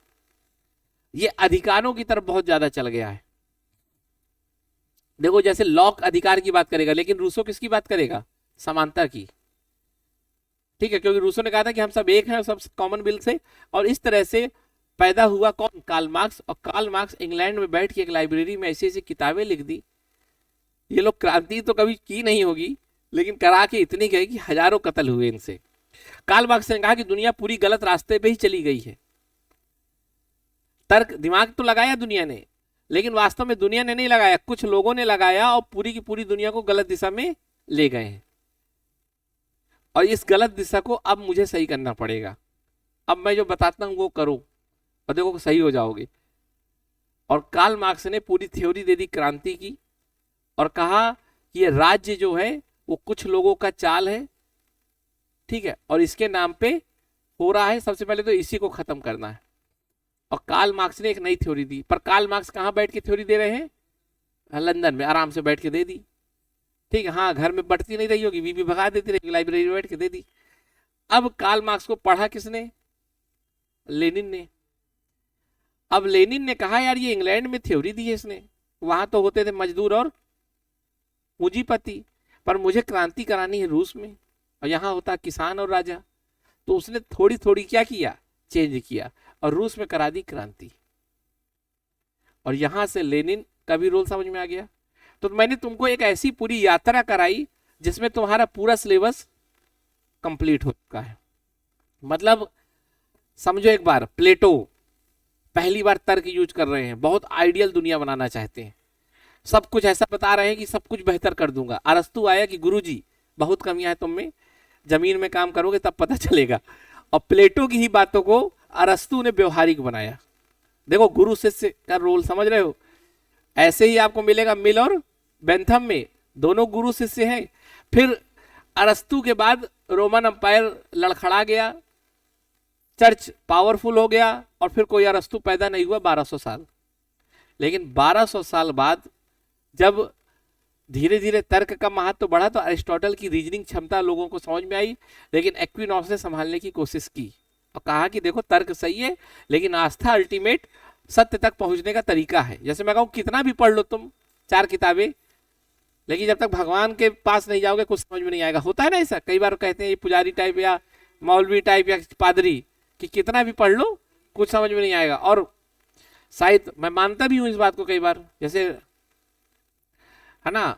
A: ये अधिकारों की तरफ बहुत ज्यादा चल गया है। देखो, जैसे लॉक अधिकार की बात करेगा, लेकिन रूसो किसकी बात करेगा? समानता की। ठीक है, क्योंकि रूसो ने कहा था कि हम सब एक हैं, सब कॉमन विल से। और इस तरह से पैदा हुआ कौन? Karl Marx. और कार्ल मार्क्स इंग्लैंड में बैठ के एक लाइब्रेरी में ऐसी ऐसी किताबें लिख दी। ये लोग क्रांति तो कभी की नहीं होगी, लेकिन करा के इतनी गई कि हजारों कत्ल हुए इनसे। कार्ल मार्क्स ने कहा कि दुनिया पूरी गलत रास्ते पे ही चली गई है। तर्क, दिमाग तो लगाया दुनिया ने, लेकिन वास्तव में दुनिया ने नहीं लगाया, कुछ लोगों ने लगाया, और पूरी की पूरी दुनिया को गलत दिशा में ले गए हैं। और इस गलत दिशा को अब मुझे सही करना पड़ेगा। अब मैं जो बताता हूं वो करो, और देखो सही हो जाओगे। और कार्ल मार्क्स ने पूरी थ्योरी दे दी क्रांति की, और कहा कि ये राज्य जो है वो कुछ लोगों का चाल है, ठीक है, और इसके नाम पे हो रहा है, सबसे पहले तो इसी को खत्म करना है। और कार्ल मार्क्स ने एक नई थ्योरी दी। पर कार्ल मार्क्स कहां बैठ के थ्योरी दे रहे हैं? लंदन में आराम से बैठ के दे दी। ठीक है, हाँ, घर में बढ़ती नहीं रही होगी, बीबी भगा देती रहेगी, लाइब्रेरी में बैठ के दे दी। अब कार्ल मार्क्स को पढ़ा किसने? लेनिन ने। अब लेनिन ने कहा यार ये इंग्लैंड में थ्योरी दी है इसने, वहां तो होते थे मजदूर और पूंजीपति, पर मुझे क्रांति करानी है रूस में, और यहां होता किसान और राजा। तो उसने थोड़ी थोड़ी क्या किया? चेंज किया, और रूस में करा दी क्रांति। और यहां से लेनिन का भी रोल समझ में आ गया। तो मैंने तुमको एक ऐसी पूरी यात्रा कराई जिसमें तुम्हारा पूरा सिलेबस कंप्लीट हो चुका है। मतलब समझो एक बार, प्लेटो पहली बार तर्क यूज कर रहे हैं, बहुत आइडियल दुनिया बनाना चाहते हैं, सब कुछ ऐसा बता रहे हैं कि सब कुछ बेहतर कर दूंगा। अरस्तु आया कि गुरुजी बहुत कमियां हैं तुम में, जमीन में काम करोगे तब पता चलेगा। और प्लेटो की ही बातों को अरस्तु ने व्यवहारिक बनाया। देखो गुरु शिष्य का रोल समझ रहे हो। ऐसे ही आपको मिलेगा मिल और बेंथम में, दोनों गुरु शिष्य हैं। फिर अरस्तु के बाद रोमन अंपायर लड़खड़ा गया, चर्च पावरफुल हो गया, और फिर कोई अरस्तु पैदा नहीं हुआ 1200 साल। लेकिन 1200 साल बाद जब धीरे धीरे तर्क का महत्व बढ़ा तो अरिस्टोटल की रीजनिंग क्षमता लोगों को समझ में आई, लेकिन एक्विनॉक्स ने संभालने की कोशिश की और कहा कि देखो तर्क सही है, लेकिन आस्था अल्टीमेट सत्य तक पहुंचने का तरीका है। जैसे मैं कहूं कितना भी पढ़ लो तुम 4 किताबें, लेकिन जब तक भगवान के पास नहीं जाओगे कुछ समझ में नहीं आएगा। होता है ना ऐसा, कई बार कहते हैं ये पुजारी टाइप या मौलवी टाइप या पादरी कि कितना भी पढ़ लो कुछ समझ में नहीं आएगा। और शायद मैं मानता भी हूं इस बात को कई बार, जैसे है ना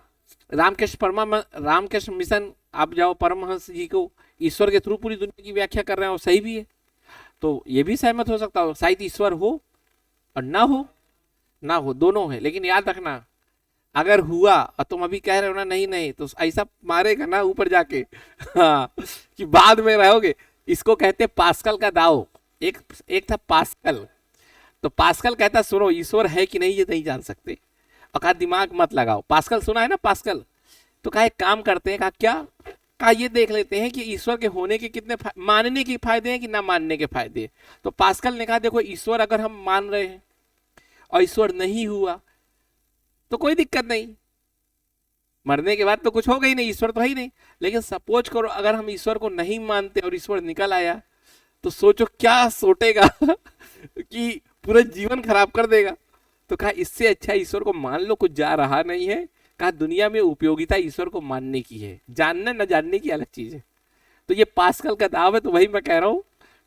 A: रामकृष्ण मिशन, आप जाओ परमहंस जी को ईश्वर के थ्रू पूरी दुनिया की व्याख्या कर रहे हैं और सही भी है, तो ये भी सहमत हो सकता हो, शायद ईश्वर हो और ना हो दोनों है। लेकिन याद रखना अगर हुआ और तुम अभी कह रहे हो ना नहीं नहीं, तो ऐसा मारेगा ना ऊपर जाके हाँ, कि बाद में रहोगे। इसको कहते पास्कल का दाव। एक था पास्कल, तो पास्कल कहता सुनो ईश्वर है कि नहीं ये नहीं जान सकते, और कहा दिमाग मत लगाओ। पास्कल सुना है ना पास्कल, तो कहा एक काम करते हैं, कहा क्या, कहा ये देख लेते हैं कि ईश्वर के होने के कितने मानने के फायदे हैं कि ना मानने के फायदे हैं। तो पास्कल ने कहा देखो ईश्वर अगर हम मान रहे हैं और ईश्वर नहीं हुआ तो कोई दिक्कत नहीं, मरने के बाद तो कुछ होगा ही नहीं, ईश्वर तो है ही नहीं। लेकिन सपोज करो अगर हम ईश्वर को नहीं मानते और ईश्वर निकल आया, तो सोचो क्या सोटेगा कि पूरा जीवन खराब कर देगा। तो कहा इससे अच्छा ईश्वर को मान लो, कुछ जा रहा नहीं है। कहा दुनिया में उपयोगिता ईश्वर को मानने की है, जानना न जानने की अलग चीज है। तो ये पास्कल का दाव है, तो वही मैं कह रहा हूं,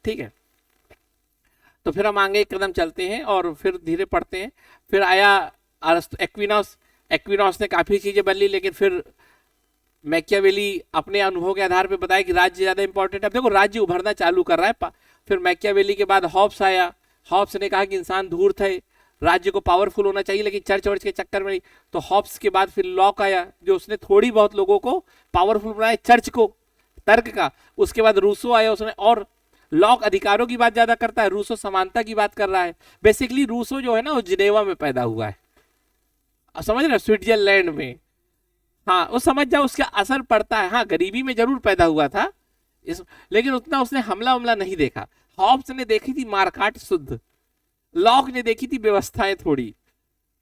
A: ठीक है। तो फिर हम आगे एक कदम चलते हैं और फिर धीरे पढ़ते हैं। फिर आया एक्विनॉस ने काफी चीजें बदली, लेकिन फिर मैकियावेली अपने अनुभव के आधार पर बताया कि राज्य ज्यादा इंपॉर्टेंट है। अब देखो राज्य उभरना चालू कर रहा है। फिर मैकियावेली के बाद हॉब्स आया, हॉब्स ने कहा कि इंसान धूर्त है, राज्य को पावरफुल होना चाहिए, लेकिन चर्च वर्च के चक्कर में नहीं। तो हॉब्स के बाद फिर लॉक आया, जो उसने थोड़ी बहुत लोगों को पावरफुल बनाया, चर्च को, तर्क का। उसके बाद रूसो आया, उसने, और लॉक अधिकारों की बात ज्यादा करता है, रूसो समानता की बात कर रहा है। बेसिकली रूसो जो है ना वो जिनेवा में पैदा हुआ है, समझ रहे, स्विट्जरलैंड में। हाँ वो समझ जाओ उसका असर पड़ता है। हाँ गरीबी में जरूर पैदा हुआ था लेकिन उतना उसने हमला नहीं देखा। हॉब्स ने देखी थी मारकाट शुद्ध, लॉक ने देखी थी व्यवस्थाएं थोड़ी,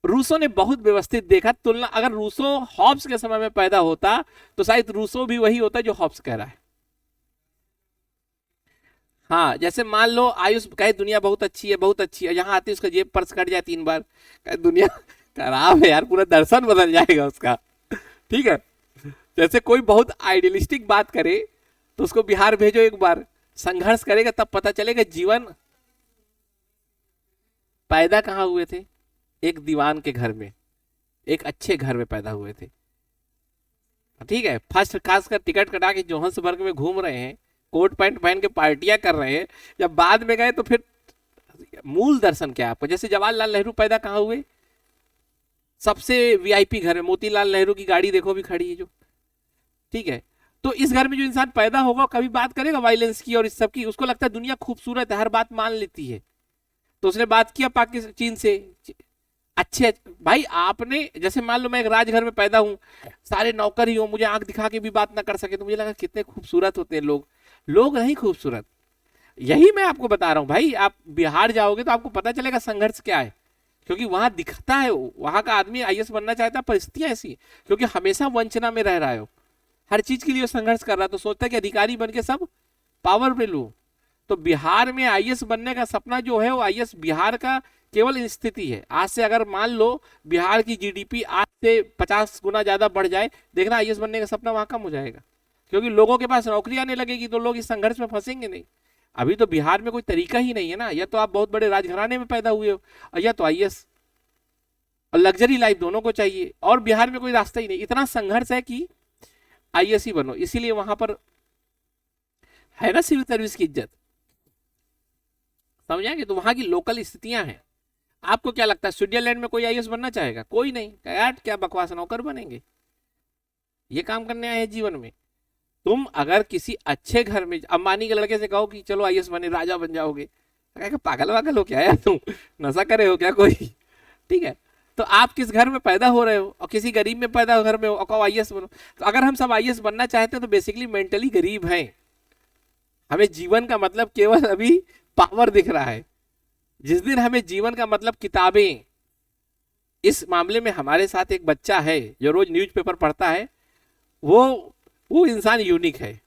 A: रूसो ने बहुत व्यवस्थित देखा। तुलना अगर रूसो हॉब्स के समय में पैदा होता तो शायद रूसो भी वही होता जो हॉब्स कह रहा है। हाँ जैसे मान लो आयुष कहे दुनिया बहुत अच्छी है, बहुत अच्छी है, यहाँ आते उसका जेब पर्स कट जाए 3 बार, कहे दुनिया खराब है यार, पूरा दर्शन बदल जाएगा उसका, ठीक है। जैसे कोई बहुत आइडियलिस्टिक बात करे तो उसको बिहार भेजो एक बार, संघर्ष करेगा तब पता चलेगा जीवन। पैदा कहाँ हुए थे? एक दीवान के घर में, एक अच्छे घर में पैदा हुए थे, ठीक है। फर्स्ट क्लास का टिकट कटा के जोहान्सबर्ग में घूम रहे हैं, कोट पैंट पहन के पार्टियां कर रहे हैं। जब बाद में गए तो फिर मूल दर्शन क्या आपको? जैसे जवाहरलाल नेहरू पैदा कहाँ हुए? सबसे वीआईपी घर है, मोतीलाल नेहरू की गाड़ी देखो भी खड़ी है जो, ठीक है। तो इस घर में जो इंसान पैदा होगा कभी बात करेगा वायलेंस की और इस सब की? उसको लगता है दुनिया खूबसूरत है, हर बात मान लेती है। तो उसने बात किया पाकिस्तान चीन से, अच्छे भाई आपने, जैसे मान लो मैं एक राजघर में पैदा हूं, सारे नौकर ही हो, मुझे आंख दिखा के भी बात ना कर सके तो मुझे लगा कितने खूबसूरत होते हैं लोग। लोग नहीं खूबसूरत, यही मैं आपको बता रहा हूं भाई। आप बिहार जाओगे तो आपको पता चलेगा संघर्ष क्या है, क्योंकि वहां दिखता है, वहां का आदमी आईएएस बनना चाहता है, परिस्थितियां ऐसी, क्योंकि हमेशा वंचना में रह रहा हो, हर चीज के लिए संघर्ष कर रहा है, तो सोचता है कि अधिकारी बन के सब पावर पे लूं। तो बिहार में आईएएस बनने का सपना जो है वो आईएएस बिहार का केवल स्थिति है। आज से अगर मान लो बिहार की जीडीपी आज से 50 गुना ज्यादा बढ़ जाए, देखना आईएएस बनने का सपना वहां कम हो जाएगा, क्योंकि लोगों के पास नौकरी आने लगेगी तो लोग इस संघर्ष में फंसेंगे नहीं। अभी तो बिहार में कोई तरीका ही नहीं है ना, या तो आप बहुत बड़े राजघराने में पैदा हुए हो और या तो आईएएस, और लग्जरी लाइफ दोनों को चाहिए, और बिहार में कोई रास्ता ही नहीं। इतना संघर्ष है कि आईएएस ही बनो। इसीलिए वहां पर है ना सिविल सर्विस की इज्जत। समझाएंगे, तो वहां की लोकल स्थितियां हैं। आपको क्या लगता है स्विट्जरलैंड में कोई आईएएस बनना चाहेगा? कोई नहीं, यार क्या बकवास, नौकर बनेंगे, ये काम करने आए हैं जीवन में। तुम अगर किसी अच्छे घर में अंबानी के लड़के से कहो कि चलो आईएएस बने, राजा बन जाओगे, तो कहेगा पागल वागल हो क्या यार तुम, नशा करे हो क्या कोई? ठीक है, तो आप किस घर में पैदा हो रहे हो, और किसी गरीब में पैदा घर में हो और कहो आईएएस बनो। तो अगर हम सब आईएएस बनना चाहते हैं तो बेसिकली मेंटली गरीब हैं, हमें जीवन का मतलब केवल अभी पावर दिख रहा है। जिस दिन हमें जीवन का मतलब किताबें, इस मामले में हमारे साथ एक बच्चा है जो रोज न्यूज़पेपर पढ़ता है, वो इंसान यूनिक है।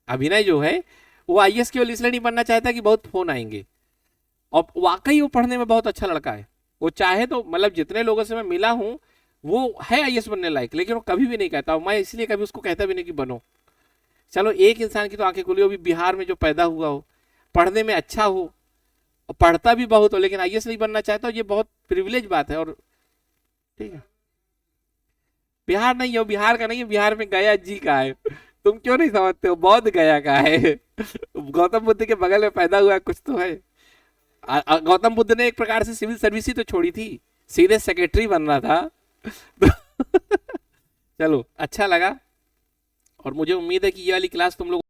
A: अभिनय जो है वो आईएएस केवल इसलिए नहीं बनना चाहता कि बहुत फोन आएंगे, और वाकई वो पढ़ने में बहुत अच्छा लड़का है। वो चाहे तो मतलब जितने लोगों से मैं मिला हूं वो है आईएएस बनने लायक, लेकिन वो कभी भी नहीं कहता, मैं इसलिए कभी उसको कहता भी नहीं कि बनो। चलो एक इंसान की तो आंखें खुली हो भी, बिहार में जो पैदा हुआ हो, पढ़ने में अच्छा हो और पढ़ता भी बहुत हो, लेकिन आईएएस नहीं बनना चाहता, ये बहुत प्रिविलेज बात है। और ठीक है, बिहार नहीं हो, बिहार का नहीं है, बिहार में गया जी का है। तुम क्यों नहीं समझते हो, बौद्ध गया का है। गौतम बुद्ध के बगल में पैदा हुआ, कुछ तो है। गौतम बुद्ध ने एक प्रकार से सिविल सर्विस ही तो छोड़ी थी, सीधे सेक्रेटरी बनना था। चलो अच्छा लगा, और मुझे उम्मीद है कि ये वाली क्लास तुम लोग